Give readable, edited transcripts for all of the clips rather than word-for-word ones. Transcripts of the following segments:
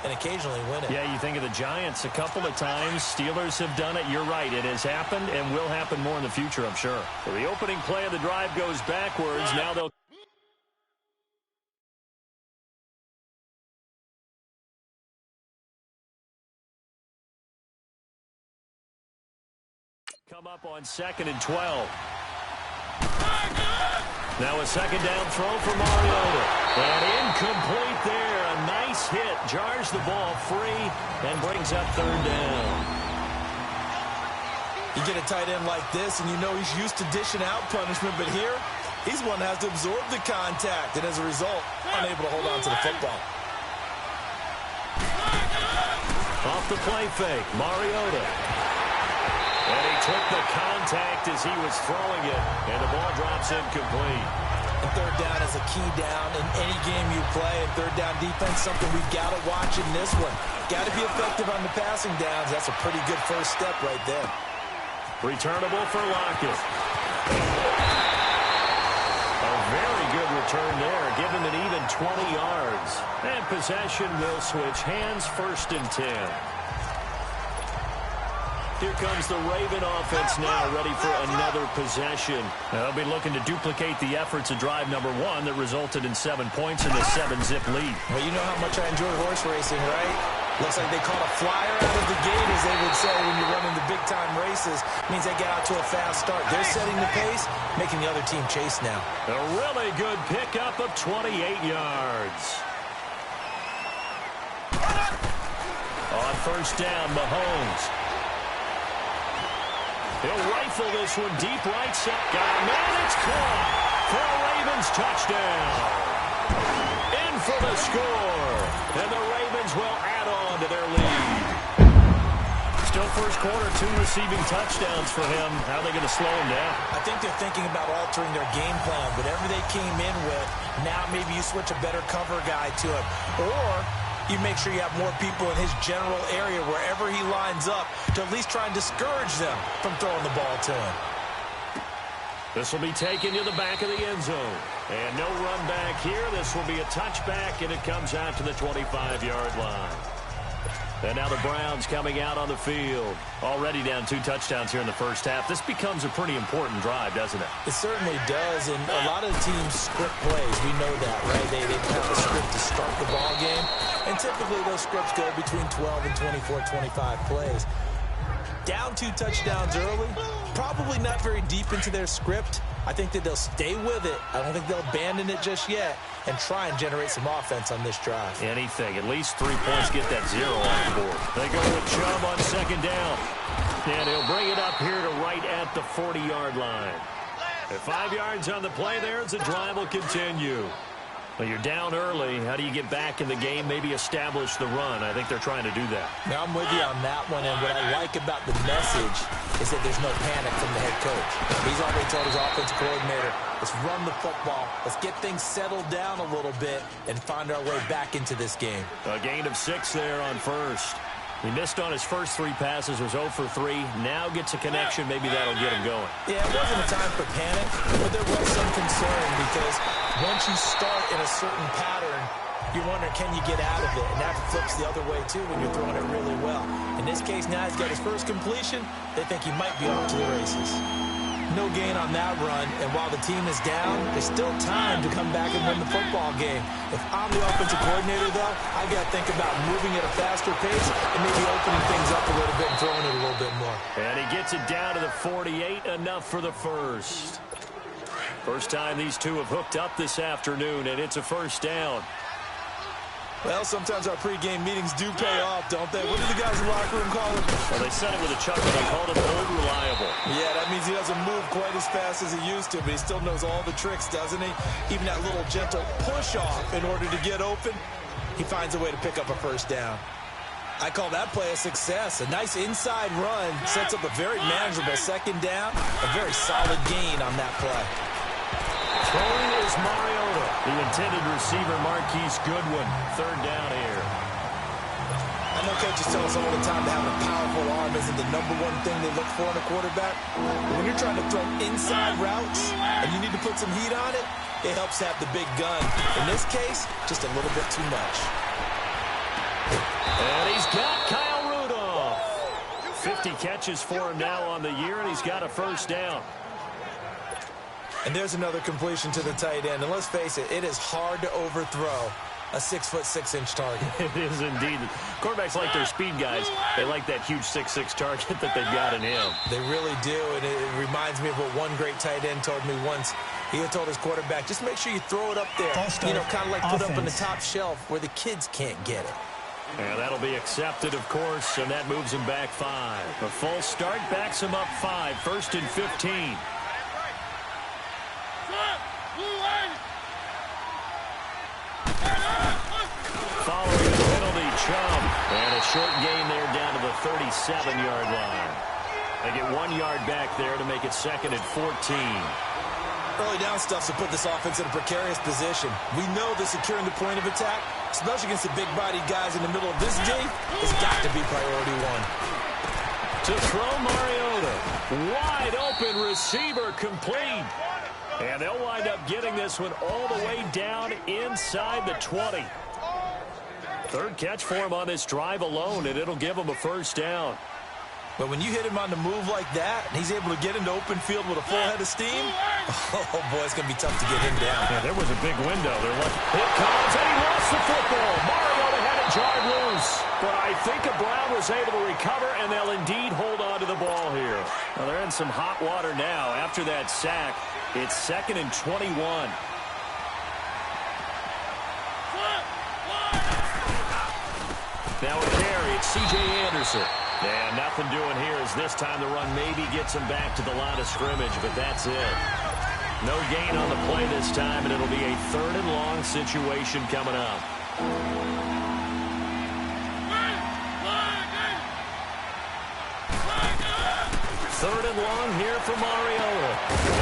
and occasionally win it. Yeah, you think of the Giants a couple of times. Steelers have done it. You're right. It has happened and will happen more in the future, I'm sure. So the opening play of the drive goes backwards. Now they'll come up on 2nd and 12. Now a second down throw for Mariota. And incomplete there. A nice hit. Jars the ball free and brings up 3rd down. You get a tight end like this, and you know he's used to dishing out punishment, but here, he's one that has to absorb the contact, and as a result, unable to hold on to the football. Off the play fake, Mariota. And he took the contact as he was throwing it, and the ball drops incomplete. And 3rd down is a key down in any game you play, and 3rd down defense, something we've got to watch in this one. Got to be effective on the passing downs. That's a pretty good first step right there. Returnable for Lockett. A very good return there. Give him an even 20 yards. And possession will switch hands, 1st and 10. Here comes the Raven offense now, ready for another possession. They'll be looking to duplicate the efforts of drive number 1 that resulted in 7 points in the 7-zip lead. Well, you know how much I enjoy horse racing, right? Looks like they caught a flyer out of the gate, as they would say when you're running the big-time races. Means they get out to a fast start. They're setting the pace, making the other team chase now. A really good pickup of 28 yards. On 1st down, Mahomes. He'll rifle this one deep right side. Got a man, it's caught for a Ravens touchdown. In for the score. And the Ravens will add on to their lead. Still first quarter, 2 receiving touchdowns for him. How are they going to slow him down? I think they're thinking about altering their game plan. Whatever they came in with, now maybe you switch a better cover guy to it. Or you make sure you have more people in his general area wherever he lines up to at least try and discourage them from throwing the ball to him. This will be taken to the back of the end zone. And no run back here. This will be a touchback, and it comes out to the 25-yard line. And now the Browns coming out on the field. Already down 2 touchdowns here in the first half. This becomes a pretty important drive, doesn't it? It certainly does, and a lot of teams script plays. We know that, right? They have a script to start the ball game, and typically those scripts go between 12 and 24, 25 plays. Down 2 touchdowns early, probably not very deep into their script. I think that they'll stay with it. I don't think they'll abandon it just yet and try and generate some offense on this drive. Anything. At least 3 points, get that 0 on the board. They go with Chubb on 2nd down. And he'll bring it up here to right at the 40-yard line. At 5 yards on the play there, the drive will continue. Well, you're down early. How do you get back in the game, maybe establish the run? I think they're trying to do that. Now, I'm with you on that one, and what I like about the message is that there's no panic from the head coach. He's already told his offensive coordinator, let's run the football, let's get things settled down a little bit and find our way back into this game. A gain of 6 there on 1st. He missed on his first 3 passes, was 0 for 3. Now gets a connection. Maybe that'll get him going. Yeah, it wasn't a time for panic, but there was some concern because once you start in a certain pattern, you wonder, can you get out of it? And that flips the other way, too, when you're throwing it really well. In this case, now he's got his first completion. They think he might be off to the races. No gain on that run, and while the team is down, there's still time to come back and win the football game. If I'm the offensive coordinator, though, I got to think about moving at a faster pace and maybe opening things up a little bit and throwing it a little bit more. And he gets it down to the 48, enough for the first. First time these two have hooked up this afternoon, and it's a first down. Well, sometimes our pregame meetings do pay off, don't they? What do the guys in the locker room call him? Well, they said it with a chuckle. They called him old reliable. Yeah, that means he doesn't move quite as fast as he used to, but he still knows all the tricks, doesn't he? Even that little gentle push-off in order to get open, he finds a way to pick up a first down. I call that play a success. A nice inside run sets up a very manageable second down, a very solid gain on that play. Throwing is Mariota. The intended receiver, Marquise Goodwin. Third down here. I know coaches tell us all the time that having a powerful arm isn't the #1 thing they look for in a quarterback. But when you're trying to throw inside routes and you need to put some heat on it, it helps have the big gun. In this case, just a little bit too much. catches for him now on the year, and he's got a first down. And there's another completion to the tight end. And let's face it, it is hard to overthrow a 6'6" target. It is indeed. Quarterbacks like their speed guys. They like that huge 6'6" target that they've got in him. They really do, and it reminds me of what one great tight end told me once. He had told his quarterback, just make sure you throw it up there. You know, kind of like put it up on the top shelf where the kids can't get it. And that'll be accepted, of course, and that moves him back 5. A false start backs him up 5. 1st and 15. Following the penalty, Chubb. And a short gain there down to the 37-yard line. They get 1 yard back there to make it 2nd and 14. Early down stuff to put this offense in a precarious position. We know that securing the point of attack, especially against the big-bodied guys in the middle of this D, has got to be priority 1. To throw Mariota. Wide open receiver complete. And they'll wind up getting this one all the way down inside the 20. 3rd catch for him on this drive alone, and it'll give him a first down. But when you hit him on the move like that, and he's able to get into open field with a full head of steam, oh, boy, it's going to be tough to get him down. Yeah, there was a big window. Here comes, and he lost the football. Mariota had it jarred loose. But I think Brown was able to recover, and they'll indeed hold on to the ball here. Well, they're in some hot water now. After that sack, it's 2nd and 21. Now a carry, it's C.J. Anderson. And nothing doing here as this time the run maybe gets him back to the line of scrimmage, but that's it. No gain on the play this time, and it'll be a 3rd and long situation coming up. 3rd and long here for Mariota.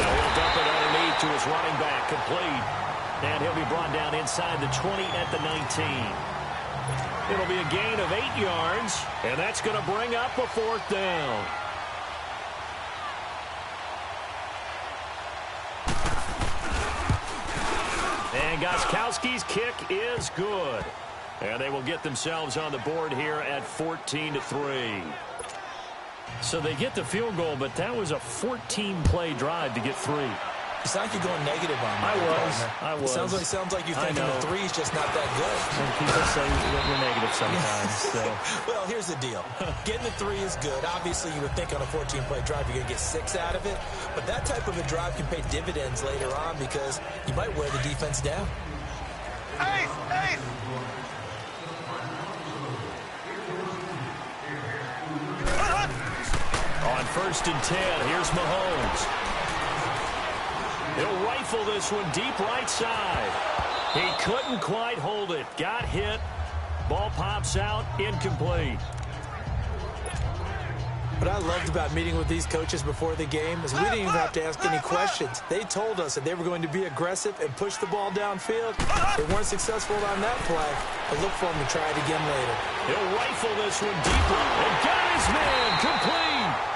Now he'll dump it underneath to his running back, complete. And he'll be brought down inside the 20 at the 19. It'll be a gain of 8 yards, and that's going to bring up a 4th down. And Gostkowski's kick is good. And they will get themselves on the board here at 14-3. So they get the field goal, but that was a 14-play drive to get 3. It's like you're going negative on me. I was. Sounds like you're thinking the 3's just not that good. Some people say we're negative sometimes. So. Well, here's the deal. Getting the 3 is good. Obviously, you would think on a 14-play drive you're going to get 6 out of it. But that type of a drive can pay dividends later on because you might wear the defense down. Hey! On 1st and 10, here's Mahomes. He'll rifle this one deep right side. He couldn't quite hold it. Got hit. Ball pops out. Incomplete. What I loved about meeting with these coaches before the game is we didn't even have to ask any questions. They told us that they were going to be aggressive and push the ball downfield. They weren't successful on that play, but look for them to try it again later. He'll rifle this one deep and got his man complete.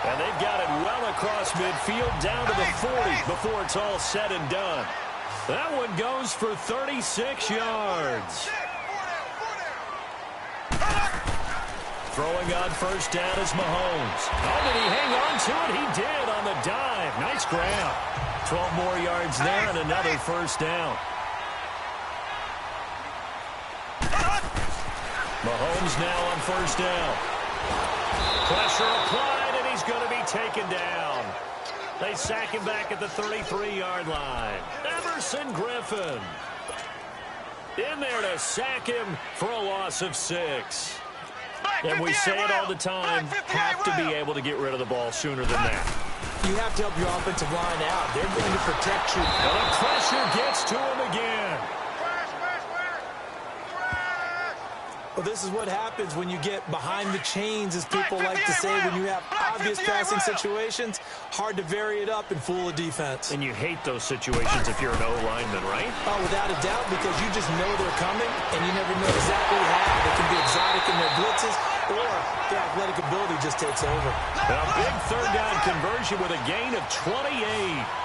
And they've got it well across midfield down to the 40 before it's all said and done. That one goes for 36 yards. Throwing on 1st down is Mahomes. Oh, did he hang on to it? He did on the dive. Nice grab. 12 more yards there and another 1st down. Mahomes now on 1st down. Pressure applied, and he's going to be taken down. They sack him back at the 33-yard line. Everson Griffin in there to sack him for a loss of 6. And we say it all the time, have to be able to get rid of the ball sooner than that. You have to help your offensive line out. They're going to protect you. And the pressure gets to him again. Well, this is what happens when you get behind the chains, as people like to say, when you have obvious passing situations. Hard to vary it up and fool a defense. And you hate those situations if you're an O-lineman, right? Oh, without a doubt, because you just know they're coming, and you never know exactly how. They can be exotic in their blitzes, or their athletic ability just takes over. A big 3rd down conversion with a gain of 28.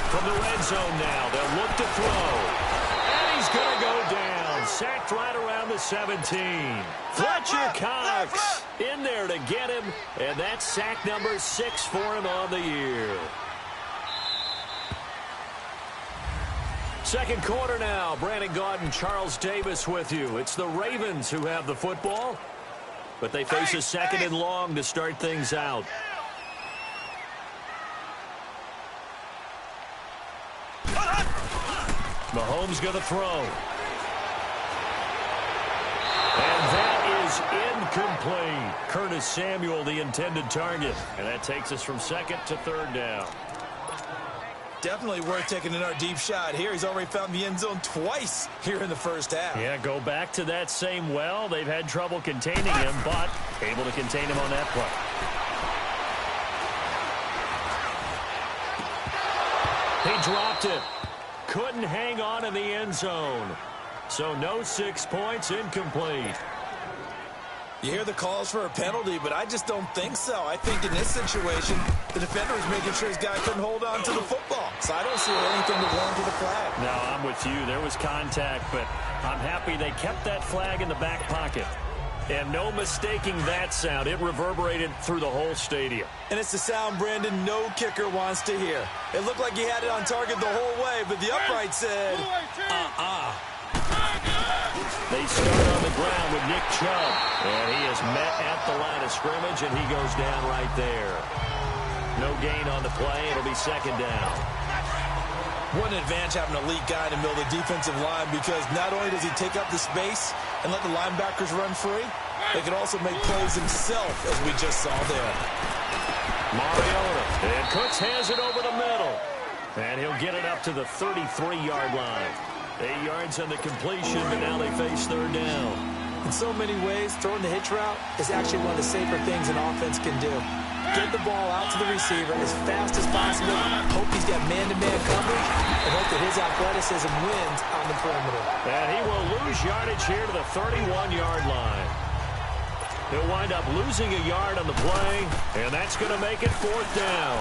From the red zone now, they'll look to throw. And he's going to go down. sacked right around the 17. Fletcher Cox in there to get him, and that's sack number 6 for him on the year. Second quarter now. Brandon Gaudin and Charles Davis with you. It's the Ravens who have the football, but they face a second and long to start things out. Mahomes going to throw. And that is incomplete. Curtis Samuel, the intended target. And that takes us from second to third down. Definitely worth taking in our deep shot here. He's already found the end zone twice here in the first half. Yeah, go back to that same well. They've had trouble containing him, but able to contain him on that play. He dropped it. Couldn't hang on in the end zone. So no 6 points, incomplete. You hear the calls for a penalty, but I just don't think so. I think in this situation, the defender was making sure his guy couldn't hold on to the football. So I don't see anything to warrant a flag. No, I'm with you. There was contact, but I'm happy they kept that flag in the back pocket. And no mistaking that sound. It reverberated through the whole stadium. And it's the sound, Brandon, no kicker wants to hear. It looked like he had it on target the whole way, but the upright said, They start on the ground with Nick Chubb. And he is met at the line of scrimmage, and he goes down right there. No gain on the play. It'll be second down. What an advantage having an elite guy in the middle of the defensive line, because not only does he take up the space and let the linebackers run free, they can also make plays himself, as we just saw there. Mariota. And Cooks has it over the middle. And he'll get it up to the 33-yard line. 8 yards on the completion, but now they face third down. In so many ways, throwing the hitch route is actually one of the safer things an offense can do. Get the ball out to the receiver as fast as possible, hope he's got man-to-man coverage, and hope that his athleticism wins on the perimeter. And he will lose yardage here to the 31-yard line. He'll wind up losing a yard on the play, and that's going to make it fourth down.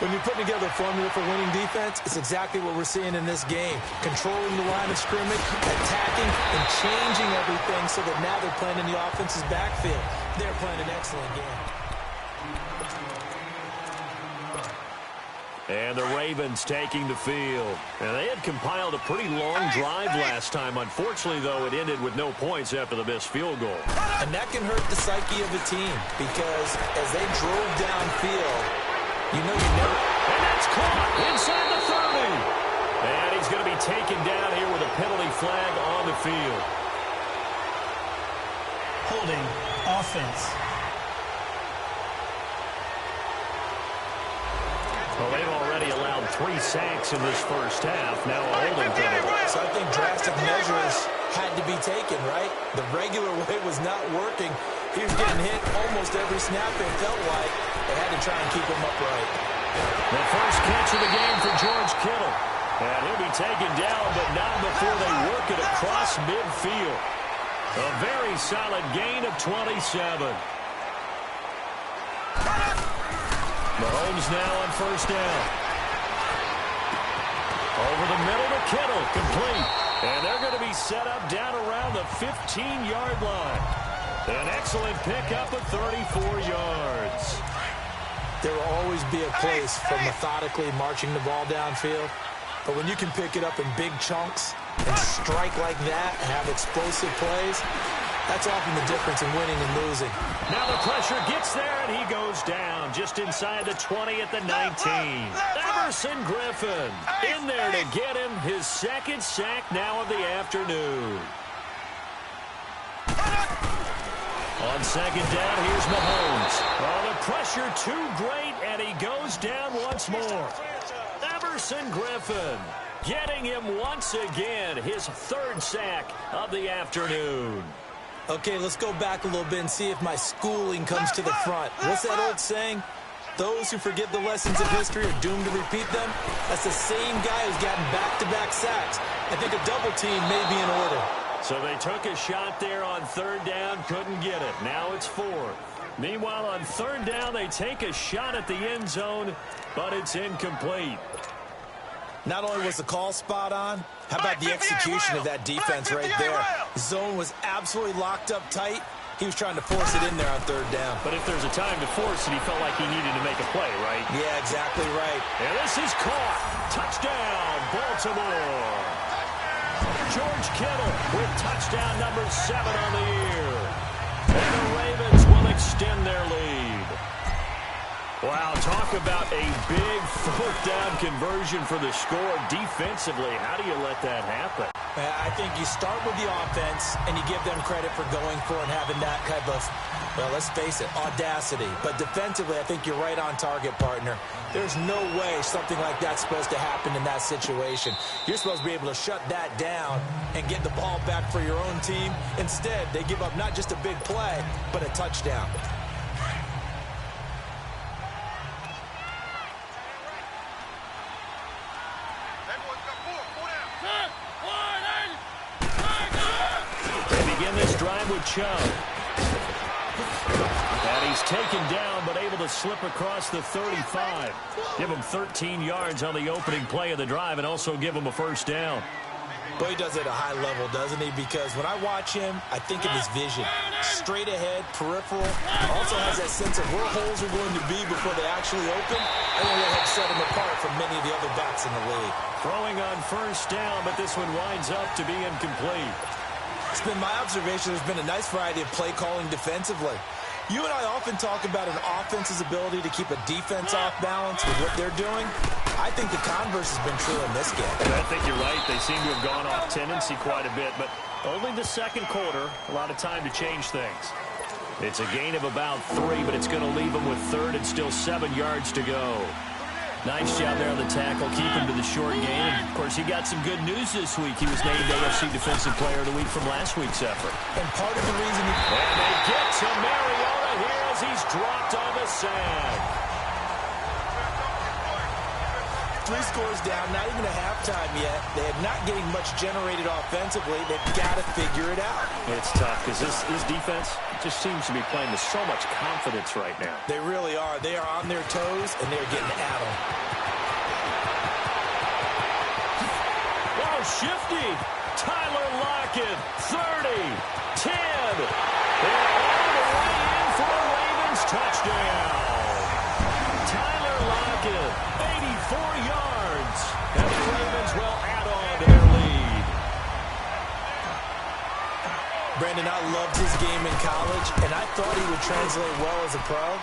When you're putting together a formula for winning defense, it's exactly what we're seeing in this game. Controlling the line of scrimmage, attacking, and changing everything so that now they're playing in the offense's backfield. They're playing an excellent game. And the Ravens taking the field. And they had compiled a pretty long drive last time. Unfortunately, though, it ended with no points after the missed field goal. And that can hurt the psyche of a team, because as they drove downfield, you know you never... And that's caught inside the 30. And he's going to be taken down here with a penalty flag on the field. Holding offense. Well, they've already allowed 3 sacks in this first half. Now a holding penalty. So I think drastic measures had to be taken, right? The regular way was not working. He was getting hit almost every snap, it felt like. They had to try and keep him upright. The first catch of the game for George Kittle. And he'll be taken down, but not before they work it across midfield. A very solid gain of 27. Mahomes now on first down. Over the middle to Kittle, complete. And they're going to be set up down around the 15-yard line. An excellent pickup of 34 yards. There will always be a place for methodically marching the ball downfield. But when you can pick it up in big chunks and strike like that and have explosive plays, that's often the difference in winning and losing. Now the pressure gets there, and he goes down just inside the 20 at the 19. Everson Griffin in there to get him his second sack now of the afternoon. On second down, here's Mahomes. Oh, the pressure too great, and he goes down once more. Everson Griffin getting him once again, his third sack of the afternoon. Okay, let's go back a little bit and see if my schooling comes to the front. What's that old saying? Those who forget the lessons of history are doomed to repeat them. That's the same guy who's gotten back-to-back sacks. I think a double team may be in order. So they took a shot there on third down, couldn't get it. Now it's 4. Meanwhile, on third down, they take a shot at the end zone, but it's incomplete. Not only was the call spot on, how about the execution of that defense right there? Zone was absolutely locked up tight. He was trying to force it in there on third down. But if there's a time to force it, he felt like he needed to make a play, right? Yeah, exactly right. And this is caught. Touchdown, Baltimore. George Kittle with touchdown number 7 on the year. And the Ravens will extend their lead. Wow, talk about a big fourth down conversion for the score. Defensively, how do you let that happen? I think you start with the offense, and you give them credit for going for it and having that type of, well, let's face it, audacity. But defensively, I think you're right on target, partner. There's no way something like that's supposed to happen in that situation. You're supposed to be able to shut that down and get the ball back for your own team. Instead, they give up not just a big play, but a touchdown. With Chubb. And he's taken down, but able to slip across the 35. Give him 13 yards on the opening play of the drive and also give him a first down. Boy, he does it at a high level, doesn't he? Because when I watch him, I think of his vision. Straight ahead, peripheral. Also has that sense of where holes are going to be before they actually open. I think that helps set him apart from many of the other backs in the league. Throwing on first down, but this one winds up to be incomplete. It's been my observation there's been a nice variety of play calling defensively. You and I often talk about an offense's ability to keep a defense off balance with what they're doing. I think the converse has been true in this game. I think you're right. They seem to have gone off tendency quite a bit, but only the second quarter, a lot of time to change things. It's a gain of about 3, but it's going to leave them with third and still 7 yards to go. Nice job there on the tackle, keep him to the short game. And, of course, he got some good news this week. He was named AFC Defensive Player of the Week from last week's effort. And part of the reason he... And they get to Mariota here as he's dropped on the sand. 3 scores down, not even a halftime yet. They are not getting much generated offensively. They've got to figure it out. It's tough because this defense just seems to be playing with so much confidence right now. They really are. They are on their toes, and they're getting at them. Wow, shifty. Tyler Lockett, 30, 10. They're all the way in for a Ravens touchdown. Tyler Lockett, 84 yards. And the Ravens will add on to their lead. Brandon, I loved his game in college, and I thought he would translate well as a pro.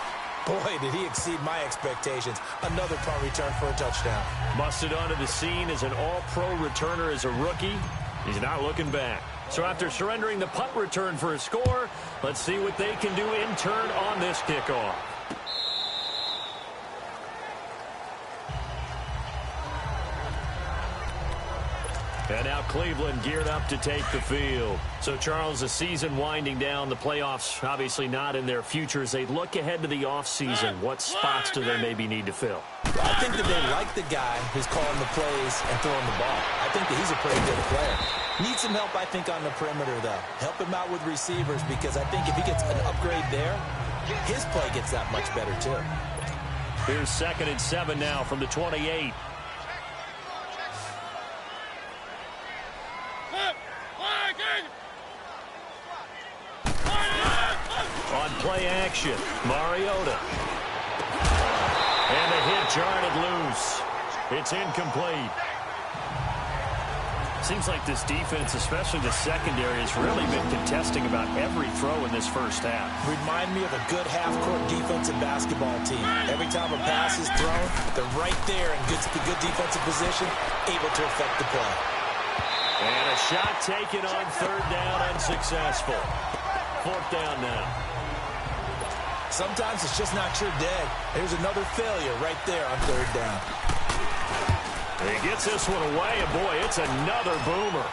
Boy, did he exceed my expectations. Another punt return for a touchdown. Busted onto the scene as an all-pro returner as a rookie. He's not looking back. So after surrendering the punt return for a score, let's see what they can do in turn on this kickoff. And now Cleveland geared up to take the field. So, Charles, the season winding down, the playoffs obviously not in their future. As they look ahead to the offseason, what spots do they maybe need to fill? I think that they like the guy who's calling the plays and throwing the ball. I think that he's a pretty good player. Needs some help, I think, on the perimeter, though. Help him out with receivers, because I think if he gets an upgrade there, his play gets that much better, too. Here's 2nd and 7 now from the 28. On play action, Mariota. And the hit jarred loose. It's incomplete. Seems like this defense, especially the secondary, has really been contesting about every throw in this first half. Remind me of a good half-court defensive basketball team. Every time a pass is thrown, they're right there in good defensive position, able to affect the play. And a shot taken on 3rd down, unsuccessful. 4th down now. Sometimes it's just not your day. There's another failure right there on 3rd down. He gets this one away, and boy, it's another boomer.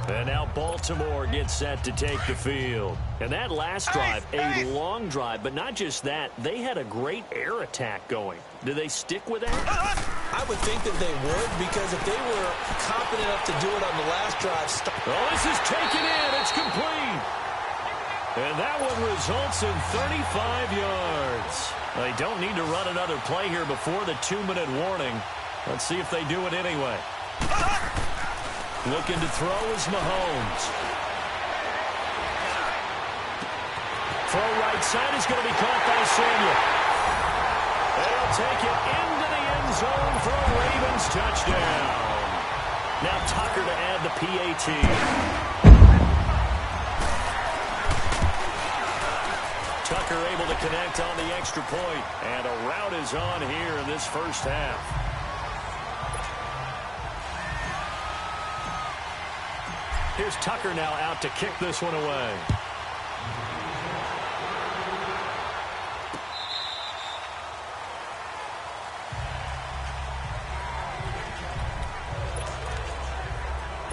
And now Baltimore gets set to take the field. And that last drive, a long drive, but not just that, they had a great air attack going. Do they stick with that? I would think that they would, because if they were confident enough to do it on the last drive... Oh, this is taken in. It's complete. And that one results in 35 yards. They don't need to run another play here before the 2-minute warning. Let's see if they do it anyway. Looking to throw is Mahomes. Throw right side is going to be caught by Samuel. They'll take it into the end zone for a Ravens touchdown. Now Tucker to add the PAT. Tucker able to connect on the extra point, and a rout is on here in this first half. Here's Tucker now out to kick this one away.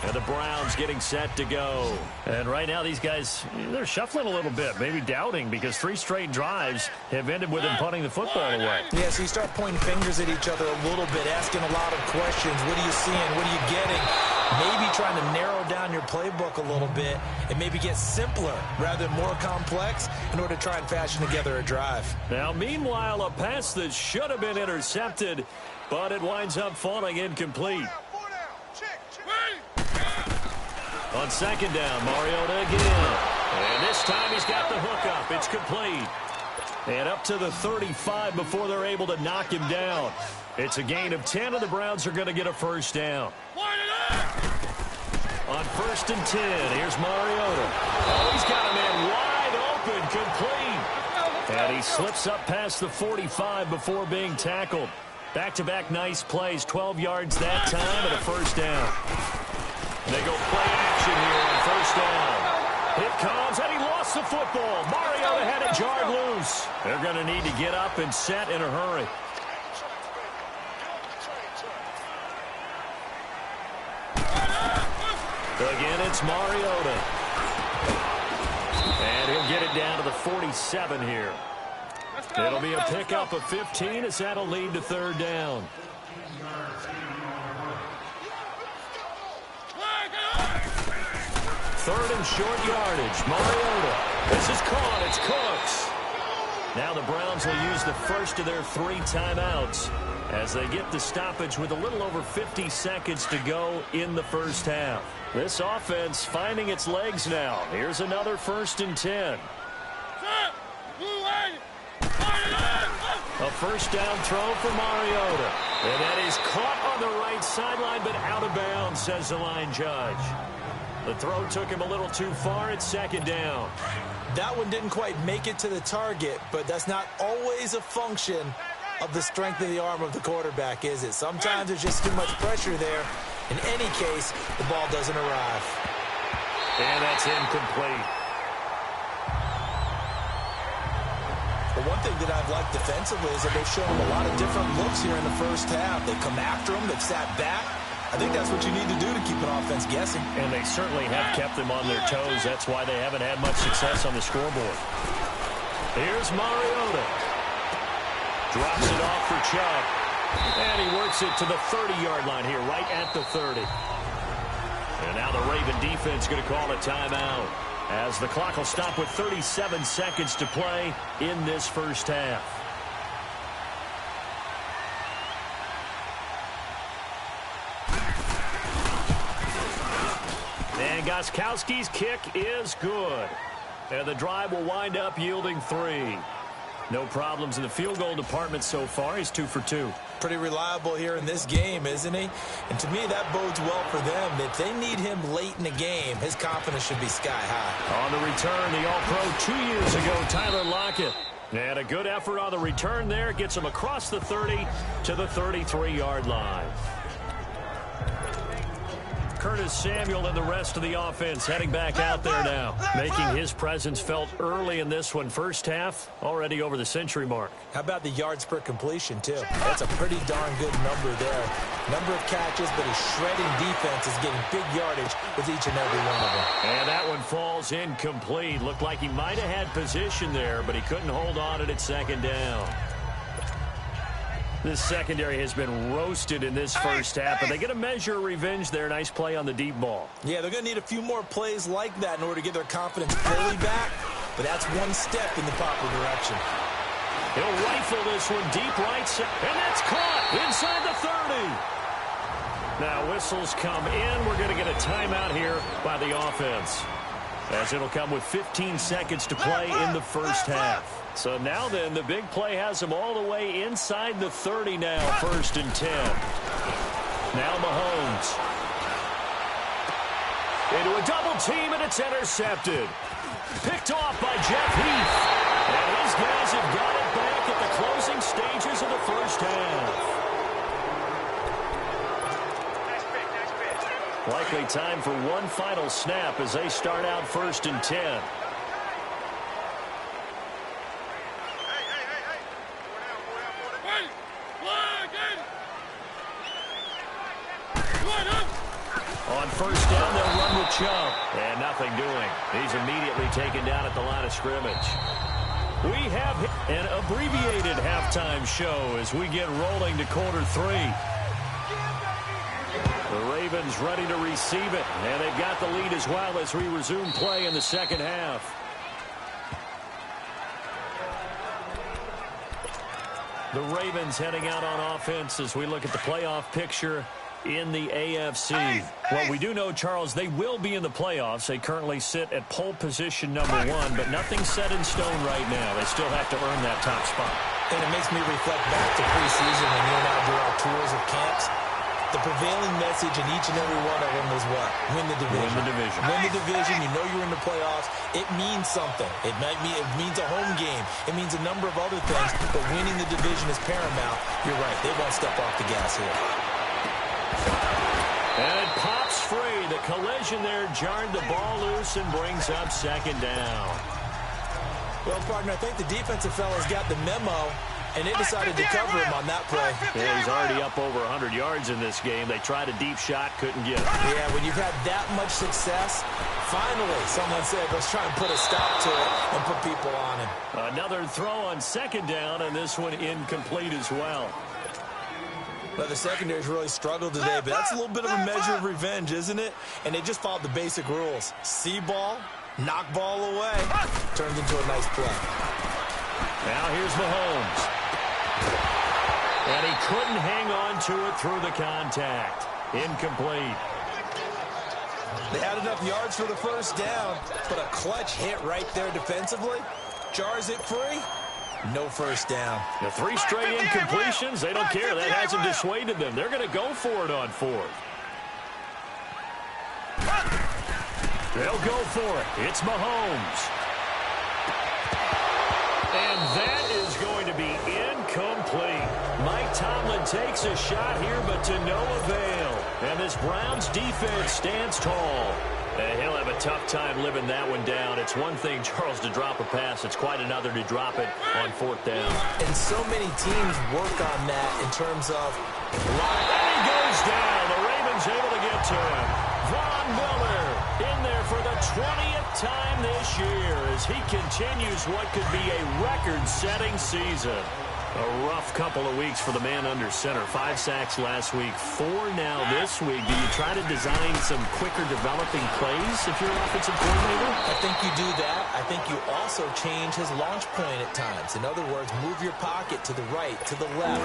And the Browns getting set to go. And right now these guys, they're shuffling a little bit, maybe doubting, because 3 straight drives have ended with them punting the football away. Yeah, so you start pointing fingers at each other a little bit, asking a lot of questions. What are you seeing? What are you getting? Maybe trying to narrow down your playbook a little bit and maybe get simpler rather than more complex in order to try and fashion together a drive. Now, meanwhile, a pass that should have been intercepted, but it winds up falling incomplete. On second down, Mariota again. And this time he's got the hook up. It's complete. And up to the 35 before they're able to knock him down. It's a gain of 10, and the Browns are going to get a first down. On 1st and 10, here's Mariota. Oh, he's got a man wide open, complete. And he slips up past the 45 before being tackled. Back-to-back nice plays, 12 yards that time, and a first down. They go play action here on 1st down. It comes, and he lost the football. Mariota had it jarred loose. They're going to need to get up and set in a hurry. Again, it's Mariota. And he'll get it down to the 47 here. It'll be a pickup of 15 as that'll lead to 3rd down. Third and short yardage. Mariota. This is caught. It's Cooks. Now the Browns will use the first of their 3 timeouts as they get the stoppage with a little over 50 seconds to go in the first half. This offense finding its legs now. Here's another 1st and 10. A first down throw for Mariota. And that is caught on the right sideline, but out of bounds, says the line judge. The throw took him a little too far. It's 2nd down. That one didn't quite make it to the target, but that's not always a function of the strength of the arm of the quarterback, is it? Sometimes there's just too much pressure there. In any case, the ball doesn't arrive. And that's incomplete. Well, one thing that I've liked defensively is that they've shown a lot of different looks here in the first half. They come after them. They've sat back. I think that's what you need to do to keep an offense guessing. And they certainly have kept them on their toes. That's why they haven't had much success on the scoreboard. Here's Mariota. Drops it off for Chubb. And he works it to the 30-yard line here, right at the 30. And now the Raven defense going to call a timeout, as the clock will stop with 37 seconds to play in this first half. And Gostkowski's kick is good. And the drive will wind up yielding 3. No problems in the field goal department so far. He's 2 for 2. Pretty reliable here in this game, isn't he? And to me, that bodes well for them. If they need him late in the game, his confidence should be sky high. On the return, the All-Pro 2 years ago, Tyler Lockett. And a good effort on the return there. Gets him across the 30 to the 33-yard line. Curtis Samuel and the rest of the offense heading back out there now, making his presence felt early in this one. First half, already over the century mark. How about the yards per completion, too? That's a pretty darn good number there. Number of catches, but his shredding defense is getting big yardage with each and every one of them. And that one falls incomplete. Looked like he might have had position there, but he couldn't hold on at 2nd down. This secondary has been roasted in this first half, but they get a measure of revenge there. Nice play on the deep ball. Yeah, they're going to need a few more plays like that in order to get their confidence fully back. but that's one step in the proper direction. He'll rifle this one deep right side, and that's caught inside the 30. Now whistles come in. We're going to get a timeout here by the offense, as it'll come with 15 seconds to play in the first half. So now then, the big play has them all the way inside the 30 now, 1st and 10. Now Mahomes. Into a double team, and it's intercepted. Picked off by Jeff Heath. And his guys have got it back at the closing stages of the first half. Likely time for one final snap as they start out 1st and 10. On 1st down, they'll run with Chubb. And nothing doing. He's immediately taken down at the line of scrimmage. We have an abbreviated halftime show as we get rolling to quarter 3. The Ravens ready to receive it. And they've got the lead as well as we resume play in the second half. The Ravens heading out on offense as we look at the playoff picture in the AFC. Well, we do know, Charles, they will be in the playoffs. They currently sit at pole position number 1, but nothing's set in stone right now. They still have to earn that top spot. And it makes me reflect back to preseason when you and I do our tours of camps. The prevailing message in each and every one of them was what? Win the division. Win the division. Win the division. You know you're in the playoffs. It means something. It means a home game. It means a number of other things, but winning the division is paramount. You're right. They won't step off the gas here. And it pops free. The collision there jarred the ball loose and brings up 2nd down. Well, partner, I think the defensive fellas got the memo, and they decided to cover him on that play. Yeah, he's already up over 100 yards in this game. They tried a deep shot, couldn't get it. Yeah, when you've had that much success, finally someone said, let's try and put a stop to it and put people on him. Another throw on 2nd down, and this one incomplete as well. Well, the secondary's really struggled today, but that's a little bit of a measure of revenge, isn't it? And they just followed the basic rules. See ball, knock ball away. Turns into a nice play. Now here's Mahomes. And he couldn't hang on to it through the contact. Incomplete. They had enough yards for the 1st down, but a clutch hit right there defensively jars it free. No 1st down. The 3 straight incompletions, they don't care. That hasn't dissuaded them. They're going to go for it on 4th. They'll go for it. It's Mahomes. And that is going to be incomplete. Mike Tomlin takes a shot here, but to no avail. And this Browns defense stands tall. And he'll have a tough time living that one down. It's one thing, Charles, to drop a pass. It's quite another to drop it on 4th down. And so many teams work on that in terms of... And he goes down. The Ravens able to get to him. Von Miller in there for the 20th time this year as he continues what could be a record-setting season. A rough couple of weeks for the man under center. 5 sacks last week, 4 now this week. Do you try to design some quicker developing plays if you're an offensive coordinator? I think you do that. I think you also change his launch point at times. In other words, move your pocket to the right, to the left,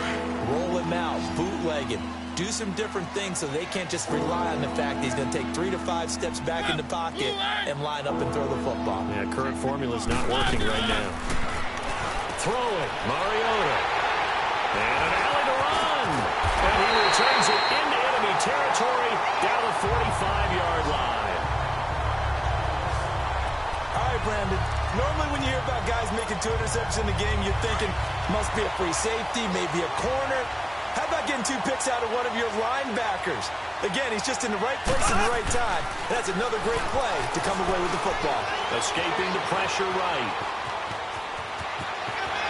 roll him out, bootleg him. Do some different things so they can't just rely on the fact that he's going to take 3 to 5 steps back in the pocket and line up and throw the football. Yeah, current formula's not working right now. Throwing, Mariota. And an alley to run. And he returns it into enemy territory down the 45-yard line. All right, Brandon. Normally when you hear about guys making 2 interceptions in the game, you're thinking, must be a free safety, maybe a corner. How about getting 2 picks out of one of your linebackers? Again, he's just in the right place at the right time. That's another great play to come away with the football. Escaping the pressure right.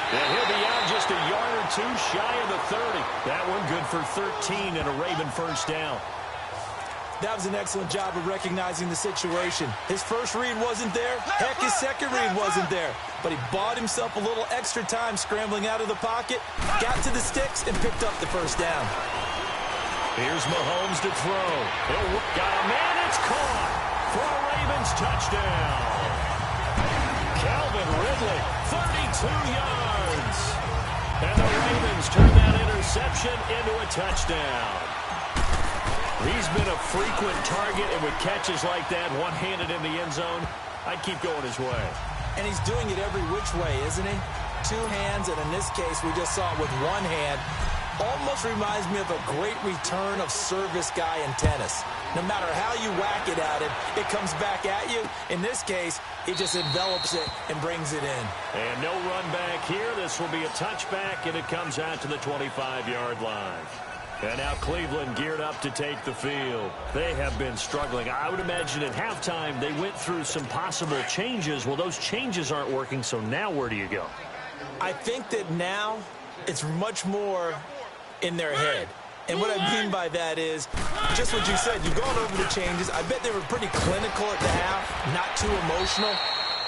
And he'll be out just a yard or 2 shy of the 30. That one good for 13 and a Raven 1st down. That was an excellent job of recognizing the situation. His first read wasn't there. Heck, his second read wasn't there. But he bought himself a little extra time scrambling out of the pocket, got to the sticks, and picked up the 1st down. Here's Mahomes to throw. Got a man, it's caught for a Ravens touchdown. Calvin Ridley, 32 yards. And the Ravens turn that interception into a touchdown. He's been a frequent target, and with catches like that, one-handed in the end zone, I'd keep going his way. And he's doing it every which way, isn't he? Two hands, and in this case, we just saw it with one hand. Almost reminds me of a great return of service guy in tennis. No matter how you whack it at it, it comes back at you. In this case, he just envelops it and brings it in. And no run back here. This will be a touchback, and it comes out to the 25-yard line. And now Cleveland geared up to take the field. They have been struggling. I would imagine at halftime they went through some possible changes. Well, those changes aren't working, so now where do you go? I think that now it's much more in their head. And what I mean by that is just what you said. You've gone over the changes. I bet they were pretty clinical at the half, not too emotional.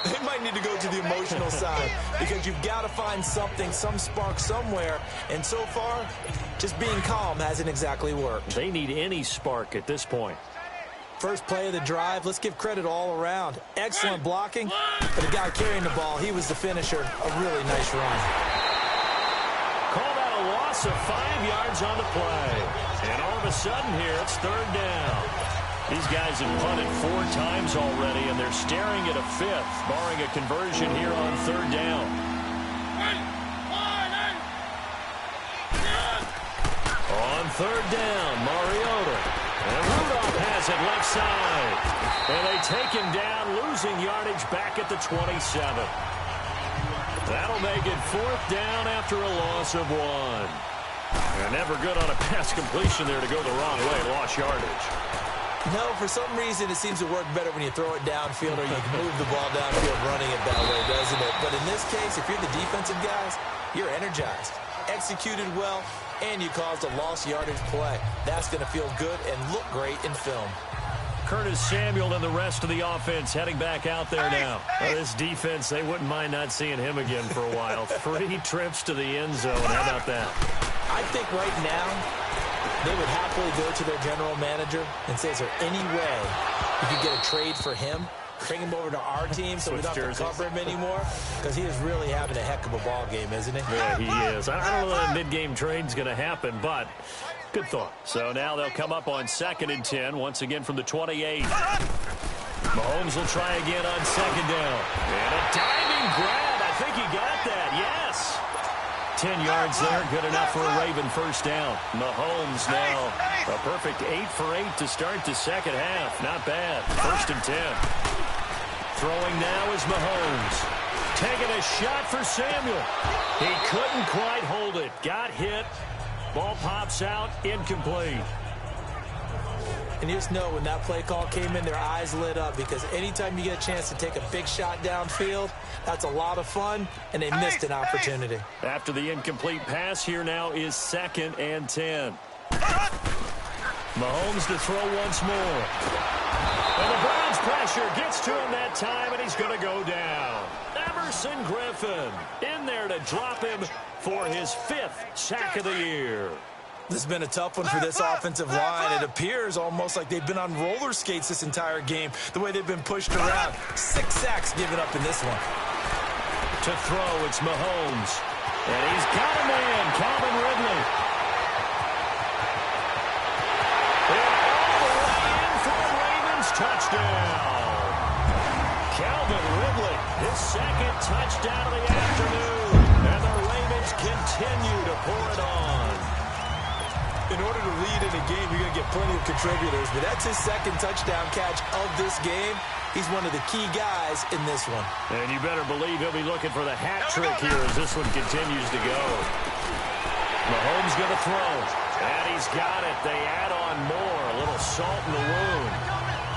They might need to go to the emotional side because you've got to find something, some spark somewhere. And so far, just being calm hasn't exactly worked. They need any spark at this point. First play of the drive, let's give credit all around. Excellent blocking, but the guy carrying the ball, he was the finisher. A really nice run. Call that a loss of 5 yards on the play. And all of a sudden here, it's third down. These guys have punted 4 times already, and they're staring at a fifth, barring a conversion here on third down. On third down, Mariota. And Rudolph has it left side. And they take him down, losing yardage back at the 27. That'll make it fourth down after a loss of 1. And never good on a pass completion there to go the wrong way, lost yardage. No, for some reason, it seems to work better when you throw it downfield or you can move the ball downfield running it that way, doesn't it? But in this case, if you're the defensive guys, you're energized, executed well, and you caused a lost yardage play. That's going to feel good and look great in film. Curtis Samuel and the rest of the offense heading back out there now. This defense, they wouldn't mind not seeing him again for a while. 3 trips to the end zone. How about that? I think right now, they would happily go to their general manager and say, is there any way you could get a trade for him? Bring him over to our team so we don't have to cover him anymore? Because he is really having a heck of a ball game, isn't he? Yeah, he is. I don't know that a mid-game trade's going to happen, but good thought. So now they'll come up on 2nd and 10, once again from the 28. Mahomes will try again on 2nd down. And a diving grab. I think he got that. Yes. 10 yards there, good enough for a Raven first down. Mahomes now a perfect 8 for 8 to start the second half. Not bad. 1st and 10. Throwing now is Mahomes. Taking a shot for Samuel. He couldn't quite hold it. Got hit. Ball pops out. Incomplete. And you just know when that play call came in, their eyes lit up because anytime you get a chance to take a big shot downfield, that's a lot of fun, and they missed an opportunity. After the incomplete pass, here now is 2nd and 10. Mahomes to throw once more. And the Browns pressure gets to him that time, and he's going to go down. Emerson Griffin in there to drop him for his 5th sack of the year. This has been a tough one for this offensive line. It appears almost like they've been on roller skates this entire game, the way they've been pushed around. 6 sacks given up in this one. To throw, it's Mahomes. And he's got a man, Calvin Ridley. And all the way in for a Ravens touchdown. Calvin Ridley, his 2nd touchdown of the afternoon. And the Ravens continue to pour it on. In order to lead in a game, you're going to get plenty of contributors, but that's his 2nd touchdown catch of this game. He's one of the key guys in this one. And you better believe he'll be looking for the hat trick here as this one continues to go. Mahomes going to throw, and he's got it. They add on more, a little salt in the wound.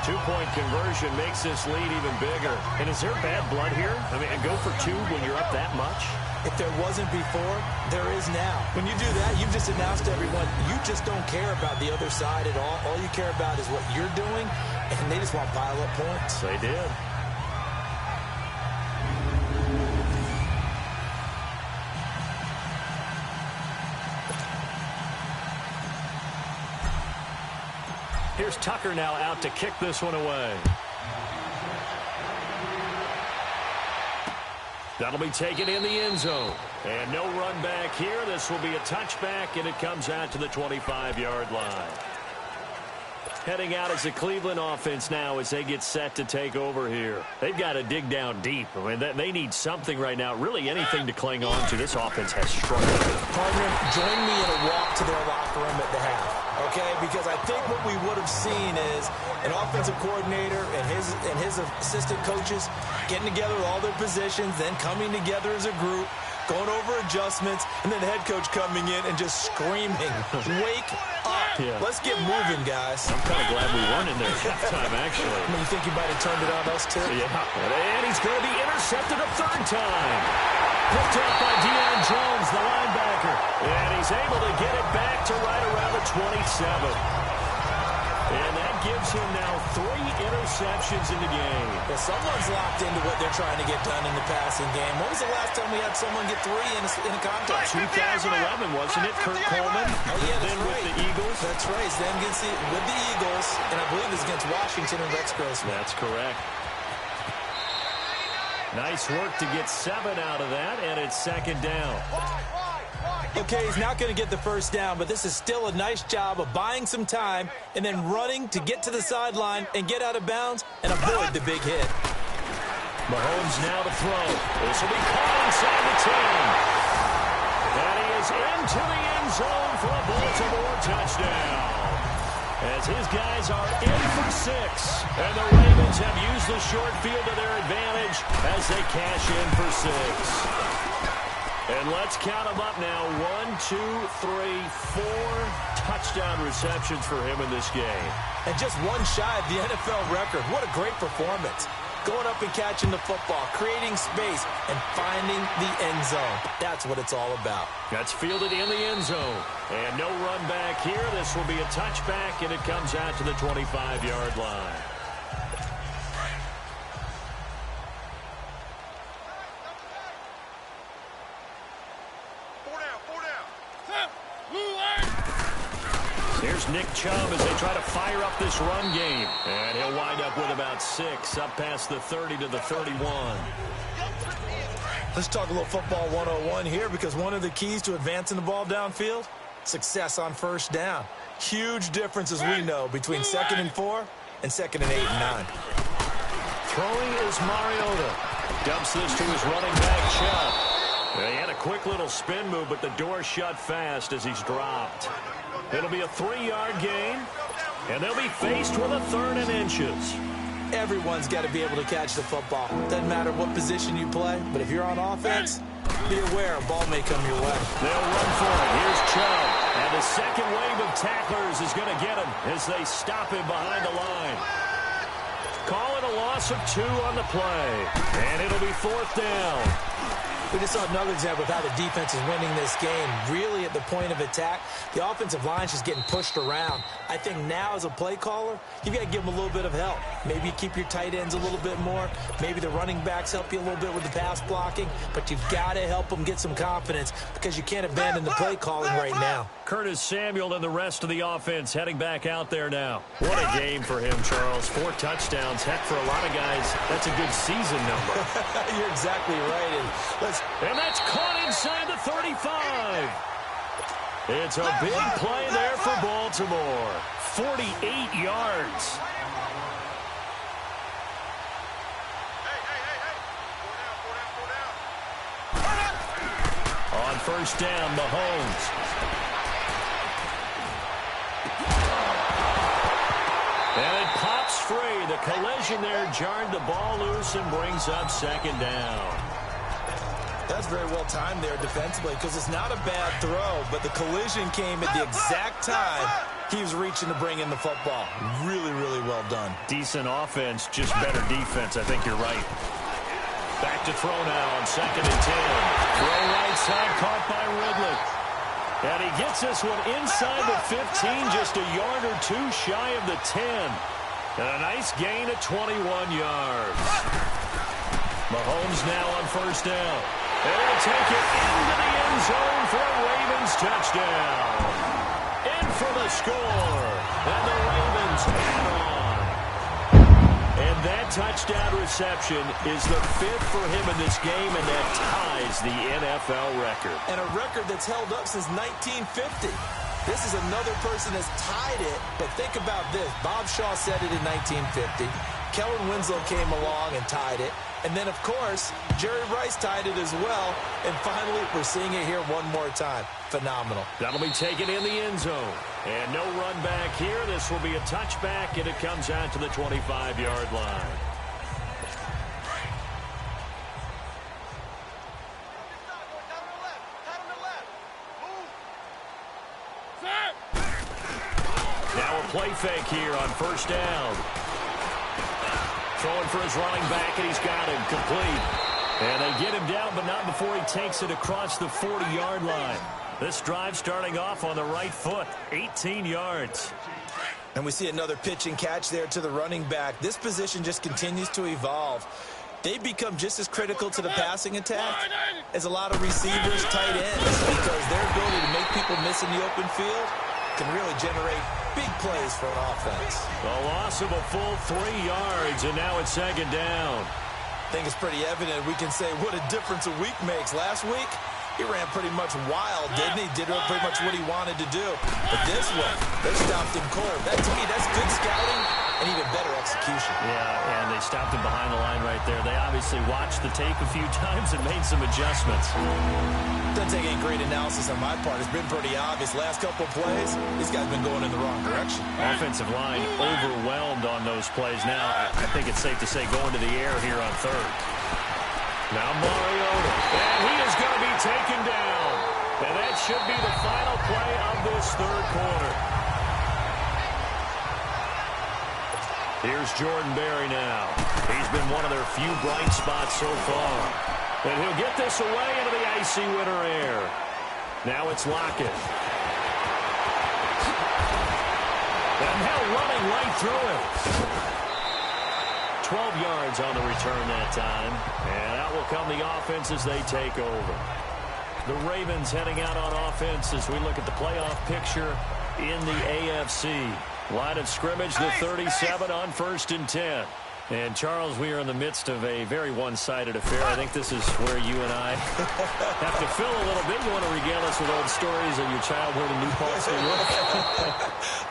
2-point conversion makes this lead even bigger. And is there bad blood here? I mean, go for 2 when you're up that much? If there wasn't before, there is now. When you do that, you've just announced to everyone, you just don't care about the other side at all. All you care about is what you're doing, and they just want pile-up points. They did. Here's Tucker now out to kick this one away. That'll be taken in the end zone. And no run back here. This will be a touchback, and it comes out to the 25-yard line. Heading out as the Cleveland offense now as they get set to take over here. They've got to dig down deep. I mean, they need something right now, really anything to cling on to. This offense has struggled. Partner, join me in a walk to their locker room at the half, okay? Because I think what we would have seen is an offensive coordinator and his assistant coaches getting together with all their positions, then coming together as a group, going over adjustments, and then the head coach coming in and just screaming, wake up. Yeah. Let's get moving, guys. I'm kind of glad we weren't in there at halftime, actually. I mean, you think you might have turned it on us, too? Yeah. And he's going to be intercepted a third time. Picked up by Deion Jones, the linebacker. And he's able to get it back to right around the 27. And that gives him now 3 interceptions in the game. Well, someone's locked into what they're trying to get done in the passing game. When was the last time we had someone get 3 in a contest? 2011, wasn't it? Kurt Coleman. Oh, yeah, that's then right. with the Eagles. That's right. It's then with the Eagles, and I believe it's against Washington and Rex Grossman. That's correct. Nice work to get 7 out of that, and it's second down. Okay, he's not going to get the first down, but this is still a nice job of buying some time and then running to get to the sideline and get out of bounds and avoid the big hit. Mahomes now to throw. This will be caught inside the 10. And he is into the end zone for a Baltimore touchdown. As his guys are in for 6. And the Ravens have used the short field to their advantage as they cash in for 6. And let's count them up now. 1, 2, 3, 4 touchdown receptions for him in this game. And just one shy of the NFL record. What a great performance. Going up and catching the football, creating space, and finding the end zone. That's what it's all about. That's fielded in the end zone. And no run back here. This will be a touchback, and it comes out to the 25-yard line. Here's Nick Chubb as they try to fire up this run game. And he'll wind up with about 6, up past the 30 to the 31. Let's talk a little football 101 here, because one of the keys to advancing the ball downfield, success on first down. Huge difference, as we know, between 2nd and 4 and 2nd and 8 and 9. Throwing is Mariota. Dumps this to his running back, Chubb. He had a quick little spin move, but the door shut fast as he's dropped. It'll be a 3-yard gain, and they'll be faced with a 3rd and inches. Everyone's got to be able to catch the football. Doesn't matter what position you play, but if you're on offense, be aware a ball may come your way. They'll run for it. Here's Chubb. And the second wave of tacklers is going to get him as they stop him behind the line. Call it a loss of 2 on the play, and it'll be 4th down. We just saw another example of how the defense is winning this game. Really at the point of attack, the offensive line is just getting pushed around. I think now as a play caller, you've got to give them a little bit of help. Maybe you keep your tight ends a little bit more. Maybe the running backs help you a little bit with the pass blocking. But you've got to help them get some confidence, because you can't abandon the play calling right now. Curtis Samuel and the rest of the offense heading back out there now. What a game for him, Charles. 4 touchdowns. Heck, for a lot of guys, that's a good season number. You're exactly right. And that's caught inside the 35. It's a big play there for Baltimore. 48 yards. On first down, Mahomes. And it pops free. The collision there jarred the ball loose and brings up second down. That's very well timed there defensively, because it's not a bad throw, but the collision came at the exact time he was reaching to bring in the football. Really, really well done. Decent offense, just better defense. I think you're right. Back to throw now on 2nd and 10. Throw right side, caught by Ridley. And he gets this one inside the 15, just a yard or 2 shy of the 10. And a nice gain at 21 yards. Mahomes now on first down. And he'll take it into the end zone for a Ravens touchdown. In for the score. And the Ravens add on. And That touchdown reception is the 5th for him in this game, and that ties the NFL record. And a record that's held up since 1950. This is another person that's tied it, but think about this. Bob Shaw said it in 1950. Kellen Winslow came along and tied it. And then, of course, Jerry Rice tied it as well. And finally, we're seeing it here one more time. Phenomenal. That'll be taken in the end zone. And no run back here. This will be a touchback, and it comes out to the 25-yard line. Now a play fake here on first down. Throwing for his running back, and he's got him complete. And they get him down, but not before he takes it across the 40-yard line. This drive starting off on the right foot, 18 yards. And we see another pitch and catch there to the running back. This position just continues to evolve. They become just as critical to the passing attack as a lot of receivers, tight ends, because their ability to make people miss in the open field can really generate big plays for an offense. A loss of a full 3 yards, and now it's second down. I think it's pretty evident. We can say what a difference a week makes. Last week, he ran pretty much wild, didn't he? Did pretty much what he wanted to do. But this one, they stopped him cold. That, to me, that's good scouting and even better execution. Yeah, and they stopped him behind the line right there. They obviously watched the tape a few times and made some adjustments. Doesn't take any great analysis on my part. It's been pretty obvious. Last couple of plays, these guys have been going in the wrong direction. Offensive line overwhelmed on those plays. Now, I think it's safe to say going to the air here on third. Now Mariota, and he is going to be taken down. And that should be the final play of this third quarter. Here's Jordan Berry now. He's been one of their few bright spots so far. And he'll get this away into the icy winter air. Now it's Lockett. And Hill running right through it. 12 yards on the return that time. And out will come the offense as they take over. The Ravens heading out on offense as we look at the playoff picture in the AFC. Line of scrimmage, the 37 on 1st and 10. And, Charles, we are in the midst of a very one-sided affair. I think this is where you and I have to fill a little bit. You want to regale us with old stories of your childhood in New Paltz, New York?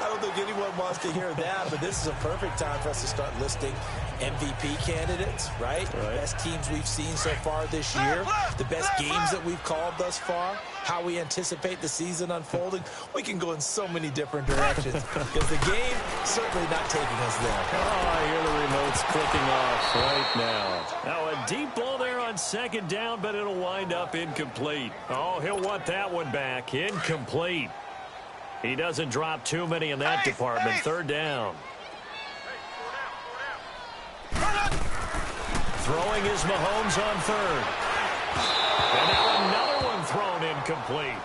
I don't think anyone wants to hear that, but this is a perfect time for us to start listing MVP candidates, right? The best teams we've seen so far this year, the best games that we've called thus far, how we anticipate the season unfolding. We can go in so many different directions because the game certainly not taking us there. Oh, I hear the remotes clicking off right now. Now a deep ball there on second down, but it'll wind up incomplete. Oh, he'll want that one back. Incomplete. He doesn't drop too many in that department. Third down. Throwing is Mahomes on third. And now another one thrown incomplete.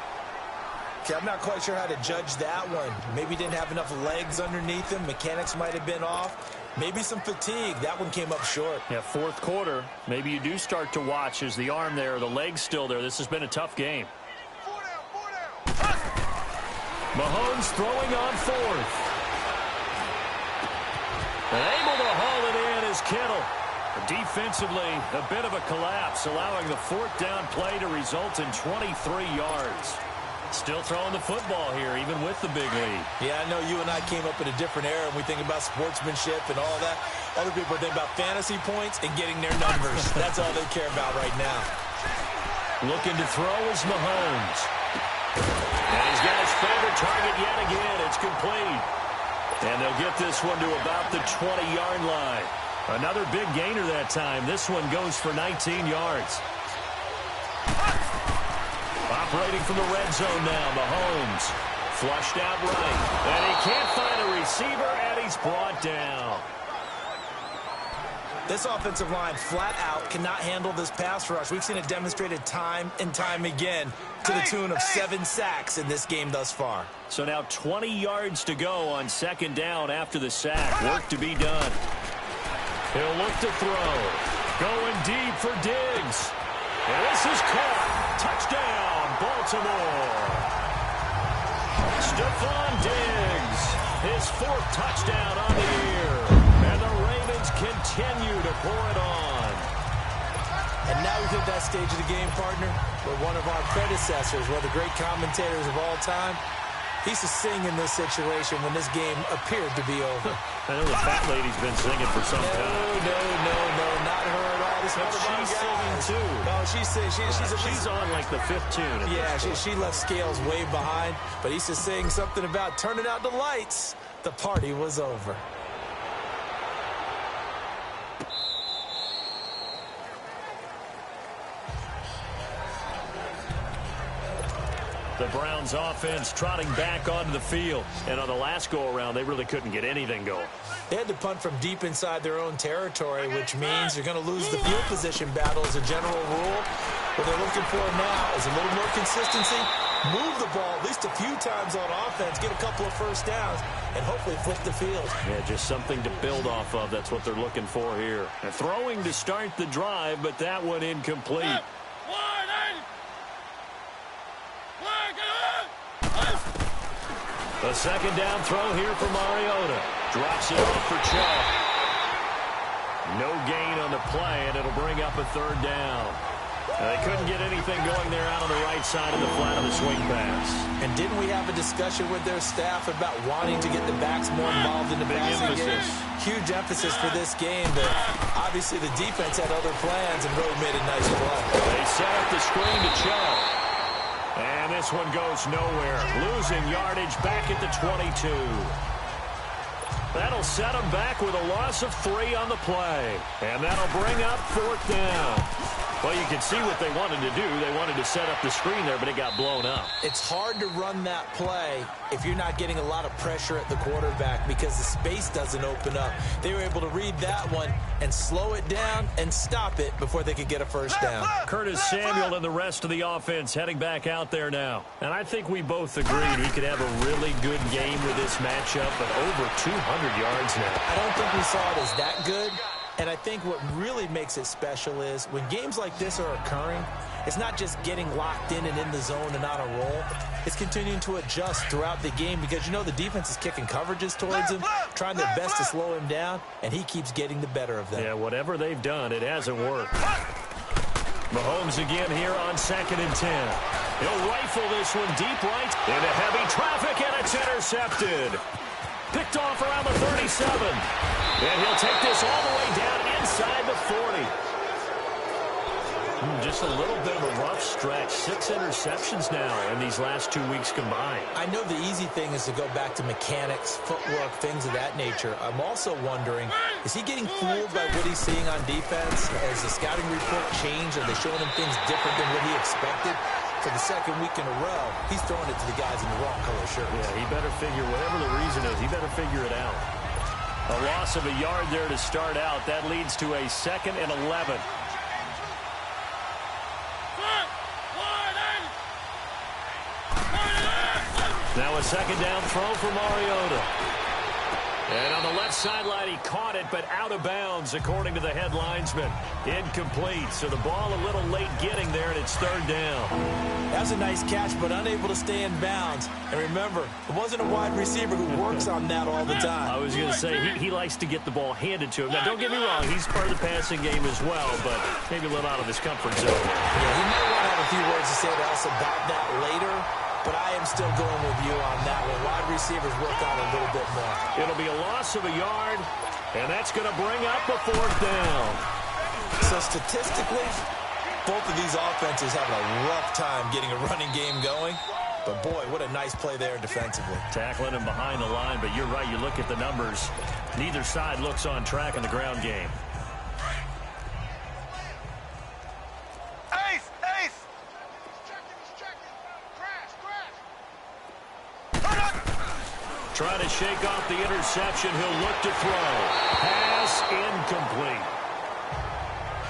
Okay, I'm not quite sure how to judge that one. Maybe didn't have enough legs underneath him. Mechanics might have been off. Maybe some fatigue. That one came up short. Yeah, fourth quarter. Maybe you do start to watch as the arm there, the leg's still there. This has been a tough game. Mahomes throwing on fourth. And able to haul it in is Kittle. Defensively, a bit of a collapse, allowing the fourth down play to result in 23 yards. Still throwing the football here, even with the big lead. Yeah, I know you and I came up in a different era, and we think about sportsmanship and all that. Other people are thinking about fantasy points and getting their numbers. That's all they care about right now. Looking to throw is Mahomes. And he's got his favorite target yet again. It's complete. And they'll get this one to about the 20-yard line. Another big gainer that time. This one goes for 19 yards. Operating from the red zone now, Mahomes. Flushed out right. And he can't find a receiver, and he's brought down. This offensive line, flat out, cannot handle this pass rush. We've seen it demonstrated time and time again to the tune of 7 sacks in this game thus far. So now 20 yards to go on second down after the sack. Work to be done. He'll look to throw. Going deep for Diggs. And this is caught. Touchdown, Baltimore. Stephon Diggs, his 4th touchdown on the year. And the Ravens Ravens continue to pour it on. And now we hit that stage of the game, partner, where one of our predecessors, one of the great commentators of all time, he used to sing in this situation when this game appeared to be over. I know the fat lady's been singing for some time. No, not her at all. This But she's singing too. Oh, she's on like the fifth tune. Yeah, she left Scales way behind, but he used to sing something about turning out the lights. The party was over. The Browns offense trotting back onto the field. And on the last go-around, they really couldn't get anything going. They had to punt from deep inside their own territory, which means you're going to lose the field position battle as a general rule. What they're looking for now is a little more consistency, move the ball at least a few times on offense, get a couple of first downs, and hopefully flip the field. Yeah, just something to build off of. That's what they're looking for here. And throwing to start the drive, but that one incomplete. A second down throw here for Mariota. Drops it off for Chubb. No gain on the play, and it'll bring up a third down. They couldn't get anything going there out on the right side of the flat of the swing pass. And didn't we have a discussion with their staff about wanting to get the backs more involved in the passing game? Huge emphasis for this game, but obviously the defense had other plans and really made a nice play. They set up the screen to Chubb. And this one goes nowhere. Losing yardage back at the 22. That'll set them back with a loss of 3 on the play. And that'll bring up fourth down. Well, you can see what they wanted to do. They wanted to set up the screen there, but it got blown up. It's hard to run that play if you're not getting a lot of pressure at the quarterback because the space doesn't open up. They were able to read that one and slow it down and stop it before they could get a first down. Curtis Samuel and the rest of the offense heading back out there now. And I think we both agreed he could have a really good game with this matchup, but over 200 yards now. I don't think we saw it as that good. And I think what really makes it special is when games like this are occurring, it's not just getting locked in and in the zone and on a roll. It's continuing to adjust throughout the game because, you know, the defense is kicking coverages towards him, trying their best to slow him down, and he keeps getting the better of them. Yeah, whatever they've done, it hasn't worked. Mahomes again here on 2nd and 10. He'll rifle this one deep right into heavy traffic, and it's intercepted. Picked off around the 37. And he'll take this all the way down inside the 40. Just a little bit of a rough stretch. 6 interceptions now in these last 2 weeks combined. I know the easy thing is to go back to mechanics, footwork, things of that nature. I'm also wondering, is he getting fooled by what he's seeing on defense? Has the scouting report changed? Are they showing him things different than what he expected? For the second week in a row, he's throwing it to the guys in the wrong color shirts. Yeah, he better figure, whatever the reason is, he better figure it out. A loss of a yard there to start out. That leads to a 2nd and 11. Now a second down throw for Mariota. And on the left sideline, he caught it, but out of bounds, according to the head linesman. Incomplete, so the ball a little late getting there, and it's 3rd down. That was a nice catch, but unable to stay in bounds. And remember, it wasn't a wide receiver who works on that all the time. I was going to say, he likes to get the ball handed to him. Now, don't get me wrong, he's part of the passing game as well, but maybe a little out of his comfort zone. Yeah, he may want to have a few words to say to us about that later, but I am still going with you on that one. Wide receivers work on a little bit more. It'll be a loss of a yard, and that's going to bring up a 4th down. So statistically, both of these offenses having a rough time getting a running game going. But, boy, what a nice play there defensively. Tackling him behind the line, but you're right. You look at the numbers. Neither side looks on track in the ground game. Trying to shake off the interception. He'll look to throw. Pass incomplete.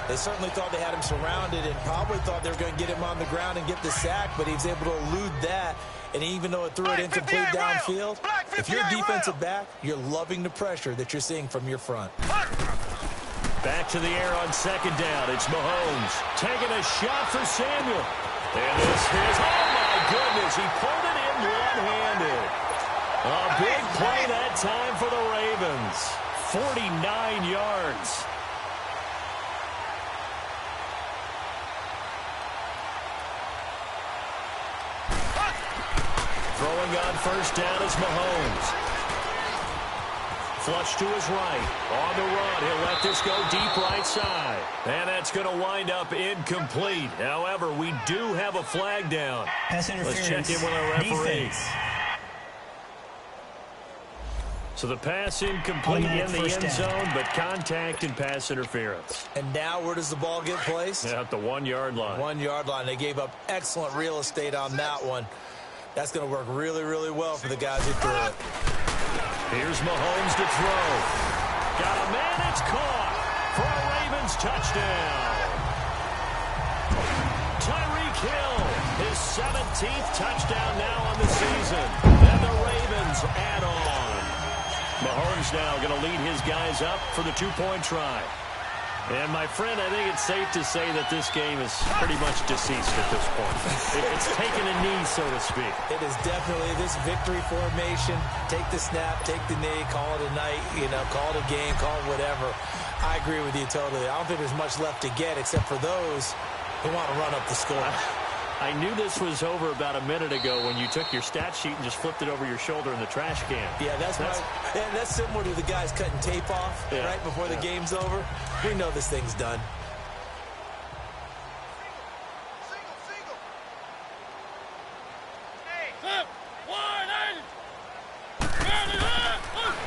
They certainly thought they had him surrounded and probably thought they were going to get him on the ground and get the sack, but he was able to elude that. And even though it threw it incomplete downfield, if you're a defensive back, you're loving the pressure that you're seeing from your front. Back to the air on 2nd down. It's Mahomes taking a shot for Samuel. And this is, oh my goodness, he pulled it in one-handed. A big play that time for the Ravens. 49 yards. Throwing on first down is Mahomes. Flush to his right. On the run, he'll let this go deep right side. And that's going to wind up incomplete. However, we do have a flag down. Pass interference. Let's check in with our referee. Defense. So the pass incomplete in the end zone, but contact and pass interference. And now where does the ball get placed? At the 1 yard line. 1 yard line. They gave up excellent real estate on that one. That's going to work really, really well for the guys who threw it. Here's Mahomes to throw. Got a man, it's caught for a Ravens touchdown. Tyreek Hill, his 17th touchdown now on the season. And the Ravens add on. Mahomes now going to lead his guys up for the two-point try. And, my friend, I think it's safe to say that this game is pretty much deceased at this point. It's taken a knee, so to speak. It is definitely this victory formation. Take the snap, take the knee, call it a night, call it a game, call it whatever. I agree with you totally. I don't think there's much left to get except for those who want to run up the score. I knew this was over about a minute ago when you took your stat sheet and just flipped it over your shoulder in the trash can. Yeah, that's similar to the guys cutting tape off right before the game's over. We know this thing's done.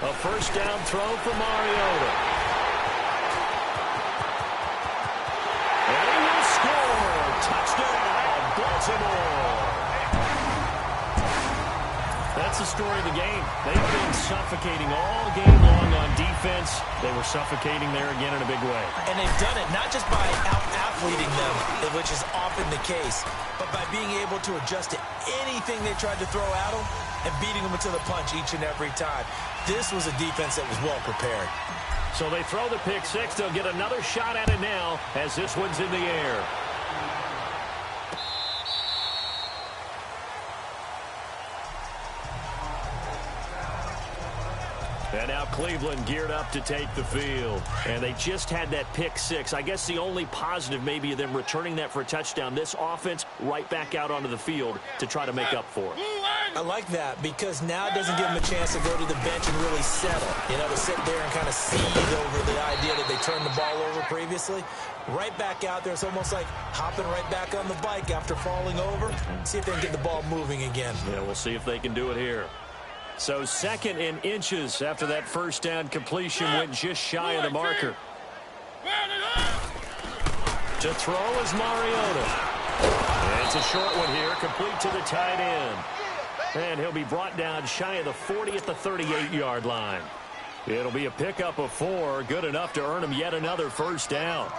A first down throw for Mariota. And he will score. Touchdown, Baltimore. That's the story of the game. They've been suffocating all game long on defense. They were suffocating there again in a big way. And they've done it not just by out-athleting them, which is often the case, but by being able to adjust to anything they tried to throw at them and beating them into the punch each and every time. This was a defense that was well prepared. So they throw the pick six. They'll get another shot at it now as this one's in the air. And now Cleveland geared up to take the field. And they just had that pick six. I guess the only positive maybe of them returning that for a touchdown. This offense right back out onto the field to try to make up for it. I like that because now it doesn't give them a chance to go to the bench and really settle. To sit there and kind of seethe over the idea that they turned the ball over previously. Right back out there. It's almost like hopping right back on the bike after falling over. See if they can get the ball moving again. Yeah, we'll see if they can do it here. So second in inches after that first down completion went just shy of the marker. To throw is Mariota. It's a short one here, complete to the tight end. And he'll be brought down shy of the 40 at the 38-yard line. It'll be a pickup of 4, good enough to earn him yet another first down.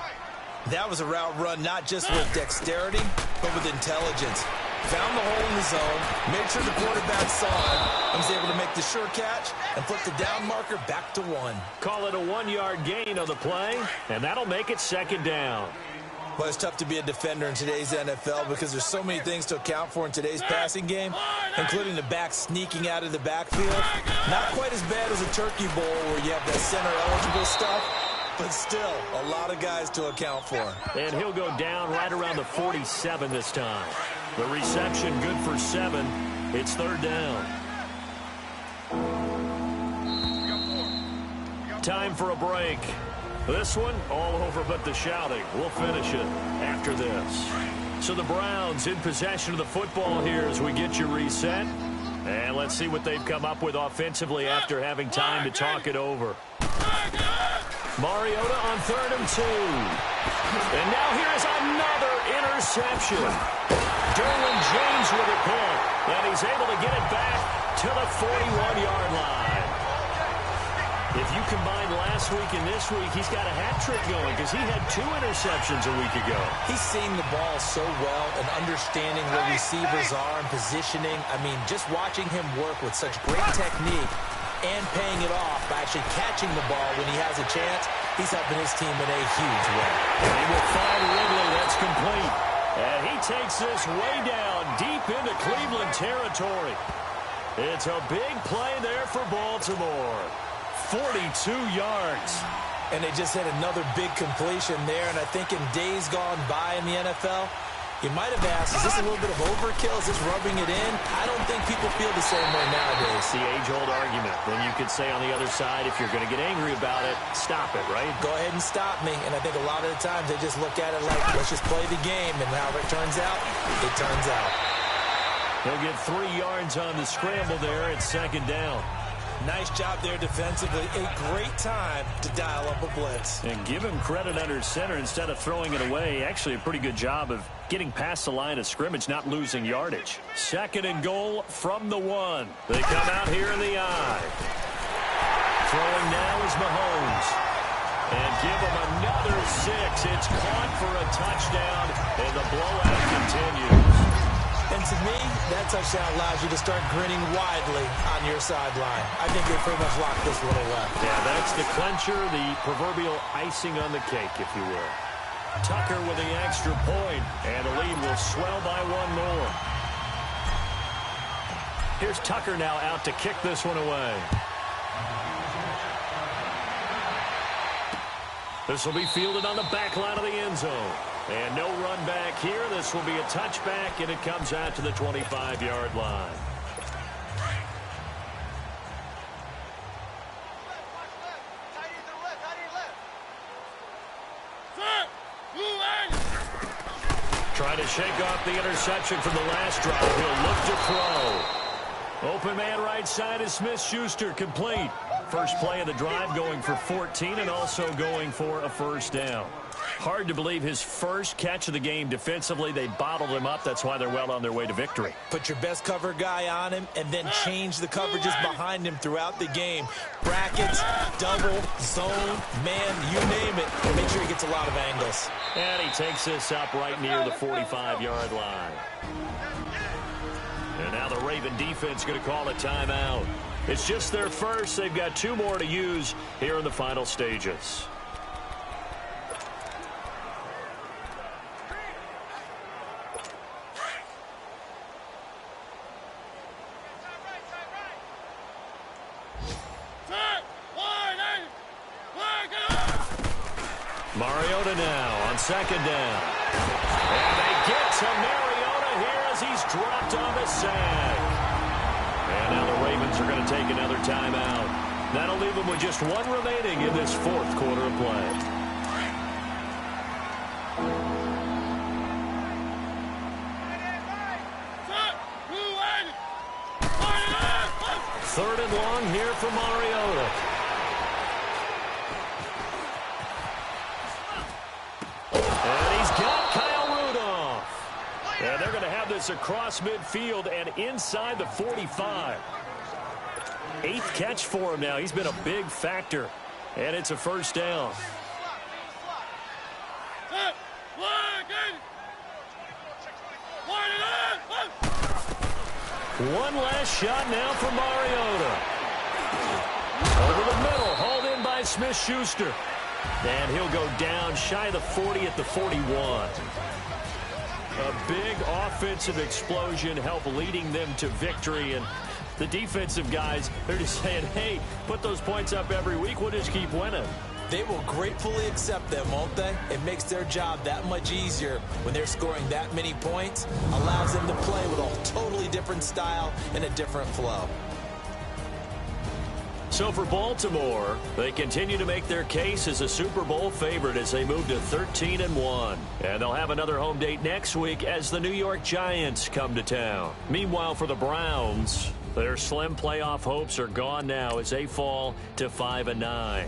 That was a route run not just with dexterity, but with intelligence. Found the hole in the zone, made sure the quarterback saw it, and was able to make the sure catch and flip the down marker back to 1. Call it a 1-yard gain on the play, and that'll make it second down. Well, it's tough to be a defender in today's NFL because there's so many things to account for in today's passing game, including the back sneaking out of the backfield. Not quite as bad as a turkey bowl where you have that center-eligible stuff, but still a lot of guys to account for. And he'll go down right around the 47 this time. The reception good for 7. It's third down. Time for a break. This one, all over but the shouting. We'll finish it after this. So the Browns in possession of the football here as we get you reset. And let's see what they've come up with offensively after having time to talk it over. Mariota on 3rd and 2. And now here is another interception. Derwin James with a pick. And he's able to get it back to the 41-yard line. If you combine last week and this week, he's got a hat trick going because he had 2 interceptions a week ago. He's seeing the ball so well and understanding where receivers are and positioning. I mean, just watching him work with such great technique and paying it off by actually catching the ball when he has a chance, he's helping his team in a huge way. And he will find Ridley. That's complete. And he takes this way down deep into Cleveland territory. It's a big play there for Baltimore. 42 yards. And they just hit another big completion there. And I think in days gone by in the NFL, you might have asked, is this a little bit of overkill? Is this rubbing it in? I don't think people feel the same way nowadays. The age-old argument. Then you could say on the other side, if you're going to get angry about it, stop it, right? Go ahead and stop me. And I think a lot of the times they just look at it like, let's just play the game. And however it turns out, it turns out. He'll get 3 yards on the scramble there at second down. Nice job there defensively. A great time to dial up a blitz. And give him credit under center instead of throwing it away. Actually, a pretty good job of getting past the line of scrimmage, not losing yardage. Second and goal from the 1. They come out here in the eye. Throwing now is Mahomes. And give him another 6. It's caught for a touchdown, and the blowout continues. And to me, that touchdown allows you to start grinning widely on your sideline. I think they pretty much locked this one away. Yeah, that's the clincher, the proverbial icing on the cake, if you will. Tucker with the extra point, and the lead will swell by 1 more. Here's Tucker now out to kick this one away. This will be fielded on the back line of the end zone. And no run back here. This will be a touchback, and it comes out to the 25-yard line. Trying to shake off the interception from the last drive. He'll look to throw. Open man right side is Smith-Schuster, complete. First play of the drive, going for 14 and also going for a first down. Hard to believe his first catch of the game defensively. They bottled him up. That's why they're well on their way to victory. Put your best cover guy on him and then change the coverages behind him throughout the game. Brackets, double, zone, man, you name it. And make sure he gets a lot of angles. And he takes this up right near the 45-yard line. And now the Raven defense going to call a timeout. It's just their first. They've got 2 more to use here in the final stages. Mariota now on second down. And they get to Mariota here as he's dropped on the sack. And now the Ravens are going to take another timeout. That'll leave them with just 1 remaining in this 4th quarter of play. Third and long here for Mariota. And he's got Kyle Rudolph. And they're going to have this across midfield and inside the 45. 8th catch for him now. He's been a big factor. And it's a first down. One last shot now for Mariota. Over the middle, hauled in by Smith-Schuster. And he'll go down shy of the 40 at the 41. A big offensive explosion helped leading them to victory. And the defensive guys, they're just saying, hey, put those points up every week. We'll just keep winning. They will gratefully accept them, won't they? It makes their job that much easier when they're scoring that many points. Allows them to play with a totally different style and a different flow. So for Baltimore, they continue to make their case as a Super Bowl favorite as they move to 13-1. And they'll have another home date next week as the New York Giants come to town. Meanwhile, for the Browns, their slim playoff hopes are gone now as they fall to 5-9.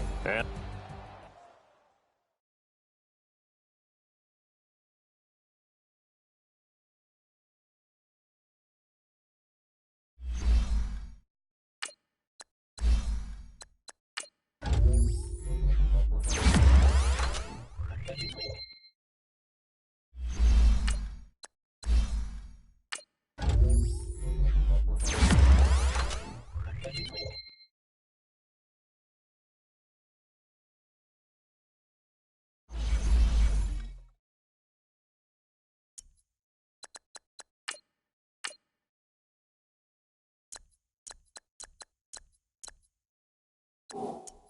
You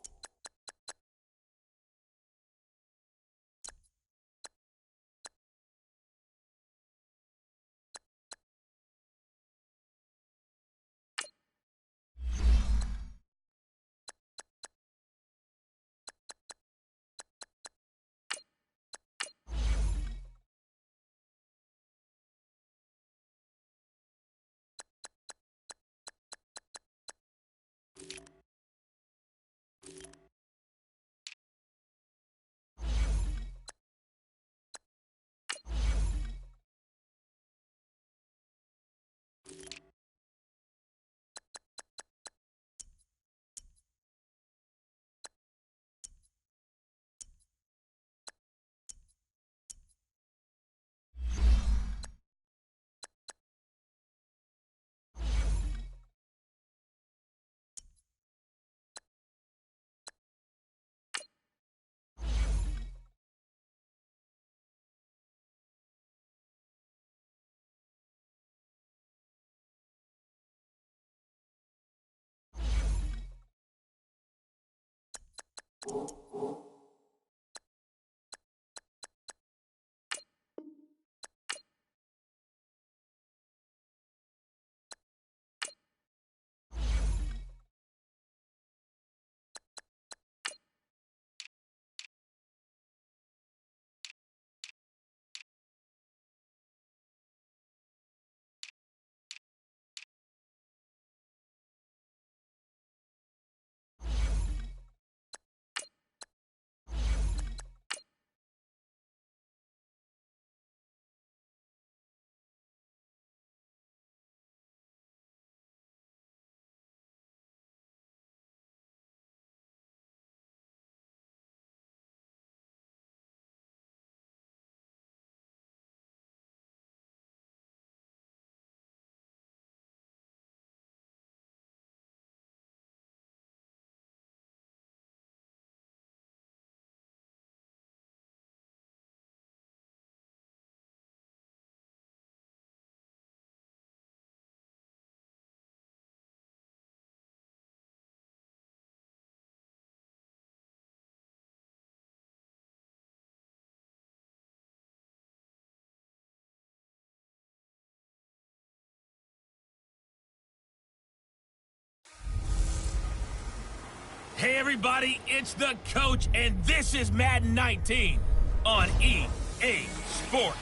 Hey everybody, it's the coach, and this is Madden 19 on EA Sports.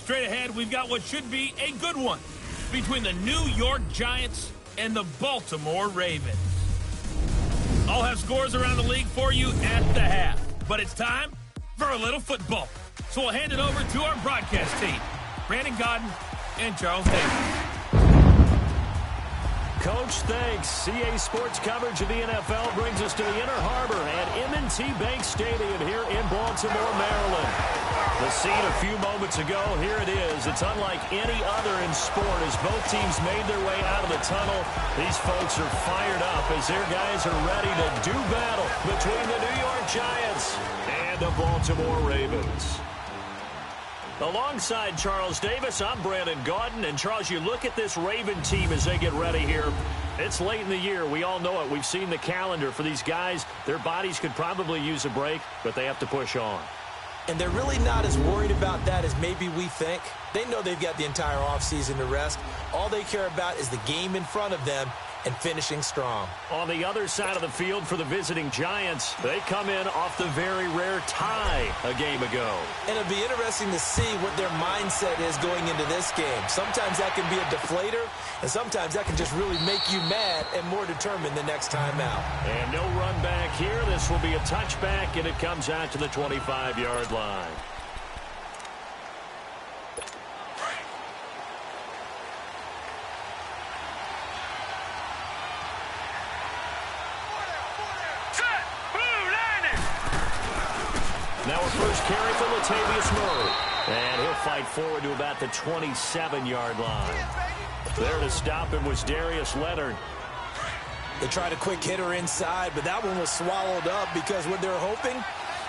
Straight ahead, we've got what should be a good one between the New York Giants and the Baltimore Ravens. I'll have scores around the league for you at the half, but it's time for a little football. So we'll hand it over to our broadcast team, Brandon Godden and Charles Davis. Coach, thanks. CA Sports coverage of the NFL brings us to the Inner Harbor at M&T Bank Stadium here in Baltimore, Maryland. The scene a few moments ago, here it is. It's unlike any other in sport as both teams made their way out of the tunnel. These folks are fired up as their guys are ready to do battle between the New York Giants and the Baltimore Ravens. Alongside Charles Davis, I'm Brandon Gaudin. And, Charles, you look at this Raven team as they get ready here. It's late in the year. We all know it. We've seen the calendar for these guys. Their bodies could probably use a break, but they have to push on. And they're really not as worried about that as maybe we think. They know they've got the entire offseason to rest. All they care about is the game in front of them and finishing strong. On the other side of the field for the visiting Giants, they come in off the very rare tie a game ago. And it'll be interesting to see what their mindset is going into this game. Sometimes that can be a deflator, and sometimes that can just really make you mad and more determined the next time out. And no run back here. This will be a touchback, and it comes out to the 25-yard line. Now a first carry for Latavius Murray. And he'll fight forward to about the 27-yard line. There to stop him was Darius Leonard. They tried a quick hitter inside, but that one was swallowed up because what they're hoping,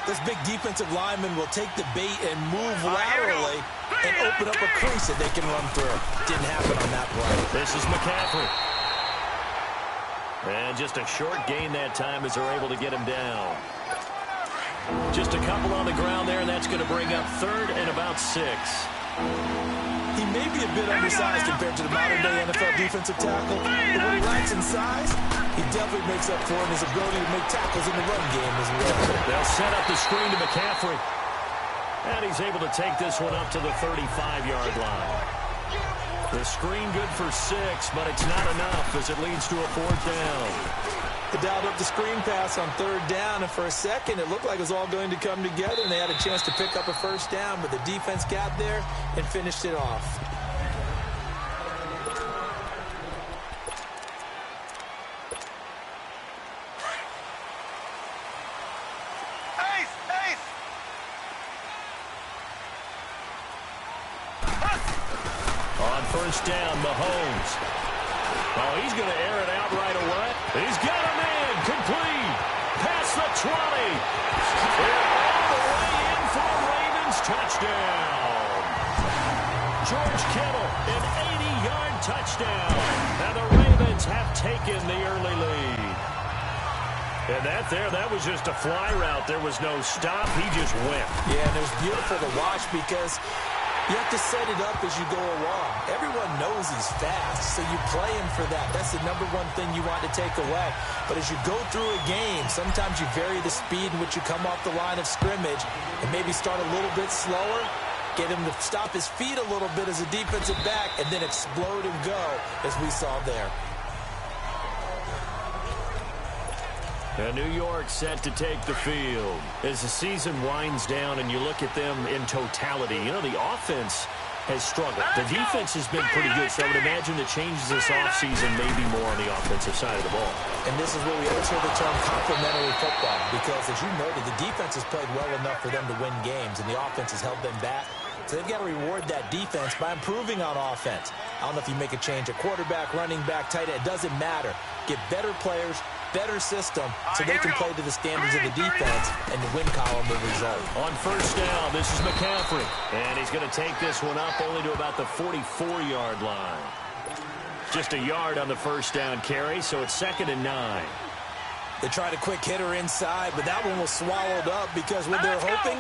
this big defensive lineman will take the bait and move laterally and open up a crease that they can run through. Didn't happen on that play. This is McCaffrey. And just a short gain that time as they're able to get him down. Just a couple on the ground there, and that's going to bring up third and about 6. He may be a bit undersized compared to the modern-day NFL defensive tackle, but when he lacks in size, he definitely makes up for it in his ability to make tackles in the run game as well. They'll set up the screen to McCaffrey. And he's able to take this one up to the 35-yard line. The screen good for 6, but it's not enough as it leads to a 4th down. They dialed up the screen pass on 3rd down, and for a second it looked like it was all going to come together, and they had a chance to pick up a 1st down, but the defense got there and finished it off. On 1st down, Mahomes. Oh, he's going to air it out right away. He's got a man complete. Past the 20. And all the way in for a Ravens touchdown. George Kittle, an 80-yard touchdown. And the Ravens have taken the early lead. And that was just a fly route. There was no stop. He just went. Yeah, and it was beautiful to watch because you have to set it up as you go along. Everyone knows he's fast, so you play him for that. That's the number one thing you want to take away. But as you go through a game, sometimes you vary the speed in which you come off the line of scrimmage and maybe start a little bit slower, get him to stop his feet a little bit as a defensive back, and then explode and go, as we saw there. And New York set to take the field. As the season winds down and you look at them in totality, you know, the offense has struggled. The defense has been pretty good, so I would imagine the changes this offseason may be more on the offensive side of the ball. And this is where we always hear the term complementary football, because as you noted, the defense has played well enough for them to win games, and the offense has held them back. So they've got to reward that defense by improving on offense. I don't know if you make a change at quarterback, running back, tight end. It doesn't matter. Get better players, better system, so they can play to the standards of the defense, and the win column will result. On first down, this is McCaffrey. And he's going to take this one up only to about the 44-yard line. Just a yard on the first down carry, so it's 2nd and 9. They tried a quick hitter inside, but that one was swallowed up because what they're hoping,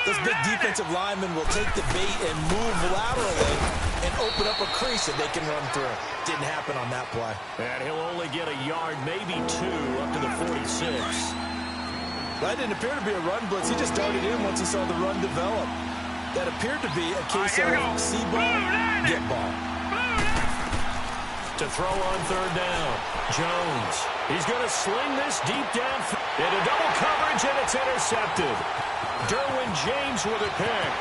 those big defensive linemen will take the bait and move laterally and open up a crease that they can run through. Didn't happen on that play. And he'll only get a yard, maybe 2, up to the 46. That didn't appear to be a run blitz. He just darted in once he saw the run develop. That appeared to be a case of see ball, get ball. To throw on third down, Jones. He's going to sling this deep down into double coverage, and it's intercepted. Derwin James with a pick.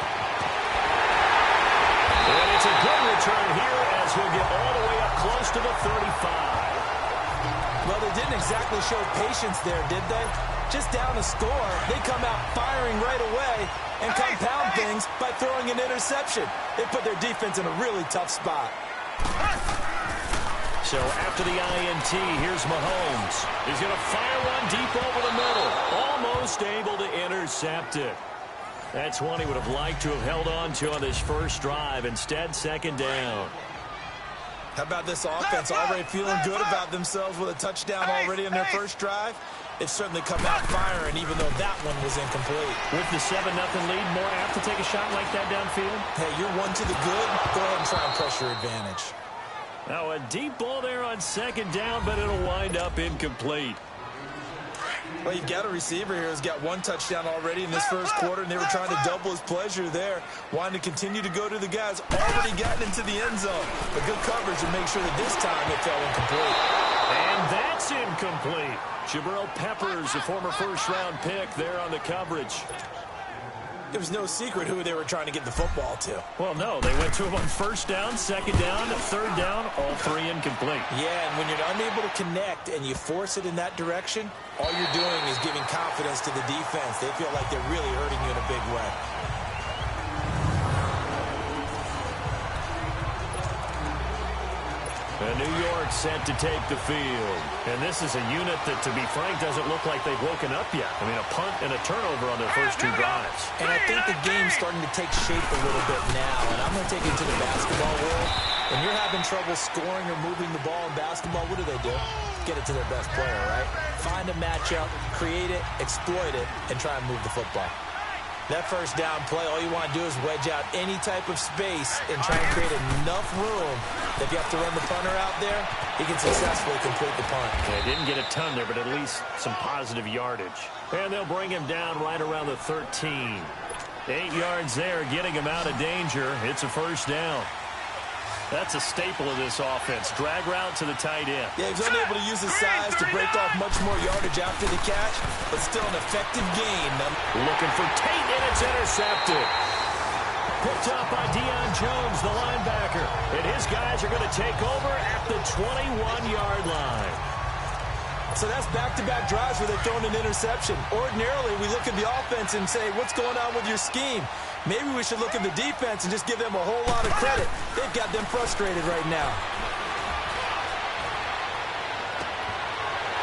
And it's a good return here as he'll get all the way up close to the 35. Well, they didn't exactly show patience there, did they? Just down a score, they come out firing right away and compound things by throwing an interception. They put their defense in a really tough spot. So after the INT, here's Mahomes. He's going to fire one deep over the middle. Almost able to intercept it. That's one he would have liked to have held on to on this first drive. Instead, 2nd down. How about this offense already feeling good about themselves with a touchdown already in their first drive? It's certainly come out firing, even though that one was incomplete. With the 7-0 lead, more apt to take a shot like that downfield? Hey, you're one to the good. Go ahead and try and press your advantage. Now a deep ball there on 2nd down, but it'll wind up incomplete. Well, you've got a receiver here who's got 1 touchdown already in this first quarter, and they were trying to double his pleasure there, wanting to continue to go to the guys already gotten into the end zone. But good coverage to make sure that this time it fell incomplete. And that's incomplete. Jabril Peppers, a former first-round pick there on the coverage. It was no secret who they were trying to get the football to. Well, no, they went to him on first down, 2nd down, 3rd down, all 3 incomplete. Yeah, and when you're unable to connect and you force it in that direction, all you're doing is giving confidence to the defense. They feel like they're really hurting you in a big way. And New York set to take the field. And this is a unit that, to be frank, doesn't look like they've woken up yet. I mean, a punt and a turnover on their first 2 drives. And I think the game's starting to take shape a little bit now. And I'm going to take it to the basketball world. When you're having trouble scoring or moving the ball in basketball, what do? Get it to their best player, right? Find a matchup, create it, exploit it, and try and move the football. That first down play, all you want to do is wedge out any type of space and try and create enough room that if you have to run the punter out there, he can successfully complete the punt. They didn't get a ton there, but at least some positive yardage. And they'll bring him down right around the 13. 8 yards there, getting him out of danger. It's a first down. That's a staple of this offense. Drag route to the tight end. Yeah, he's unable to use his size to break off much more yardage after the catch, but still an effective gain. Looking for Tate, and it's intercepted. Picked up by Deion Jones, the linebacker. And his guys are going to take over at the 21-yard line. So that's back-to-back drives where they've thrown an interception. Ordinarily, we look at the offense and say, what's going on with your scheme? Maybe we should look at the defense and just give them a whole lot of credit. They've got them frustrated right now.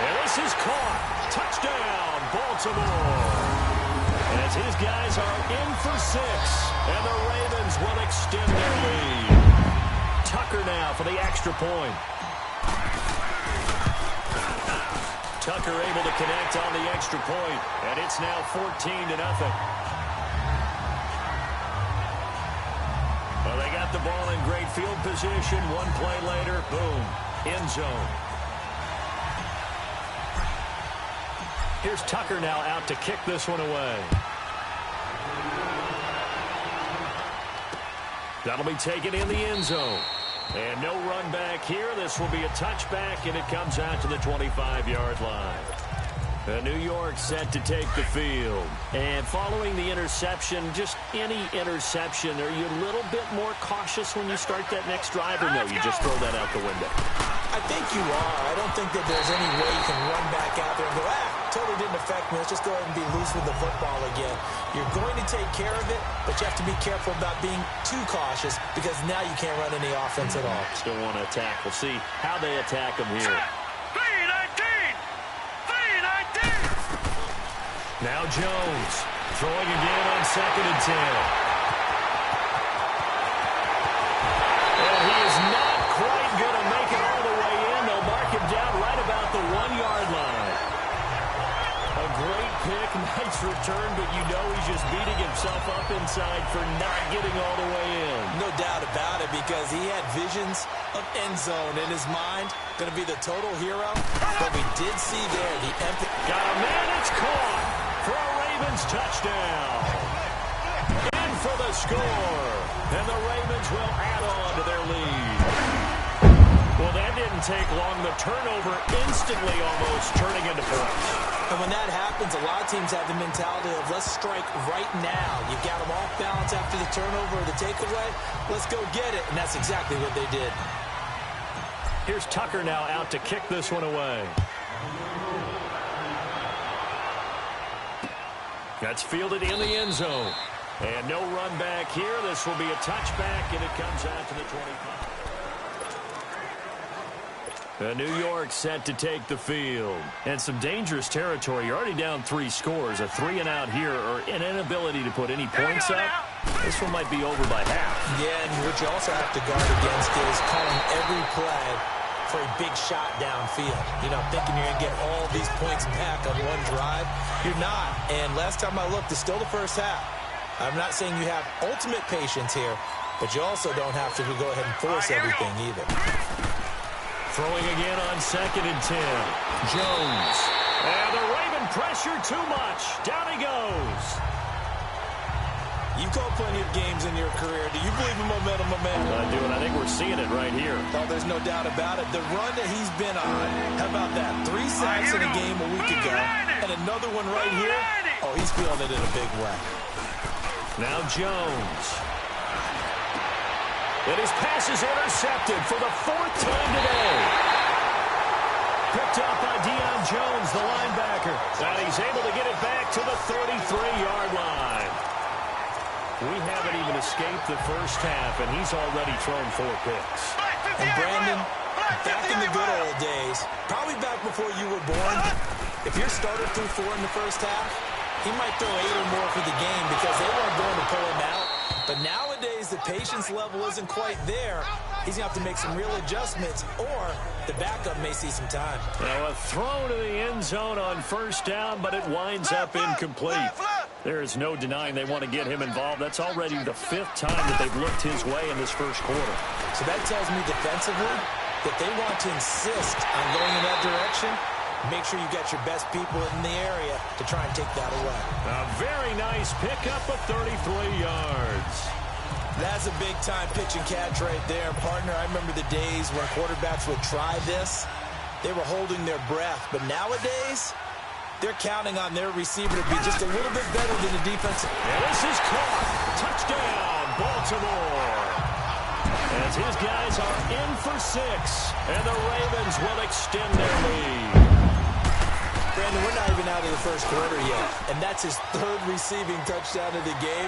And this is caught. Touchdown, Baltimore. As his guys are in for 6, and the Ravens will extend their lead. Tucker now for the extra point. Tucker able to connect on the extra point, and it's now 14-0. Well, they got the ball in great field position. One play later, boom, end zone. Here's Tucker now out to kick this one away. That'll be taken in the end zone. And no run back here. This will be a touchback, and it comes out to the 25-yard line. New York set to take the field. And following the interception, just any interception, are you a little bit more cautious when you start that next drive, or no, you just throw that out the window? I think you are. I don't think that there's any way you can run back out there and go, totally didn't affect me. Let's just go ahead and be loose with the football again. You're going to take care of it, but you have to be careful about being too cautious because now you can't run any offense at all. Still want to attack. We'll see how they attack them here. Now Jones throwing again on 2nd and 10. And he is not quite going to make it all the way in. They'll mark him down right about the 1-yard line. A great pick, nice return, but you know he's just beating himself up inside for not getting all the way in. No doubt about it, because he had visions of end zone in his mind. Going to be the total hero, but we did see there the empty. Got a man, it's caught for a Ravens touchdown. In for the score, and the Ravens will add on to their lead. Well, that didn't take long. The turnover instantly almost turning into points. And when that happens, a lot of teams have the mentality of let's strike right now. You've got them off balance after the turnover or the takeaway. Let's go get it. And that's exactly what they did. Here's Tucker now out to kick this one away. That's fielded in the end zone. And no run back here. This will be a touchback, and it comes out to the 25. New York set to take the field. And some dangerous territory. You're already down 3 scores. A 3-and-out here, or an inability to put any points up. This one might be over by half. Yeah, and what you also have to guard against is calling every play for a big shot downfield. You know, thinking you're going to get all these points back on one drive. You're not. And last time I looked, it's still the first half. I'm not saying you have ultimate patience here, but you also don't have to go ahead and force everything either. Throwing again on 2nd and 10. Jones. And the Raven pressure too much. Down he goes. You've called plenty of games in your career. Do you believe in momentum, my man? I do, and I think we're seeing it right here. Oh, there's no doubt about it. The run that he's been on, how about that? 3 sacks in a game a week ago, and another one right here. Oh, he's feeling it in a big way. Now Jones. And his pass is intercepted for the 4th time today. Picked up by Deion Jones, the linebacker. And he's able to get it back to the 33-yard line. We haven't even escaped the first half, and he's already thrown 4 picks. And Brandon, back in the good old days, probably back before you were born, if your starter threw 4 in the first half, he might throw 8 or more for the game because they weren't going to pull him out. But nowadays, the patience level isn't quite there. He's going to have to make some real adjustments, or the backup may see some time. Now a throw to the end zone on 1st down, but it winds up incomplete. There is no denying they want to get him involved. That's already the 5th time that they've looked his way in this first quarter. So that tells me defensively that they want to insist on going in that direction. Make sure you got your best people in the area to try and take that away. A very nice pickup of 33 yards. That's a big-time pitch and catch right there. Partner, I remember the days when quarterbacks would try this. They were holding their breath. But nowadays, they're counting on their receiver to be just a little bit better than the defense. And this is caught. Touchdown, Baltimore. As his guys are in for 6, and the Ravens will extend their lead. Brandon, we're not even out of the first quarter yet, and that's his 3rd receiving touchdown of the game.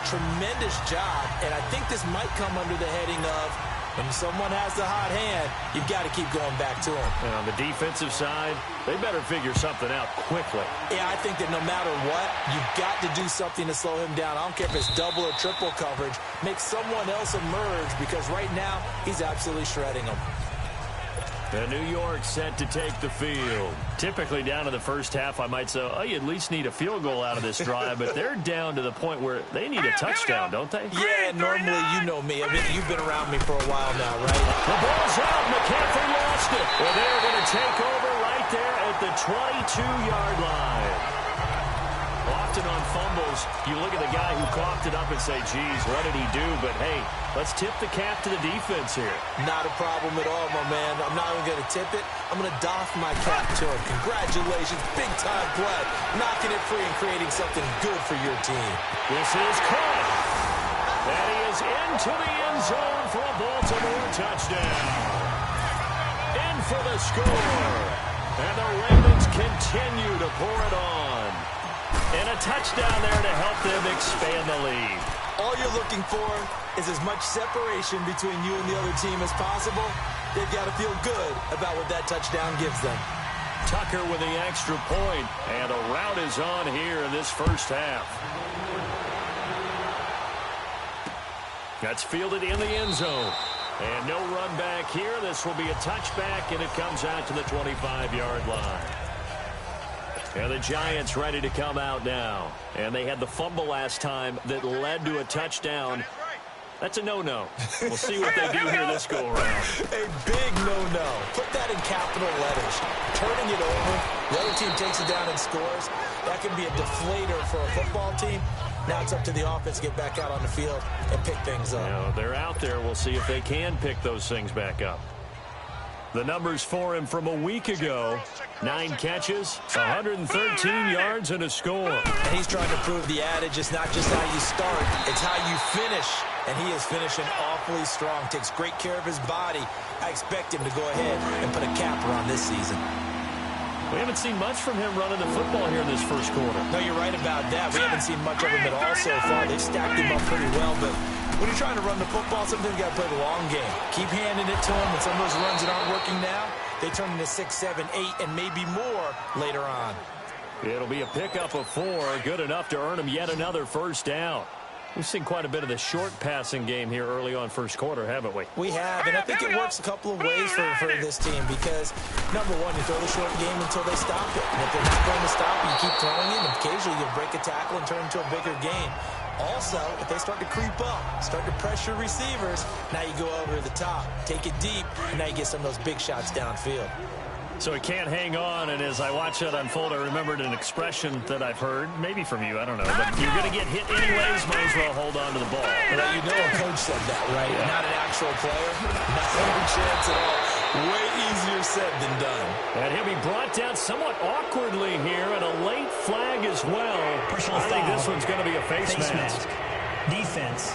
Tremendous job, and I think this might come under the heading of when someone has the hot hand, you've got to keep going back to him. And on the defensive side, they better figure something out quickly. Yeah, I think that no matter what, you've got to do something to slow him down. I don't care if it's double or triple coverage. Make someone else emerge, because right now, he's absolutely shredding him. And New York set to take the field. Typically down to the first half, I might say, oh, you at least need a field goal out of this drive, but they're down to the point where they need a touchdown, don't they? Yeah, normally you know me. I mean, you've been around me for a while now, right? The ball's out. McCaffrey lost it. Well, they're going to take over right there at the 22-yard line. Often on fumbles, you look at the guy who coughed it up and say, geez, what did he do? But, hey, let's tip the cap to the defense here. Not a problem at all, my man. I'm not even going to tip it. I'm going to doff my cap to him. Congratulations. Big-time play. Knocking it free and creating something good for your team. This is caught. And he is into the end zone for a Baltimore touchdown. In for the score. And the Ravens continue to pour it on. And a touchdown there to help them expand the lead. All you're looking for is as much separation between you and the other team as possible. They've got to feel good about what that touchdown gives them. Tucker with the extra point, and a rout is on here in this first half. That's fielded in the end zone. And no run back here. This will be a touchback, and it comes out to the 25-yard line. And the Giants ready to come out now. And they had the fumble last time that led to a touchdown. That's a no-no. We'll see what they do here this go-around. A big no-no. Put that in capital letters. Turning it over, the other team takes it down and scores. That can be a deflator for a football team. Now it's up to the offense to get back out on the field and pick things up. You know, they're out there. We'll see if they can pick those things back up. The numbers for him from a week ago: 9 catches, 113 yards, and a score. And he's trying to prove the adage, it's not just how you start, it's how you finish. And he is finishing awfully strong, takes great care of his body. I expect him to go ahead and put a capper on this season. We haven't seen much from him running the football here in this first quarter. No, you're right about that. We haven't seen much of him at all so far. They've stacked him up pretty well, but when you're trying to run the football, sometimes you got to play the long game. Keep handing it to him, and some of those runs that aren't working now, they turn into 6, 7, 8, and maybe more later on. It'll be a pickup of 4, good enough to earn him yet another first down. We've seen quite a bit of the short passing game here early on first quarter, haven't we? We have, and I think it works a couple of ways for this team because, number one, you throw the short game until they stop it. And if they're not going to stop it, you keep throwing it, and occasionally you'll break a tackle and turn it into a bigger game. Also, if they start to creep up, start to pressure receivers, now you go over the top, take it deep, and now you get some of those big shots downfield. So he can't hang on, and as I watch that unfold, I remembered an expression that I've heard, maybe from you, I don't know, but you're going to get hit anyways, might as well hold on to the ball. Well, you know a coach said that, right? Yeah. Not an actual player. Not a chance at all. Way easier said than done. And he'll be brought down somewhat awkwardly here, and a late flag as well. I think this one's going to be a face mask. Defense.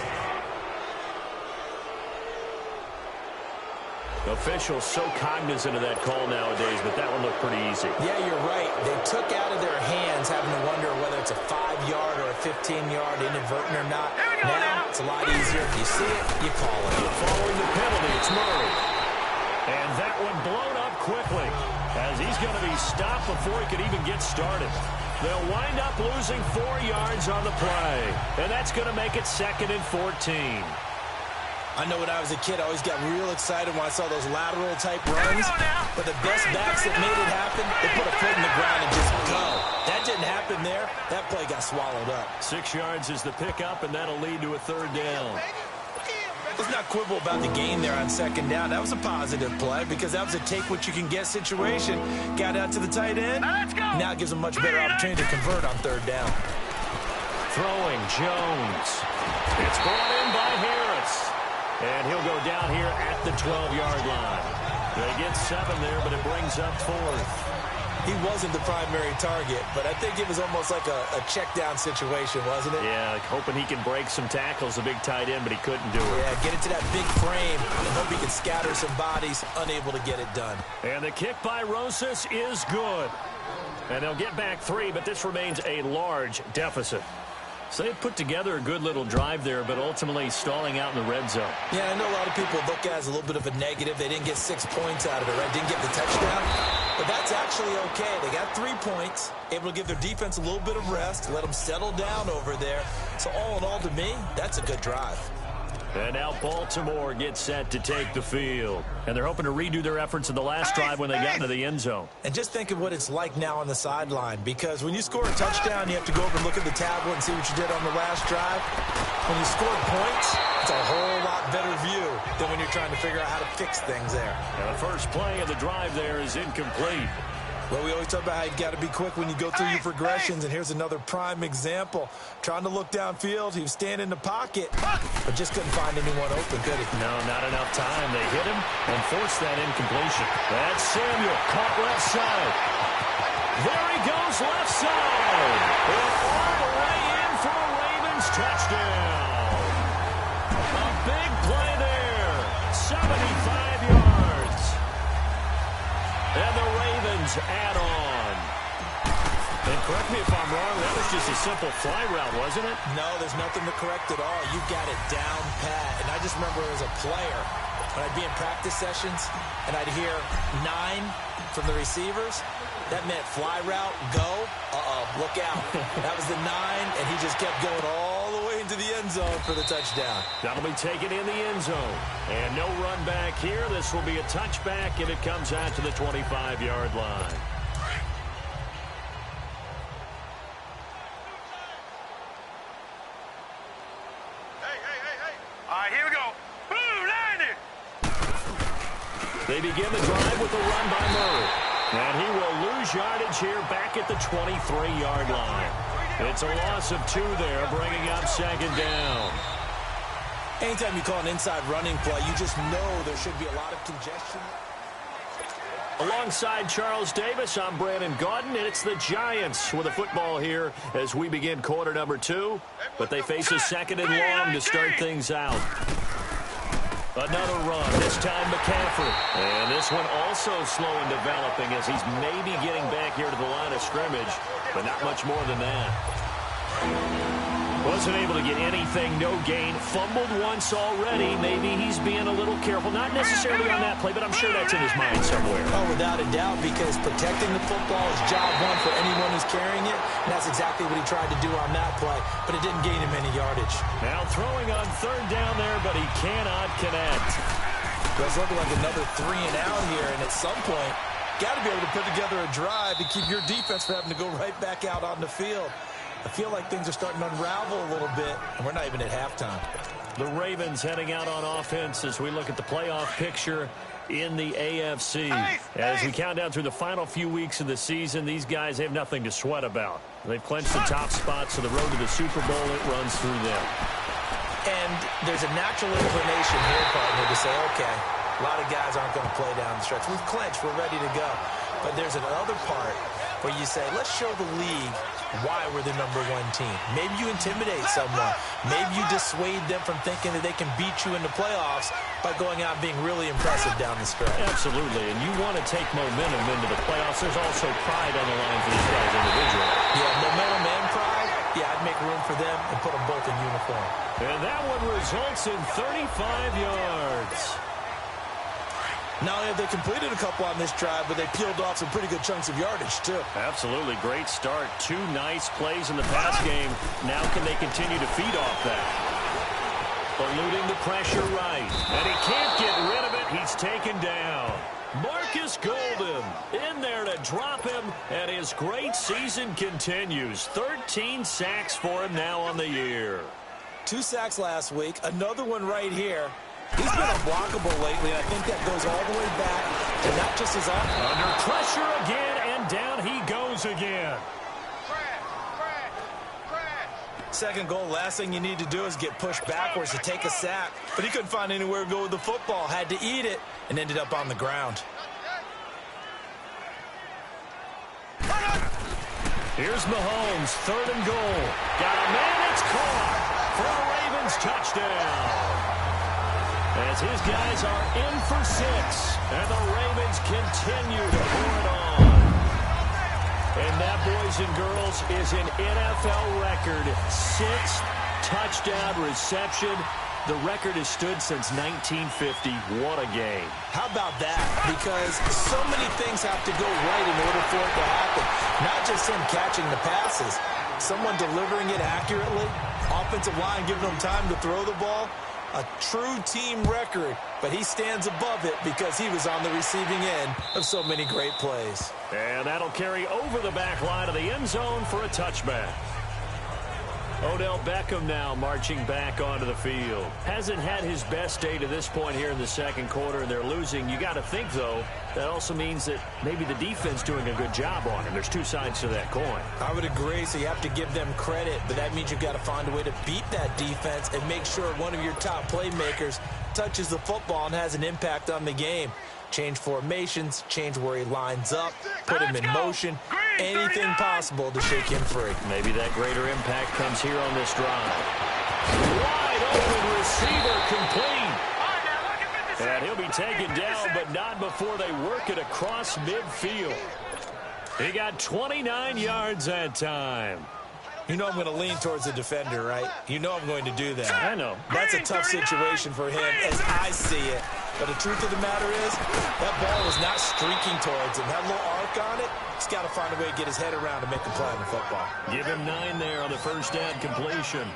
Officials so cognizant of that call nowadays, but that one looked pretty easy. Yeah, you're right. They took out of their hands having to wonder whether it's a 5-yard or a 15-yard inadvertent or not. Now it's a lot easier. If you see it, you call it. Following the penalty, it's Murray. And that one blown up quickly as he's going to be stopped before he could even get started. They'll wind up losing 4 yards on the play, and that's going to make it 2nd and 14. I know when I was a kid, I always got real excited when I saw those lateral-type runs. But the best backs that made it happen, they put a foot in the ground and just go. That didn't happen there. That play got swallowed up. 6 yards is the pickup, and that'll lead to a 3rd down. Let's not quibble about the gain there on 2nd down. That was a positive play because that was a take-what-you-can-get situation. Got out to the tight end. Now it gives them a much better opportunity to convert on 3rd down. Throwing Jones. It's brought in by Harris. And he'll go down here at the 12-yard line. They get 7 there, but it brings up 4th. He wasn't the primary target, but I think it was almost like a check-down situation, wasn't it? Yeah, like hoping he can break some tackles, a big tight end, but he couldn't do it. Yeah, get it to that big frame and hope he can scatter some bodies, unable to get it done. And the kick by Rosas is good. And they'll get back 3, but this remains a large deficit. So they put together a good little drive there, but ultimately stalling out in the red zone. Yeah, I know a lot of people look at it as a little bit of a negative. They didn't get 6 points out of it, right? Didn't get the touchdown. But that's actually okay. They got 3 points, able to give their defense a little bit of rest, let them settle down over there. So all in all, to me, that's a good drive. And now Baltimore gets set to take the field. And they're hoping to redo their efforts in the last drive when they got into the end zone. And just think of what it's like now on the sideline, because when you score a touchdown, you have to go over and look at the tablet and see what you did on the last drive. When you score points, it's a whole lot better view than when you're trying to figure out how to fix things there. And the first play of the drive there is incomplete. Well, we always talk about how you've got to be quick when you go through your progressions, and here's another prime example. Trying to look downfield, he was standing in the pocket, but just couldn't find anyone open, could he? No, not enough time. They hit him and forced that incompletion. That's Samuel, caught left side. There he goes, left side. And all the way in for a Ravens touchdown. A big play there, 75 yards. And the Ravens add on. And correct me if I'm wrong, that was just a simple fly route, wasn't it? No, there's nothing to correct at all. You got it down pat. And I just remember as a player, when I'd be in practice sessions and I'd hear 9 from the receivers, that meant fly route, go, look out. That was the 9, and he just kept going all the way into the end zone for the touchdown. That'll be taken in the end zone. And no run back here. This will be a touchback, and it comes out to the 25-yard line. Hey. All right, here we go. Boom, 90. They begin the drive with a run by Murray. And he will lose yardage here back at the 23-yard line. It's a loss of 2 there, bringing up second down. Anytime you call an inside running play, you just know there should be a lot of congestion. Alongside Charles Davis, I'm Brandon Gaudin, and it's the Giants with a football here as we begin quarter number 2. But they face a second and long to start things out. Another run, this time McCaffrey. And this one also slow in developing as he's maybe getting back here to the line of scrimmage, but not much more than that. Wasn't able to get anything, no gain. Fumbled once already. Maybe he's being a little careful. Not necessarily on that play, but I'm sure that's in his mind somewhere. Oh, without a doubt, because protecting the football is job one for anyone who's carrying it. And that's exactly what he tried to do on that play, but it didn't gain him any yardage. Now throwing on third down there, but he cannot connect. Well, it's looking like another 3 and out here, and at some point, got to be able to put together a drive to keep your defense from having to go right back out on the field. I feel like things are starting to unravel a little bit, and we're not even at halftime. The Ravens heading out on offense as we look at the playoff picture in the AFC. As we count down through the final few weeks of the season, these guys have nothing to sweat about. They've clinched the top spots, so the road to the Super Bowl, it runs through them. And there's a natural inclination here, partner, to say, okay, a lot of guys aren't going to play down the stretch. We've clinched. We're ready to go. But there's another part where you say, let's show the league why we're the #1 team. Maybe you intimidate someone. Maybe you dissuade them from thinking that they can beat you in the playoffs by going out and being really impressive down the stretch. Absolutely, and you want to take momentum into the playoffs. There's also pride on the line for these guys individually. Yeah, momentum and pride. Yeah, I'd make room for them and put them both in uniform. And that one results in 35 yards. Not only have they completed a couple on this drive, but they peeled off some pretty good chunks of yardage, too. Absolutely. Great start. 2 nice plays in the pass game. Now can they continue to feed off that? Eluding the pressure right. And he can't get rid of it. He's taken down. Marcus Golden in there to drop him, and his great season continues. 13 sacks for him now on the year. 2 sacks last week. Another one right here. He's been unblockable lately, and I think that goes all the way back to not just his arm. Under pressure again, and down he goes again. Second goal, last thing you need to do is get pushed backwards to take a sack. But he couldn't find anywhere to go with the football. Had to eat it and ended up on the ground. Here's Mahomes, 3rd and goal. Got a man, it's caught for a Ravens touchdown. As his guys are in for 6, and the Ravens continue to pour it on. And that, boys and girls, is an NFL record 6th touchdown reception. The record has stood since 1950. What a game. How about that? Because so many things have to go right in order for it to happen. Not just him catching the passes, someone delivering it accurately, offensive line giving them time to throw the ball. A true team record, but he stands above it because he was on the receiving end of so many great plays. And that'll carry over the back line of the end zone for a touchback. Odell Beckham now marching back onto the field. Hasn't had his best day to this point here in the second quarter, and they're losing. You got to think, though, that also means that maybe the defense doing a good job on him. There's two sides to that coin. I would agree, so you have to give them credit, but that means you've got to find a way to beat that defense and make sure one of your top playmakers touches the football and has an impact on the game. Change formations, change where he lines up, put him in motion, anything possible to shake him free. Maybe that greater impact comes here on this drive. Wide open receiver complete. And he'll be taken down, but not before they work it across midfield. He got 29 yards that time. You know I'm going to lean towards the defender, right? You know I'm going to do that. I know. That's a tough situation for him as I see it. But the truth of the matter is, that ball was not streaking towards him. That little arc on it, he's got to find a way to get his head around to make a play on the football. Give him 9 there on the first down completion.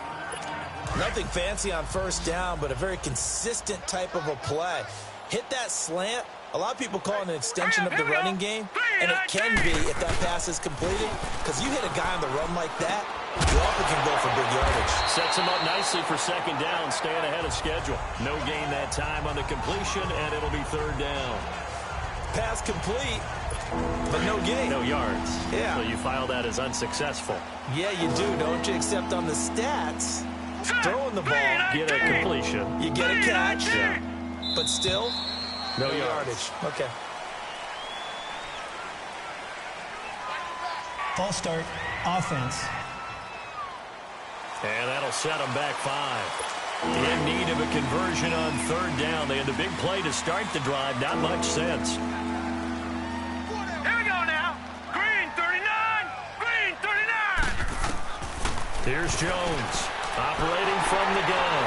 Nothing fancy on first down, but a very consistent type of a play. Hit that slant. A lot of people call it an extension of the running game, and it can be if that pass is completed, because you hit a guy on the run like that, you often can go for big yardage. Sets him up nicely for second down, staying ahead of schedule. No gain that time on the completion, and it'll be third down. Pass complete, but no gain. No yards. Yeah. So you file that as unsuccessful. Yeah, you do, don't you? Except on the stats, throwing the ball, Get a completion. you get a catch, Yeah. but still, No no yardage. yardage. Okay. False start, offense. And that'll set them back 5. In need of a conversion on third down. They had the big play to start the drive. Not much sense. Here we go now. Green 39. Green 39. Here's Jones operating from the gun.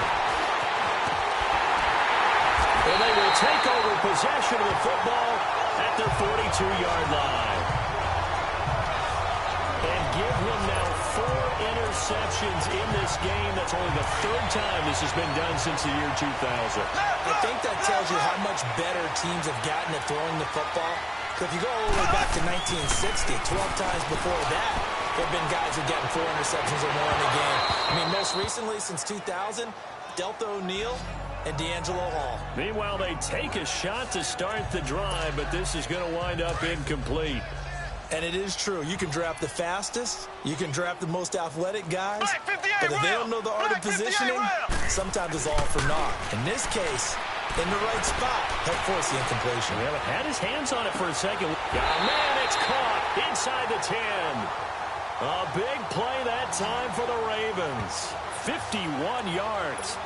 And they will take over possession of the football at their 42-yard line. And give him now 4 interceptions in this game. That's only the 3rd time this has been done since the year 2000. I think that tells you how much better teams have gotten at throwing the football. Because if you go all the way back to 1960, 12 times before that, there have been guys who've gotten 4 interceptions or more in a game. I mean, most recently, since 2000, Delta O'Neal and D'Angelo Hall. Meanwhile, they take a shot to start the drive, but this is going to wind up incomplete. And it is true. You can draft the fastest. You can draft the most athletic guys. But if they don't know the art of positioning, sometimes it's all for naught. In this case, in the right spot, help force the incompletion. Well, it had his hands on it for a second. Oh, man, it's caught inside the 10. A big play that time for the Ravens. 51 yards.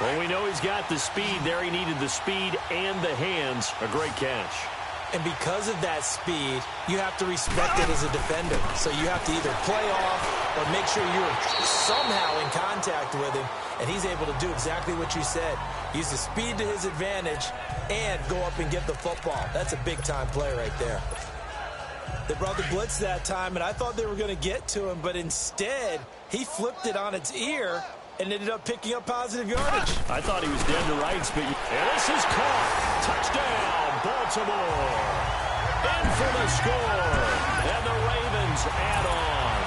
Well, we know he's got the speed there. He needed the speed and the hands. A great catch. And because of that speed, you have to respect it as a defender. So you have to either play off or make sure you're somehow in contact with him, and he's able to do exactly what you said. Use the speed to his advantage and go up and get the football. That's a big-time play right there. They brought the blitz that time, and I thought they were going to get to him, but instead, he flipped it on its ear and ended up picking up positive yardage. I thought he was dead to rights, but and this is caught. Touchdown, Baltimore. In for the score. And the Ravens add on.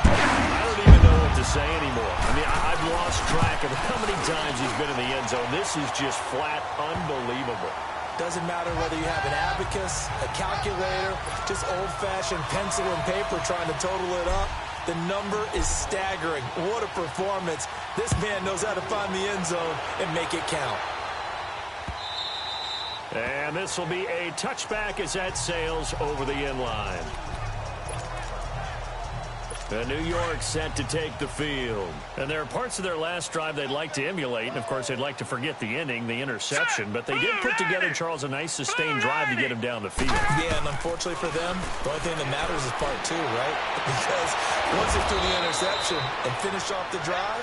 I don't even know what to say anymore. I mean, I've lost track of how many times he's been in the end zone. This is just flat unbelievable. Doesn't matter whether you have an abacus, a calculator, just old-fashioned pencil and paper trying to total it up. The number is staggering. What a performance. This man knows how to find the end zone and make it count. And this will be a touchback as that sails over the end line. And New York set to take the field. And there are parts of their last drive they'd like to emulate. And, of course, they'd like to forget the ending, the interception. But they did put together, Charles, a nice sustained drive to get him down the field. Yeah, and unfortunately for them, the only thing that matters is part 2, right? Because once they threw the interception and finish off the drive,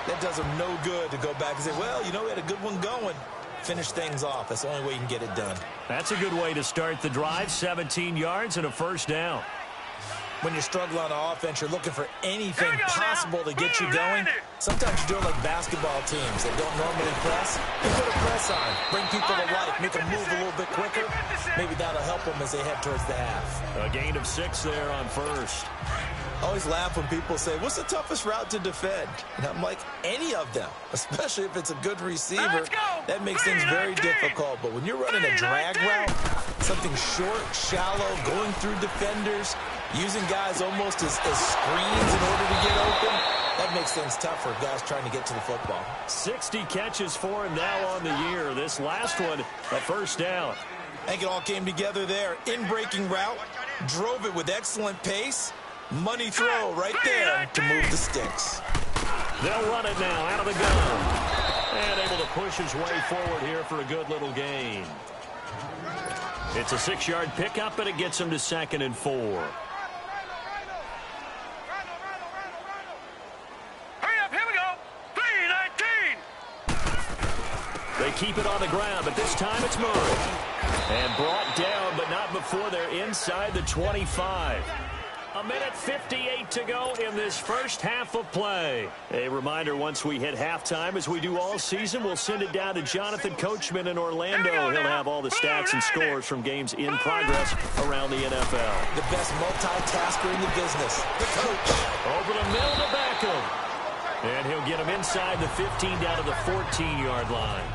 that does them no good to go back and say, well, you know, we had a good one going. Finish things off. That's the only way you can get it done. That's a good way to start the drive. 17 yards and a first down. When you're struggling on offense, you're looking for anything possible to get you going. Sometimes you're doing like basketball teams that don't normally press. You put a press on, bring people to life, make them move a little bit quicker. Maybe that'll help them as they head towards the half. A gain of 6 there on first. I always laugh when people say, what's the toughest route to defend? And I'm like, any of them, especially if it's a good receiver. That makes things very difficult. But when you're running a drag route, something short, shallow, going through defenders, using guys almost as screens in order to get open, that makes things tough for guys trying to get to the football. 60 catches for him now on the year. This last one, a first down. I think it all came together there. In-breaking route, drove it with excellent pace. Money throw right there to move the sticks. They'll run it now out of the gun. And able to push his way forward here for a good little gain. It's a 6-yard pickup, and it gets him to 2nd and 4. Hurry up, here we go. 3-19. They keep it on the ground, but this time it's Murray. And brought down, but not before they're inside the 25. A minute 58 to go in this first half of play. A reminder, once we hit halftime, as we do all season, we'll send it down to Jonathan Coachman in Orlando. He'll have all the stats and scores from games in progress around the NFL. The best multitasker in the business, the coach. Over the middle to Beckham. And he'll get him inside the 15 down to the 14-yard line.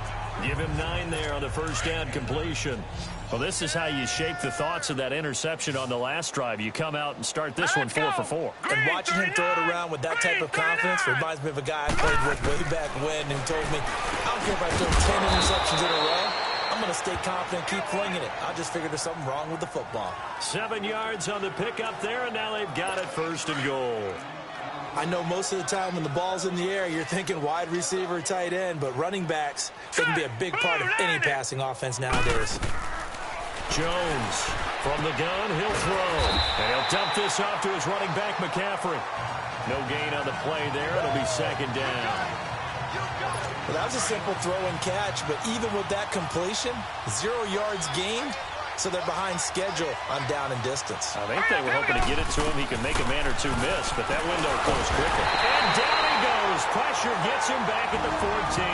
Give him 9 there on the first down completion. Well, this is how you shape the thoughts of that interception on the last drive. You come out and start this one 4 for 4. And watching him throw it around with that type of confidence reminds me of a guy I played with way back when who told me, I don't care if I throw 10 interceptions in a row. I'm going to stay confident, keep flinging it. I just figured there's something wrong with the football. 7 yards on the pickup there, and now they've got it 1st and goal. I know most of the time when the ball's in the air, you're thinking wide receiver, tight end, but running backs, they can be a big part of any passing offense nowadays. Jones from the gun, he'll throw. And he'll dump this off to his running back, McCaffrey. No gain on the play there. It'll be 2nd down. Well, that was a simple throw and catch, but even with that completion, 0 yards gained, so they're behind schedule on down and distance. I think they were hoping to get it to him. He can make a man or two miss, but that window closed quickly. And down he goes. Pressure gets him back at the 14.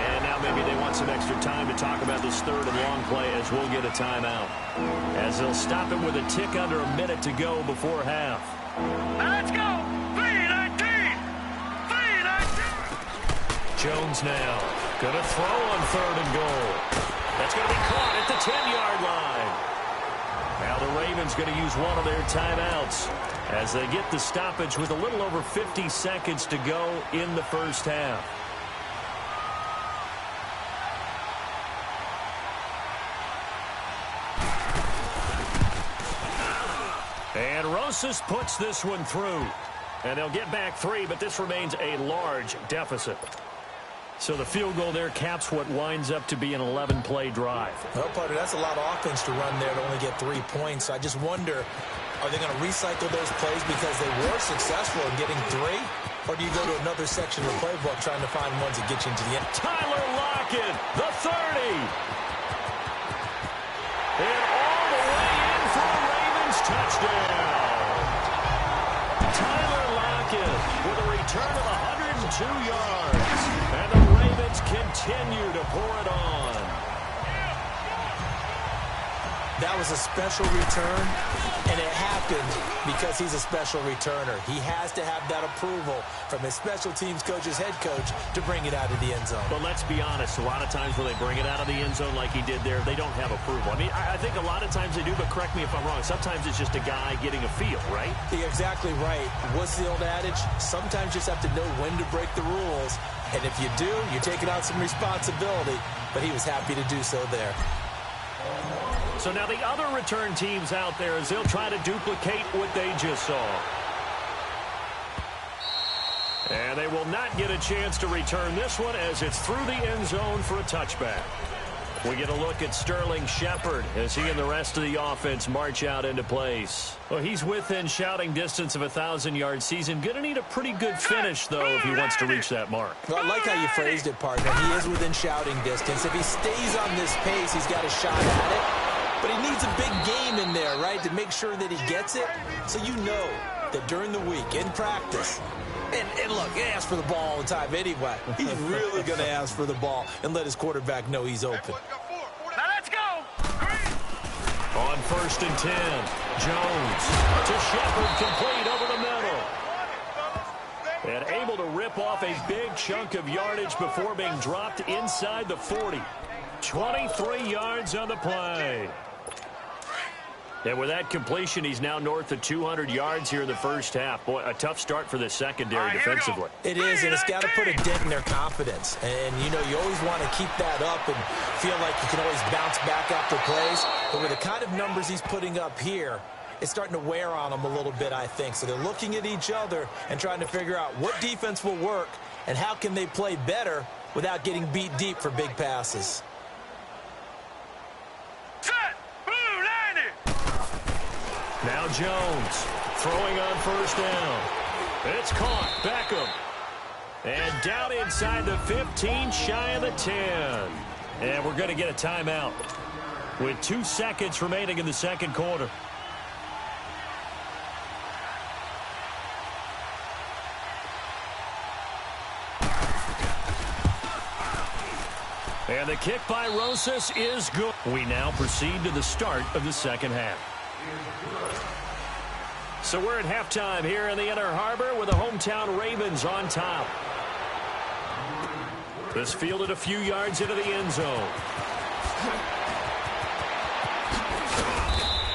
And now maybe they want some extra time to talk about this 3rd and long play as we'll get a timeout. As they'll stop him with a tick under a minute to go before half. Now let's go. 3-19. 3-19. Jones now gonna throw on 3rd and goal. That's going to be caught at the 10-yard line. Now the Ravens going to use one of their timeouts as they get the stoppage with a little over 50 seconds to go in the first half. And Rosas puts this one through. And they'll get back 3, but this remains a large deficit. So the field goal there caps what winds up to be an 11-play drive. Well, partner, that's a lot of offense to run there to only get 3 points. I just wonder, are they going to recycle those plays because they were successful in getting 3? Or do you go to another section of the playbook trying to find ones that get you into the end? Tyler Lockett, the 30. And all the way in for a Ravens touchdown. Tyler Lockett with a return of 102 yards. And the Ravens continue to pour it on. That was a special return, and it happened because he's a special returner. He has to have that approval from his special teams coach's head coach to bring it out of the end zone. But let's be honest, a lot of times when they bring it out of the end zone like he did there, they don't have approval. I mean, I think a lot of times they do, but correct me if I'm wrong. Sometimes it's just a guy getting a feel, right? You're exactly right. What's the old adage? Sometimes you just have to know when to break the rules, and if you do, you're taking on some responsibility, but he was happy to do so there. So now the other return teams out there as they'll try to duplicate what they just saw. And they will not get a chance to return this one as it's through the end zone for a touchback. We get a look at Sterling Shepard as he and the rest of the offense march out into place. Well, he's within shouting distance of a 1,000-yard season. Going to need a pretty good finish, though, if he wants to reach that mark. Well, I like how you phrased it, partner. He is within shouting distance. If he stays on this pace, he's got a shot at it. But But he needs a big game in there, right, to make sure that he gets it. So you know that during the week, in practice, and look, he asks for the ball all the time anyway. He's really going to ask for the ball and let his quarterback know he's open. Now let's go. On 1st and 10, Jones to Shepard, complete over the middle. And able to rip off a big chunk of yardage before being dropped inside the 40. 23 yards on the play. And with that completion, he's now north of 200 yards here in the first half. Boy, a tough start for the secondary defensively. It is, and it's got to put a dent in their confidence. And, you know, you always want to keep that up and feel like you can always bounce back after plays. But with the kind of numbers he's putting up here, it's starting to wear on them a little bit, I think. So they're looking at each other and trying to figure out what defense will work and how can they play better without getting beat deep for big passes. Now Jones throwing on 1st down. It's caught. Beckham. And down inside the 15, shy of the 10. And we're going to get a timeout with 2 seconds remaining in the second quarter. And the kick by Rosas is good. We now proceed to the start of the second half. So we're at halftime here in the Inner Harbor with the hometown Ravens on top. This fielded a few yards into the end zone.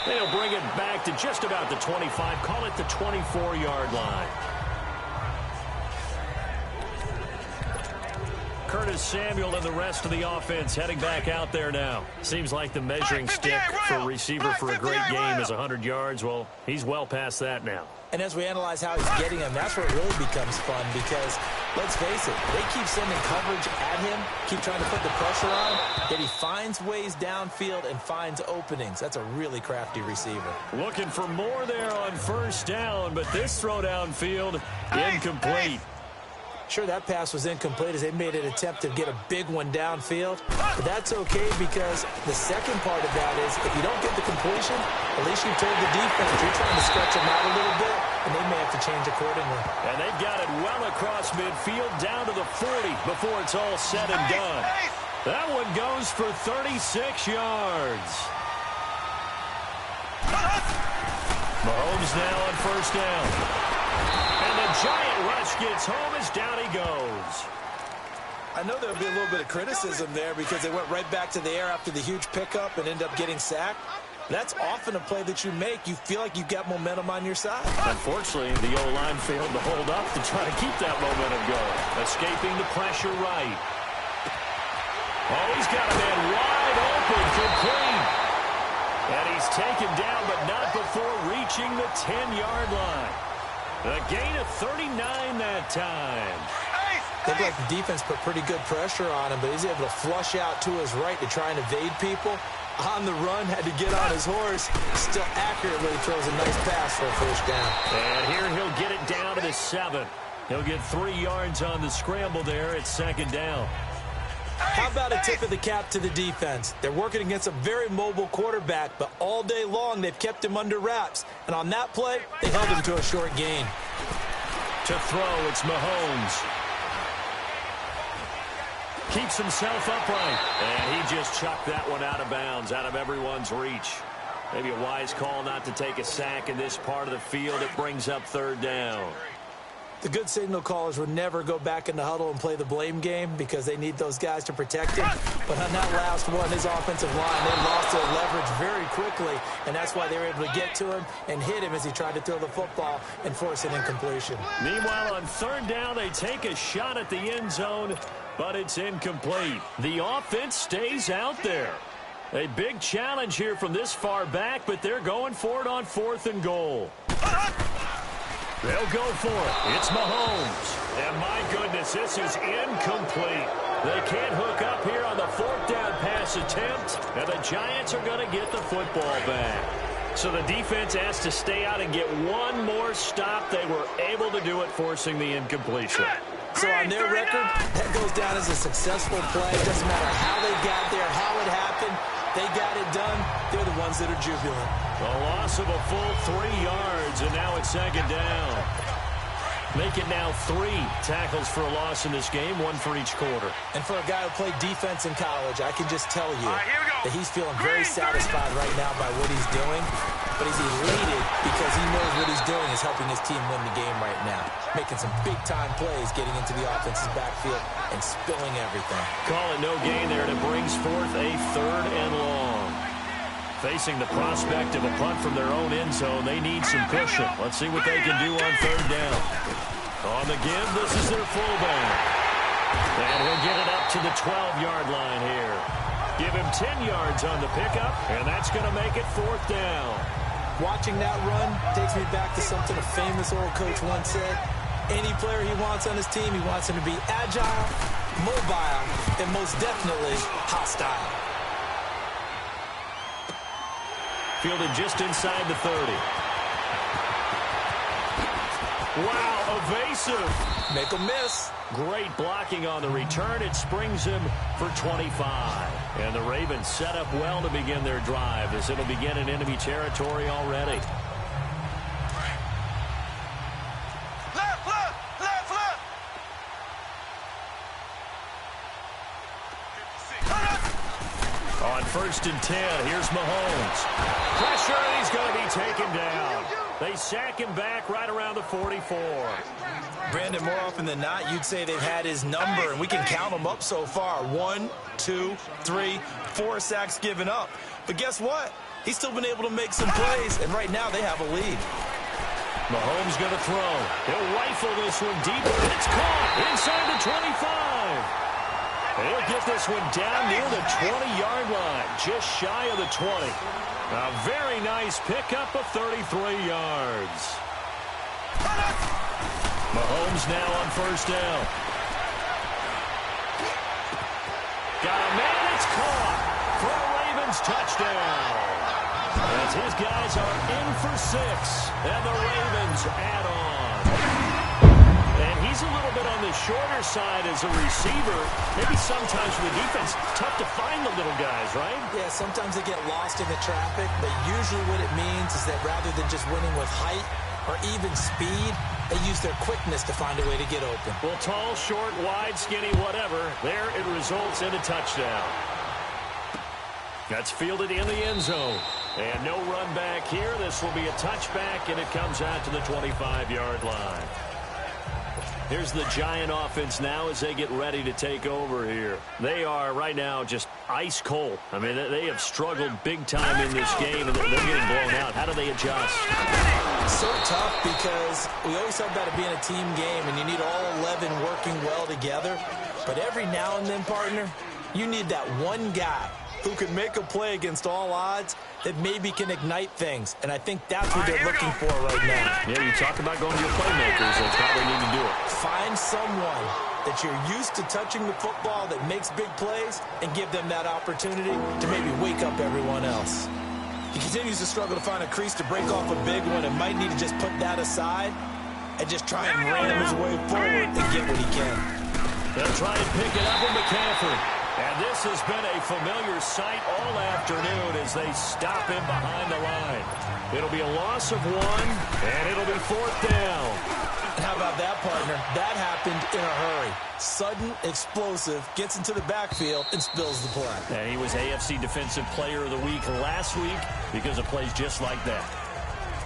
They'll bring it back to just about the 25. Call it the 24-yard line. Curtis Samuel and the rest of the offense heading back out there now. Seems like the measuring stick for a receiver for a great game is 100 yards. Well, he's well past that now. And as we analyze how he's getting them, that's where it really becomes fun because, let's face it, they keep sending coverage at him, keep trying to put the pressure on, yet he finds ways downfield and finds openings. That's a really crafty receiver. Looking for more there on 1st down, but this throw downfield, incomplete. Sure, that pass was incomplete as they made an attempt to get a big one downfield. But that's okay because the second part of that is if you don't get the completion, at least you've told the defense you're trying to stretch them out a little bit, and they may have to change accordingly. And they've got it well across midfield down to the 40 before it's all said and done. That one goes for 36 yards. Mahomes now on 1st down. And the giant rush gets home as down he goes. I know there'll be a little bit of criticism there because they went right back to the air after the huge pickup and ended up getting sacked. That's often a play that you make. You feel like you've got momentum on your side. Unfortunately, the O-line failed to hold up to try to keep that momentum going. Escaping the pressure right. Oh, he's got a man wide open, complete. And he's taken down, but not before reaching the 10-yard line. A gain of 39 that time. Looked like the defense put pretty good pressure on him, but he's able to flush out to his right to try and evade people. On the run, had to get on his horse. Still accurately throws a nice pass for a 1st down. And here he'll get it down to the 7. He'll get 3 yards on the scramble there at 2nd down. How about a tip of the cap to the defense? They're working against a very mobile quarterback, but all day long they've kept him under wraps. And on that play, they held him to a short gain. To throw, it's Mahomes. Keeps himself upright. And he just chucked that one out of bounds, out of everyone's reach. Maybe a wise call not to take a sack in this part of the field. It brings up 3rd down. The good signal callers would never go back in the huddle and play the blame game because they need those guys to protect him. But on that last one, his offensive line, they lost their leverage very quickly, and that's why they were able to get to him and hit him as he tried to throw the football and force an incompletion. Meanwhile, on 3rd down, they take a shot at the end zone, but it's incomplete. The offense stays out there. A big challenge here from this far back, but they're going for it on 4th and goal. They'll go for it. It's Mahomes. And my goodness, this is incomplete. They can't hook up here on the 4th down pass attempt, and the Giants are going to get the football back. So the defense has to stay out and get one more stop. They were able to do it, forcing the incompletion. So on their record, that goes down as a successful play. It doesn't matter how they got there, how it happened. They got it done. They're the ones that are jubilant. A loss of a full 3 yards, and now it's second down. Make it now 3 tackles for a loss in this game, 1 for each quarter. And for a guy who played defense in college, I can just tell you that he's feeling very satisfied right now by what he's doing. But he's elated because he knows what he's doing is helping his team win the game right now. Making some big-time plays, getting into the offense's backfield, and spilling everything. Call it no gain there, and it brings forth a 3rd and long. Facing the prospect of a punt from their own end zone, they need some cushion. Let's see what they can do on 3rd down. On the give, this is their fullback. And he'll get it up to the 12-yard line here. Give him 10 yards on the pickup, and that's going to make it 4th down. Watching that run takes me back to something a famous old coach once said. Any player he wants on his team, he wants him to be agile, mobile, and most definitely hostile. Fielded just inside the 30. Wow, evasive. Make him miss. Great blocking on the return. It springs him for 25. And the Ravens set up well to begin their drive as it'll begin in enemy territory already. On 1st and 10, here's Mahomes. Pressure, and he's going to be taken down. They sack him back right around the 44. Brandon, more often than not, you'd say they've had his number, and we can count them up so far. 1, 2, 3, 4 sacks given up. But guess what? He's still been able to make some plays, and right now they have a lead. Mahomes going to throw. He'll rifle this one deep, and it's caught inside the 25. He'll get this one down near the 20-yard line, just shy of the 20. A very nice pickup of 33 yards. Mahomes now on 1st down. Got a man, it's caught for a Ravens touchdown. As his guys are in for 6, and the Ravens add on. And he's a little bit on the shorter side as a receiver. Maybe sometimes for the defense, tough to find the little guys, right? Yeah, sometimes they get lost in the traffic, but usually what it means is that rather than just winning with height or even speed, they use their quickness to find a way to get open. Well, tall, short, wide, skinny, whatever, there it results in a touchdown. That's fielded in the end zone. And no run back here. This will be a touchback, and it comes out to the 25-yard line. Here's the Giant offense now as they get ready to take over here. They are right now just ice cold. I mean, they have struggled big time in this game, and they're getting blown out. How do they adjust? So tough because we always talk about it being a team game, and you need all 11 working well together. But every now and then, partner, you need that one guy who can make a play against all odds that maybe can ignite things. And I think that's what they're looking for right now. Yeah, you talk about going to your playmakers. They probably need to do it. Find someone that you're used to touching the football that makes big plays and give them that opportunity to maybe wake up everyone else. He continues to struggle to find a crease to break off a big one and might need to just put that aside and just try and ram his way forward and get what he can. They'll try and pick it up with McCaffrey. And this has been a familiar sight all afternoon as they stop him behind the line. It'll be a loss of 1, and it'll be 4th down. And how about that, partner? That happened in a hurry. Sudden, explosive, gets into the backfield, and spills the play. And he was AFC Defensive Player of the Week last week because of plays just like that.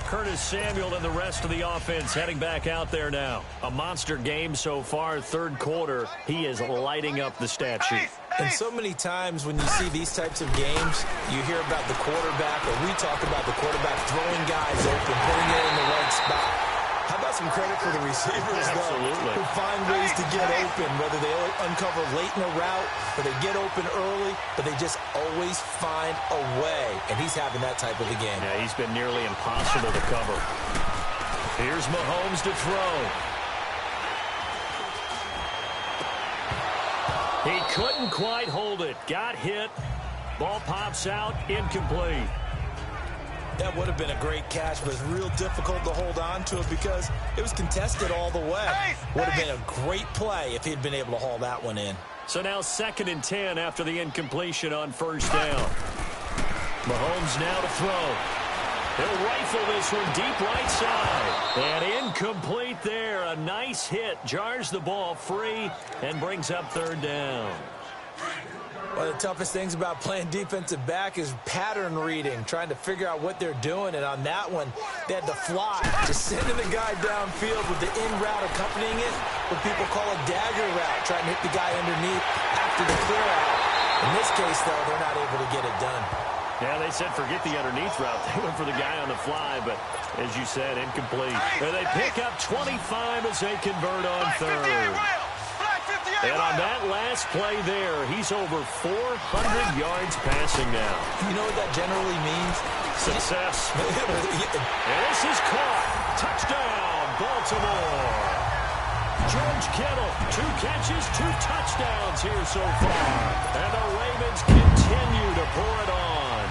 Curtis Samuel and the rest of the offense heading back out there now. A monster game so far, 3rd quarter. He is lighting up the stat sheet. And so many times when you see these types of games, you hear about the quarterback, or we talk about the quarterback throwing guys open, putting it in the right spot. How about some credit for the receivers, though, who find ways to get open, whether they uncover late in a route or they get open early, but they just always find a way. And he's having that type of a game. Yeah, he's been nearly impossible to cover. Here's Mahomes to throw. He couldn't quite hold it. Got hit. Ball pops out. Incomplete. That would have been a great catch, but it's real difficult to hold on to it because it was contested all the way. Would have been a great play if he'd been able to haul that one in. So now 2nd and 10 after the incompletion on 1st down. Mahomes now to throw. He'll rifle this one deep right side. And incomplete there. A nice hit. Jars the ball free and brings up third down. One of the toughest things about playing defensive back is pattern reading, trying to figure out what they're doing. And on that one, they had to fly, just sending the guy downfield with the in route accompanying it, what people call a dagger route, trying to hit the guy underneath after the clear out. In this case, though, they're not able to get it done. Yeah, they said forget the underneath route. They went for the guy on the fly, but as you said, incomplete. And they pick up 25 as they convert on third. And on that last play there, he's over 400 yards passing now. You know what that generally means? Success. And this is caught. Touchdown, Baltimore. George Kittle, 2 catches, 2 touchdowns here so far. And the Ravens continue to pour it on.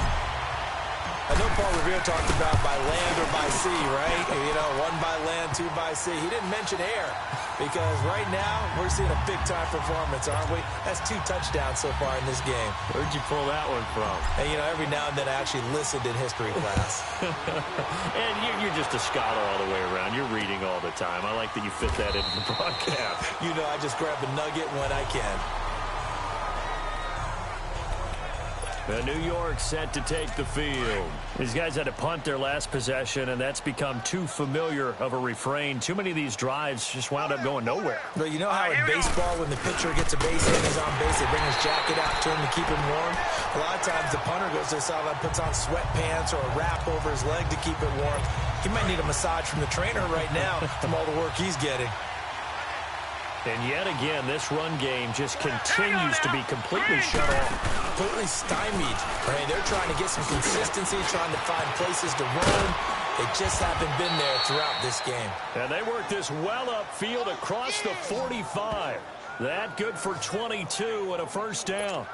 I know Paul Revere talked about by land or by sea, right? You know, 1 by land, 2 by sea. He didn't mention air because right now we're seeing a big-time performance, aren't we? That's 2 touchdowns so far in this game. Where'd you pull that one from? And, you know, every now and then I actually listened in history class. And you're just a scholar all the way around. You're reading all the time. I like that you fit that into the broadcast. You know, I just grab a nugget when I can. New York set to take the field. These guys had to punt their last possession, and that's become too familiar of a refrain. Too many of these drives just wound up going nowhere. But you know how in baseball, when the pitcher gets a base hit and he's on base, they bring his jacket out to him to keep him warm? A lot of times the punter goes to the sideline, puts on sweatpants or a wrap over his leg to keep it warm. He might need a massage from the trainer right now from all the work he's getting. And yet again, this run game just continues to be completely shut off. Completely stymied. Right? They're trying to get some consistency, trying to find places to run. They just haven't been there throughout this game. And they work this well upfield across the 45. That good for 22 and a first down.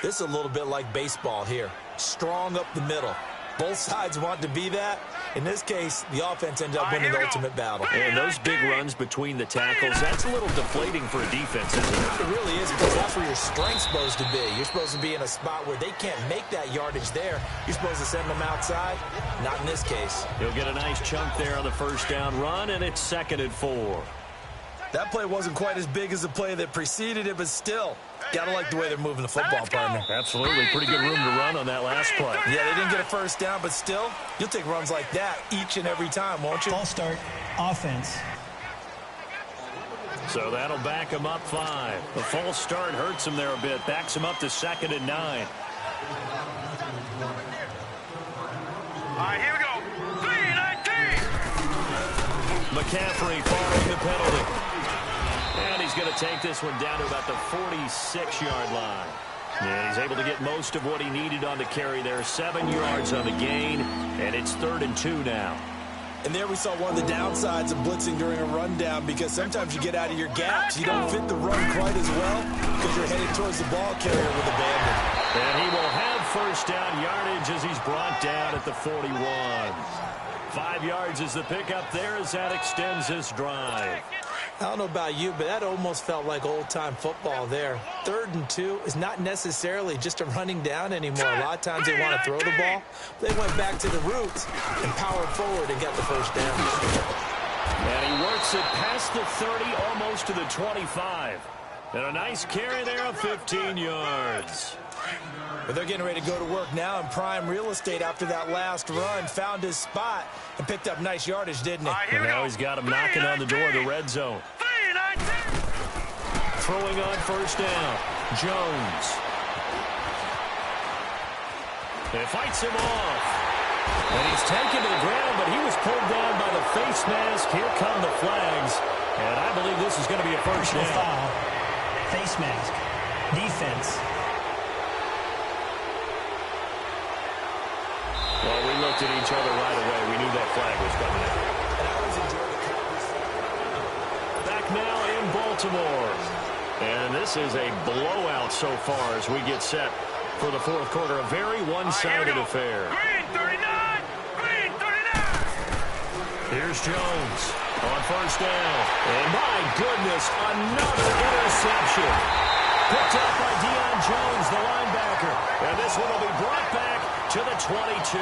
This is a little bit like baseball here. Strong up the middle. Both sides want to be that. In this case, the offense ended up winning the ultimate battle. And those big runs between the tackles, that's a little deflating for a defense, isn't it? It really is, because that's where your strength's supposed to be. You're supposed to be in a spot where they can't make that yardage there. You're supposed to send them outside. Not in this case. He'll get a nice chunk there on the first down run, and it's 2nd and 4. That play wasn't quite as big as the play that preceded it, but still, gotta like the way they're moving the football, partner. Absolutely. Pretty good room to run on that last play. Yeah, they didn't get a first down, but still, you'll take runs like that each and every time, won't you? False start, offense. So that'll back him up 5. The false start hurts him there a bit. Backs him up to 2nd and 9. All right, here we go. 3-19. McCaffrey following the penalty. And he's going to take this one down to about the 46-yard line. And he's able to get most of what he needed on the carry there. 7 yards on the gain, and it's 3rd and 2 now. And there we saw one of the downsides of blitzing during a rundown, because sometimes you get out of your gaps. You don't fit the run quite as well because you're headed towards the ball carrier with abandon. And he will have first down yardage as he's brought down at the 41. 5 yards is the pickup there as that extends this drive. I don't know about you, but that almost felt like old-time football there. 3rd and 2 is not necessarily just a running down anymore. A lot of times they want to throw the ball. They went back to the roots and powered forward and got the first down. And he works it past the 30, almost to the 25. And a nice carry there of 15 yards. But they're getting ready to go to work now in prime real estate after that last run. Found his spot and picked up nice yardage, didn't he? And now he's got him knocking on the door of the red zone. Throwing on first down. Jones. It fights him off. And he's taken to the ground, but he was pulled down by the face mask. Here come the flags. And I believe this is going to be a first down. Foul. Face mask. Defense. Well, we looked at each other right away. We knew that flag was coming out. And I always enjoy the Back now in Baltimore. And this is a blowout so far as we get set for the 4th quarter. A very one-sided affair. Green 39. Green 39. Here's Jones on first down. And my goodness, another interception. Picked up by Deion Jones, the linebacker. And this one will be brought back to the 22.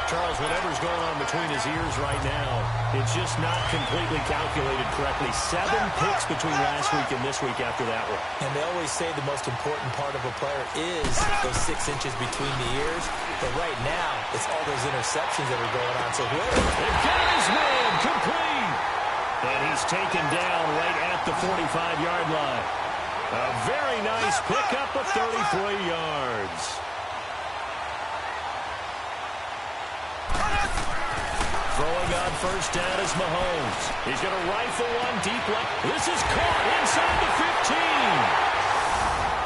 Charles, whatever's going on between his ears right now, it's just not completely calculated correctly. 7 picks between last week and this week after that one. And they always say the most important part of a player is those 6 inches between the ears. But right now, it's all those interceptions that are going on. So whoever... They've got his man complete. And he's taken down right at the 45-yard line. A very nice pickup of 33 yards. Throwing on first down is Mahomes. He's going to rifle one deep left. This is caught inside the 15.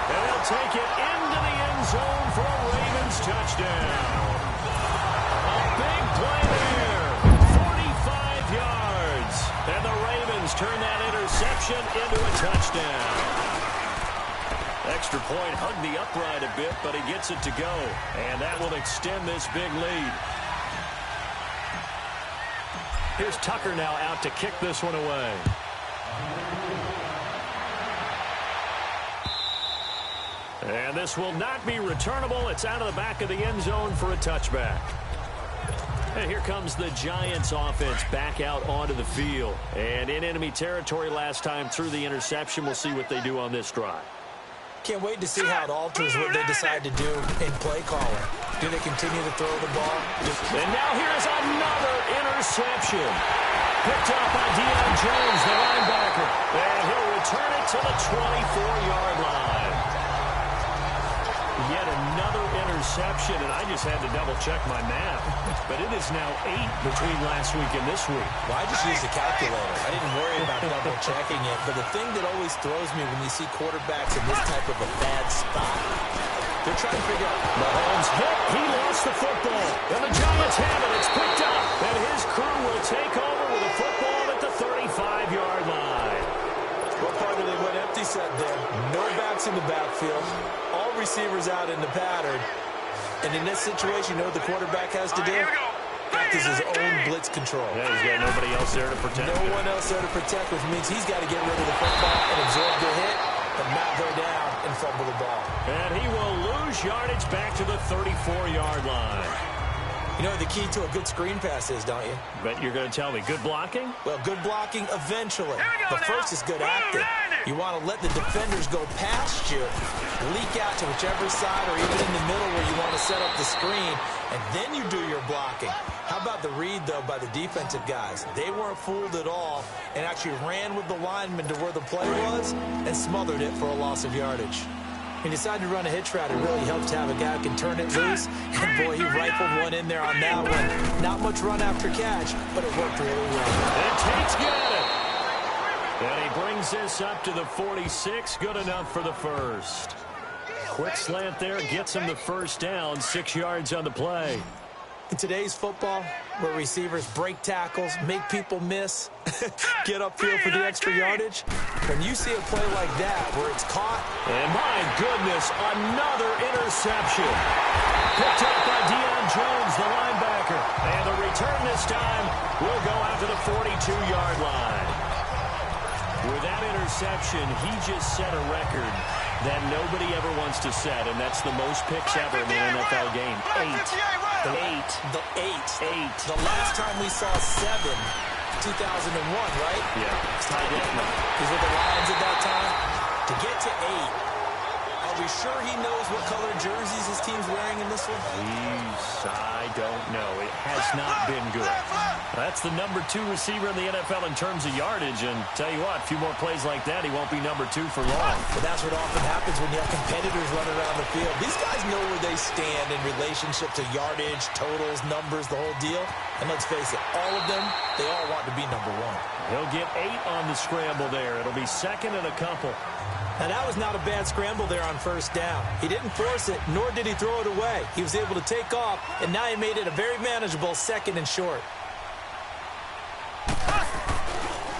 And he'll take it into the end zone for a Ravens touchdown. A big play there. 45 yards. And the Ravens turn that interception into a touchdown. Extra point hugged the upright a bit, but he gets it to go. And that will extend this big lead. Here's Tucker now out to kick this one away. And this will not be returnable. It's out of the back of the end zone for a touchback. And here comes the Giants offense back out onto the field. And in enemy territory last time through the interception. We'll see what they do on this drive. Can't wait to see how it alters what they decide to do in play calling. Do they continue to throw the ball? And now here's another interception. Picked up by Deion Jones, the linebacker. And he'll return it to the 24-yard line. Yet another interception, and I just had to double-check my math. But it is now 8 between last week and this week. Well, I just used a calculator. I didn't worry about double-checking it. But the thing that always throws me when you see quarterbacks in this type of a bad spot, they're trying to figure out. Mahomes hit. He lost the football. And the Giants have it. It's picked up. And his crew will take over with a football at the 35-yard line. What part of it went empty set there? No backs in the backfield. All receivers out in the pattern. And in this situation, you know what the quarterback has to do? Practice his own blitz control. Yeah, he's got nobody else there to protect. No one else there to protect, which means he's got to get rid of the football and absorb the hit and not go down and fumble the ball. And he will lose yardage back to the 34-yard line. You know what the key to a good screen pass is, don't you? Bet you're going to tell me. Good blocking? Well, good blocking eventually. But first is good acting. You want to let the defenders go past you, leak out to whichever side or even in the middle where you want to set up the screen, and then you do your blocking. How about the read, though, by the defensive guys? They weren't fooled at all and actually ran with the lineman to where the play was and smothered it for a loss of yardage. He decided to run a hitch route. It really helps to have a guy who can turn it loose. And, boy, he rifled one in there on that one. Not much run after catch, but it worked really well. And Tate's got it. And he brings this up to the 46. Good enough for the first. Quick slant there. Gets him the first down. 6 yards on the play. In today's football, where receivers break tackles, make people miss, get upfield for the extra yardage, when you see a play like that where it's caught. And my goodness, another interception. Picked up by Deion Jones, the linebacker. And the return this time will go out to the 42-yard line. With that interception, he just set a record that nobody ever wants to set, and that's the most picks ever in an NFL game. 8. The eight. The last time we saw 7, 2001, right? Yeah. Ty Detmer. He's with the Lions at that time. To get to 8, are we sure he knows what color jerseys his team's wearing in this one? I don't know. It has not been good. That's the number 2 receiver in the NFL in terms of yardage, and tell you what, a few more plays like that, he won't be number 2 for long. But that's what often happens when you have competitors running around the field. These guys know where they stand in relationship to yardage, totals, numbers, the whole deal. And let's face it, all of them, they all want to be number 1. He'll get 8 on the scramble there. It'll be second and a couple. Now, that was not a bad scramble there on first down. He didn't force it, nor did he throw it away. He was able to take off, and now he made it a very manageable second and short.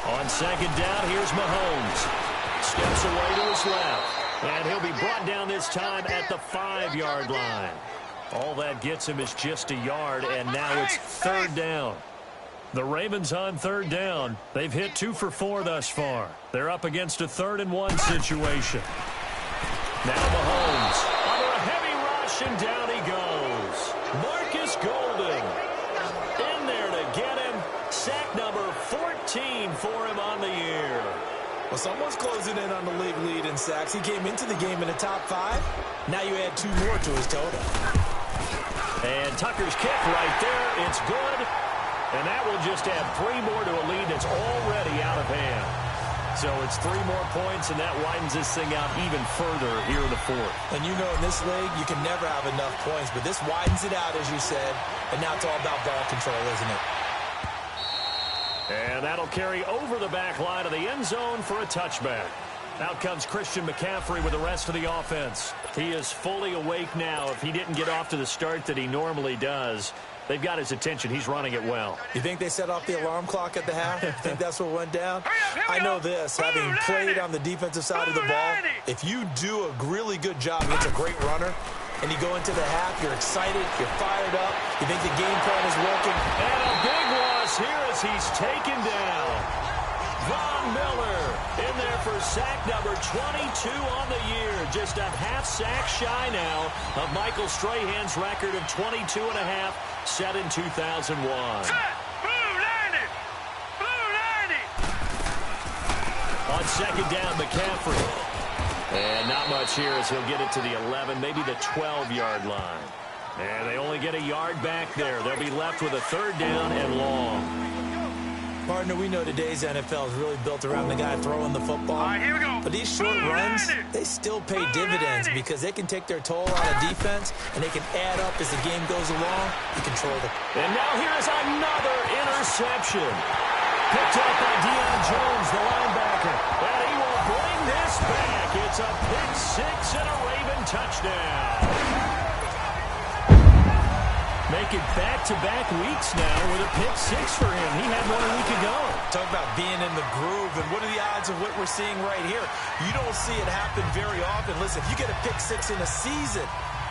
On second down, here's Mahomes. Steps away to his left. And he'll be brought down this time at the 5-yard line. All that gets him is just a yard, and now it's third down. The Ravens on third down. They've hit 2 for 4 thus far. They're up against a 3rd and 1 situation. Now Mahomes under a heavy rush, and down he goes. Well, someone's closing in on the league lead in sacks. He came into the game in the top 5. Now you add 2 more to his total. And Tucker's kick right there. It's good. And that will just add 3 more to a lead that's already out of hand. So it's 3 more points, and that widens this thing out even further here in the 4th. And you know in this league, you can never have enough points, but this widens it out, as you said, and now it's all about ball control, isn't it? And that'll carry over the back line of the end zone for a touchback. Out comes Christian McCaffrey with the rest of the offense. He is fully awake now. If he didn't get off to the start that he normally does, they've got his attention. He's running it well. You think they set off the alarm clock at the half? You think that's what went down? I know this, having played on the defensive side of the ball, if you do a really good job against a great runner, and you go into the half, you're excited, you're fired up, you think the game plan is working. And a big loss here as he's taken down. Von Miller in there for sack number 22 on the year. Just a half sack shy now of Michael Strahan's record of 22 and a half set in 2001. On second down, McCaffrey. And not much here as he'll get it to the 11, maybe the 12-yard line. And they only get a yard back there. They'll be left with a 3rd down and long. Partner, we know today's NFL is really built around the guy throwing the football. All right, here we go. But these short runs, they still pay dividends because they can take their toll on a defense, and they can add up as the game goes along. You control the... And now here's another interception. Picked up by Deion Jones, the linebacker. And he will bring this back. It's a pick 6 and a Raven touchdown. Making back-to-back weeks now with a pick 6 for him. He had one a week ago. Talk about being in the groove, and what are the odds of what we're seeing right here? You don't see it happen very often. Listen, if you get a pick 6 in a season,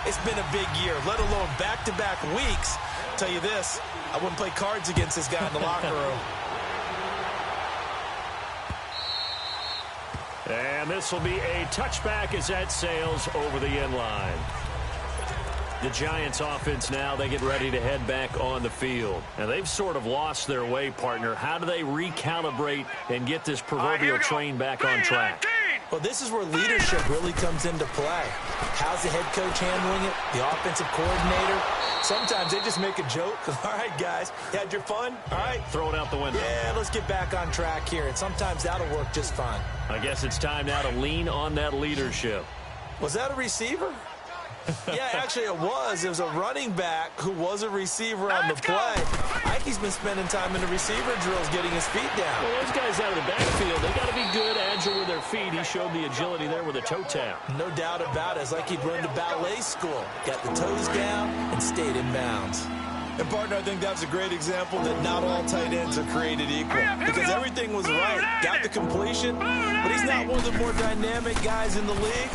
it's been a big year, let alone back-to-back weeks. I'll tell you this, I wouldn't play cards against this guy in the locker room. And this will be a touchback as that sails over the end line. The Giants offense now, they get ready to head back on the field. And they've sort of lost their way, partner. How do they recalibrate and get this proverbial train back on track? Well, this is where leadership really comes into play. How's the head coach handling it? The offensive coordinator? Sometimes they just make a joke. All right, guys, you had your fun? All right. Throw it out the window. Yeah, let's get back on track here. And sometimes that'll work just fine. I guess it's time now to lean on that leadership. Was that a receiver? Yeah, actually it was. It was a running back who was a receiver on the play. I think he's been spending time in the receiver drills getting his feet down. Well, those guys out of the backfield, they got to be good, agile with their feet. He showed the agility there with a toe tap. No doubt about it. It's like he'd run to ballet school. Got the toes down and stayed in bounds. And, partner, I think that's a great example that not all tight ends are created equal. Because everything was right. Got the completion, but he's not one of the more dynamic guys in the league.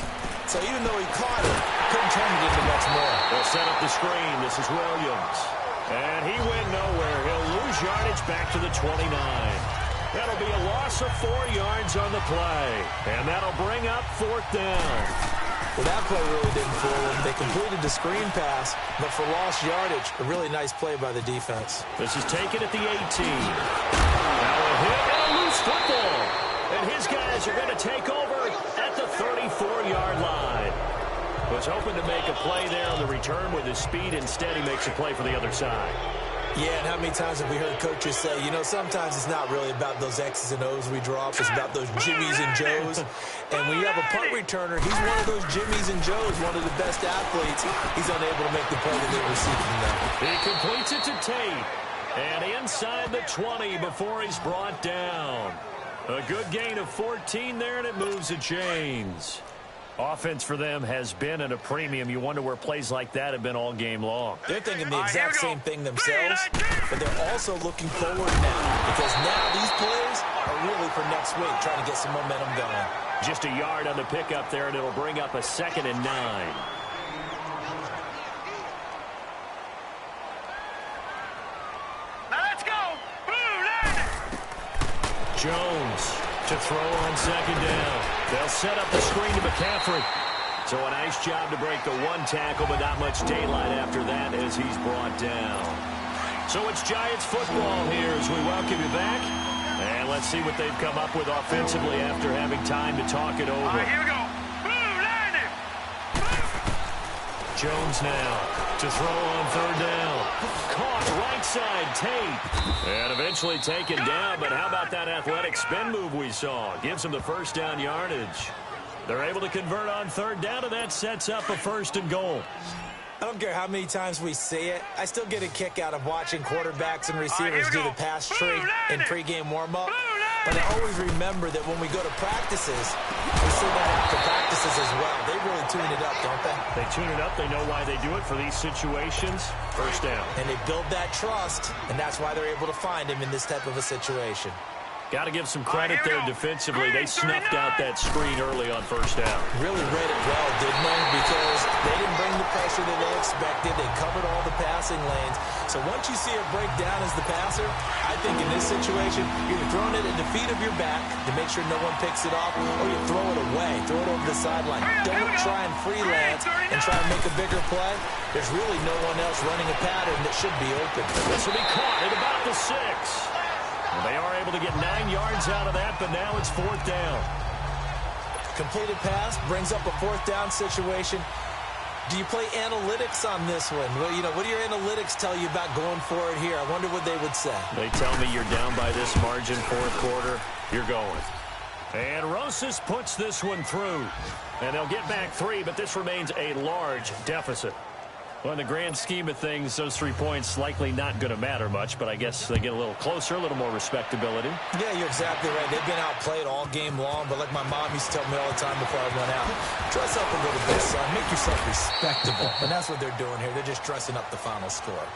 So even though he caught it, couldn't turn it into much more. They'll set up the screen. This is Williams. And he went nowhere. He'll lose yardage back to the 29. That'll be a loss of 4 yards on the play. And that'll bring up 4th down. Well, that play really didn't fool them. They completed the screen pass, but for lost yardage, a really nice play by the defense. This is taken at the 18. Now a hit and a loose football. And his guys are going to take over at the 34-yard line. Was hoping to make a play there on the return with his speed. Instead, he makes a play for the other side. Yeah, and how many times have we heard coaches say, you know, sometimes it's not really about those X's and O's we drop. It's about those Jimmies and Joes. And when you have a punt returner, he's one of those Jimmies and Joes, one of the best athletes. He's unable to make the play that they were seeking, though. He completes it to Tate. And inside the 20 before he's brought down. A good gain of 14 there, and it moves the chains. Offense for them has been at a premium. You wonder where plays like that have been all game long. They're thinking the exact same thing themselves, but they're also looking forward now because now these plays are really for next week, trying to get some momentum going. Just a yard on the pickup there, and it'll bring up a 2nd and 9. Jones to throw on 2nd down. They'll set up the screen to McCaffrey. So a nice job to break the 1 tackle, but not much daylight after that as he's brought down. So it's Giants football here as we welcome you back. And let's see what they've come up with offensively after having time to talk it over. All right, here we go. Boom, line it. Jones now to throw on third down. Caught right side, Tate. And eventually taken down, but how about that athletic spin move we saw? Gives him the first down yardage. They're able to convert on third down, and that sets up a first and goal. I don't care how many times we see it. I still get a kick out of watching quarterbacks and receivers do the pass tree in pregame warm-up. But I always remember that when we go to practices, we see that after practices as well. They really tune it up, don't they? They tune it up. They know why they do it for these situations. First down. And they build that trust, and that's why they're able to find him in this type of a situation. Got to give some credit there defensively. They snuffed out that screen early on first down. Really read it well, didn't they? Because they didn't bring the pressure that they expected. They covered all the passing lanes. So once you see it break down as the passer, I think in this situation, you're throwing it at the feet of your back to make sure no one picks it off, or you throw it away, throw it over the sideline. Don't try and freelance and try and make a bigger play. There's really no one else running a pattern that should be open. This will be caught at about the 6. They are able to get 9 yards out of that, but now it's fourth down. Completed pass brings up a fourth down situation. Do you play analytics on this one? Well, what do your analytics tell you about going for it here? I wonder what they would say. They tell me you're down by this margin, fourth quarter. You're going. And Rosas puts this one through. And they'll get back 3, but this remains a large deficit. Well, in the grand scheme of things, those 3 points likely not going to matter much, but I guess they get a little closer, a little more respectability. Yeah, you're exactly right. They've been outplayed all game long, but like my mom used to tell me all the time before I went out, dress up a little bit, son. Make yourself respectable. And that's what they're doing here. They're just dressing up the final score.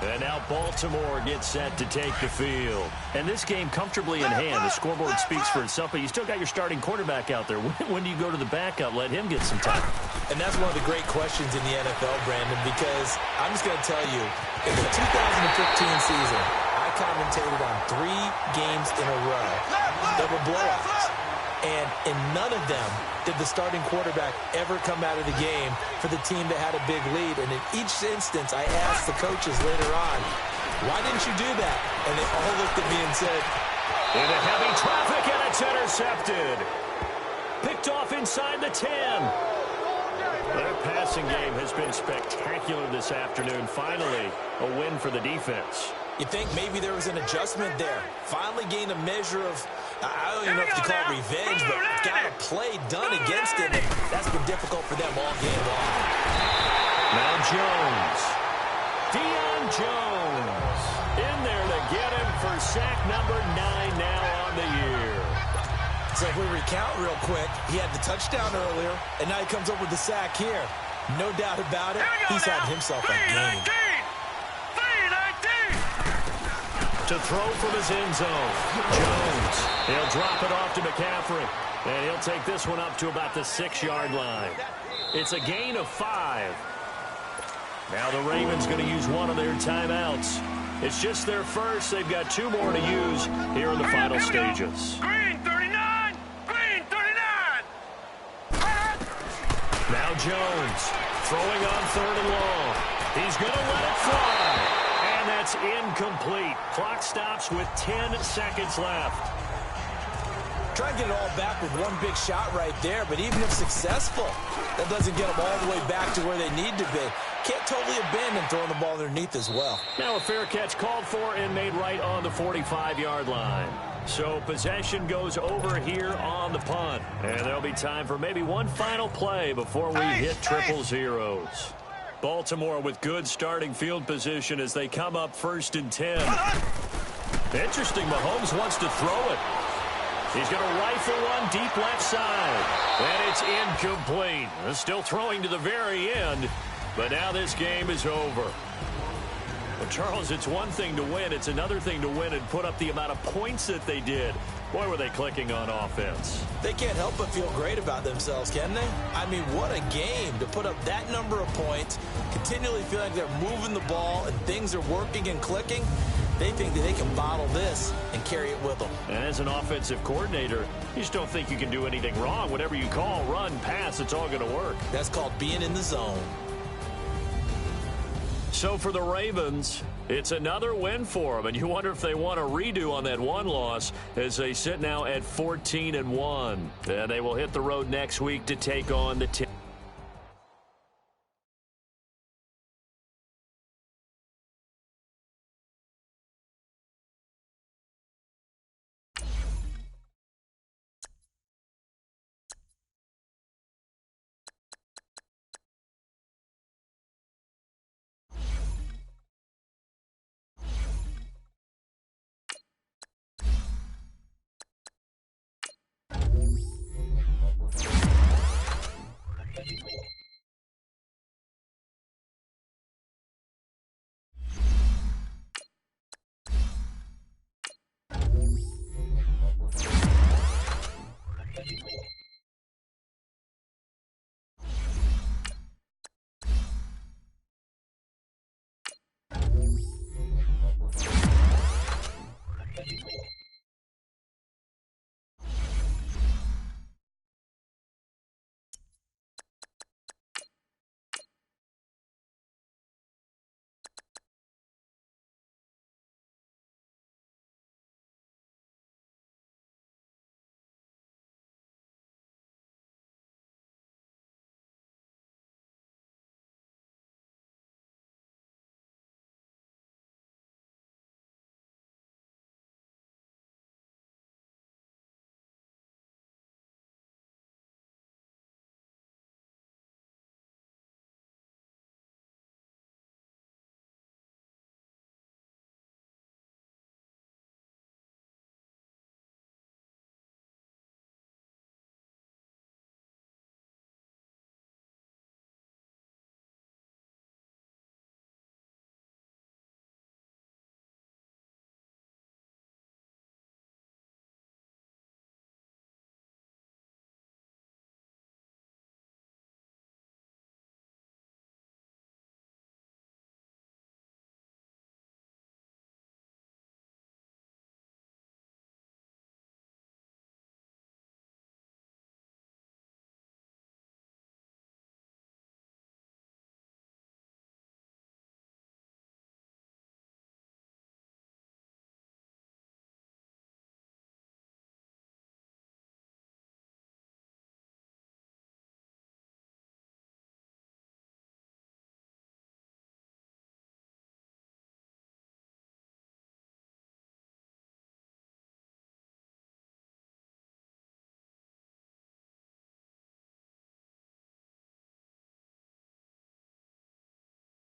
And now Baltimore gets set to take the field. And this game comfortably in hand. The scoreboard speaks for itself, but you still got your starting quarterback out there. When do you go to the backup? Let him get some time. And that's one of the great questions in the NFL, Brandon, because I'm just going to tell you, in the 2015 season, I commentated on 3 games in a row that were blowouts. And in none of them did the starting quarterback ever come out of the game for the team that had a big lead. And in each instance, I asked the coaches later on, why didn't you do that? And they all looked at me and said, into heavy traffic, and it's intercepted. Picked off inside the 10. Their passing game has been spectacular this afternoon. Finally, a win for the defense. You think maybe there was an adjustment there. Finally gained a measure of, I don't even know if you call it revenge, but got a play done against him. And that's been difficult for them all game long. Now Jones. Deion Jones in there to get him for sack number 9 now on the year. So if we recount real quick, he had the touchdown earlier, and now he comes up with the sack here. No doubt about it, he's had himself a game. To throw from his end zone. Jones. He'll drop it off to McCaffrey. And he'll take this one up to about the 6-yard line. It's a gain of 5. Now the Ravens going to use one of their timeouts. It's just their first. They've got 2 more to use here in the final stages. Green 39! Green 39! Now Jones throwing on 3rd and long. He's going to let it fly. And that's incomplete. Clock stops with 10 seconds left. Try and get it all back with one big shot right there, but even if successful, that doesn't get them all the way back to where they need to be. Can't totally abandon throwing the ball underneath as well. Now a fair catch called for and made right on the 45-yard line. So possession goes over here on the punt. And there'll be time for maybe one final play before we hit triple zeros. Baltimore with good starting field position as they come up 1st and 10. Interesting, Mahomes wants to throw it. He's going to rifle one deep left side. And it's incomplete. Still throwing to the very end. But now this game is over. Well, Charles, it's one thing to win. It's another thing to win and put up the amount of points that they did. Boy, were they clicking on offense. They can't help but feel great about themselves, can they? I mean, what a game to put up that number of points, continually feeling like they're moving the ball and things are working and clicking. They think that they can bottle this and carry it with them. And as an offensive coordinator, you just don't think you can do anything wrong. Whatever you call, run, pass, it's all going to work. That's called being in the zone. So for the Ravens, it's another win for them, and you wonder if they want a redo on that one loss as they sit now at 14-1. And they will hit the road next week to take on the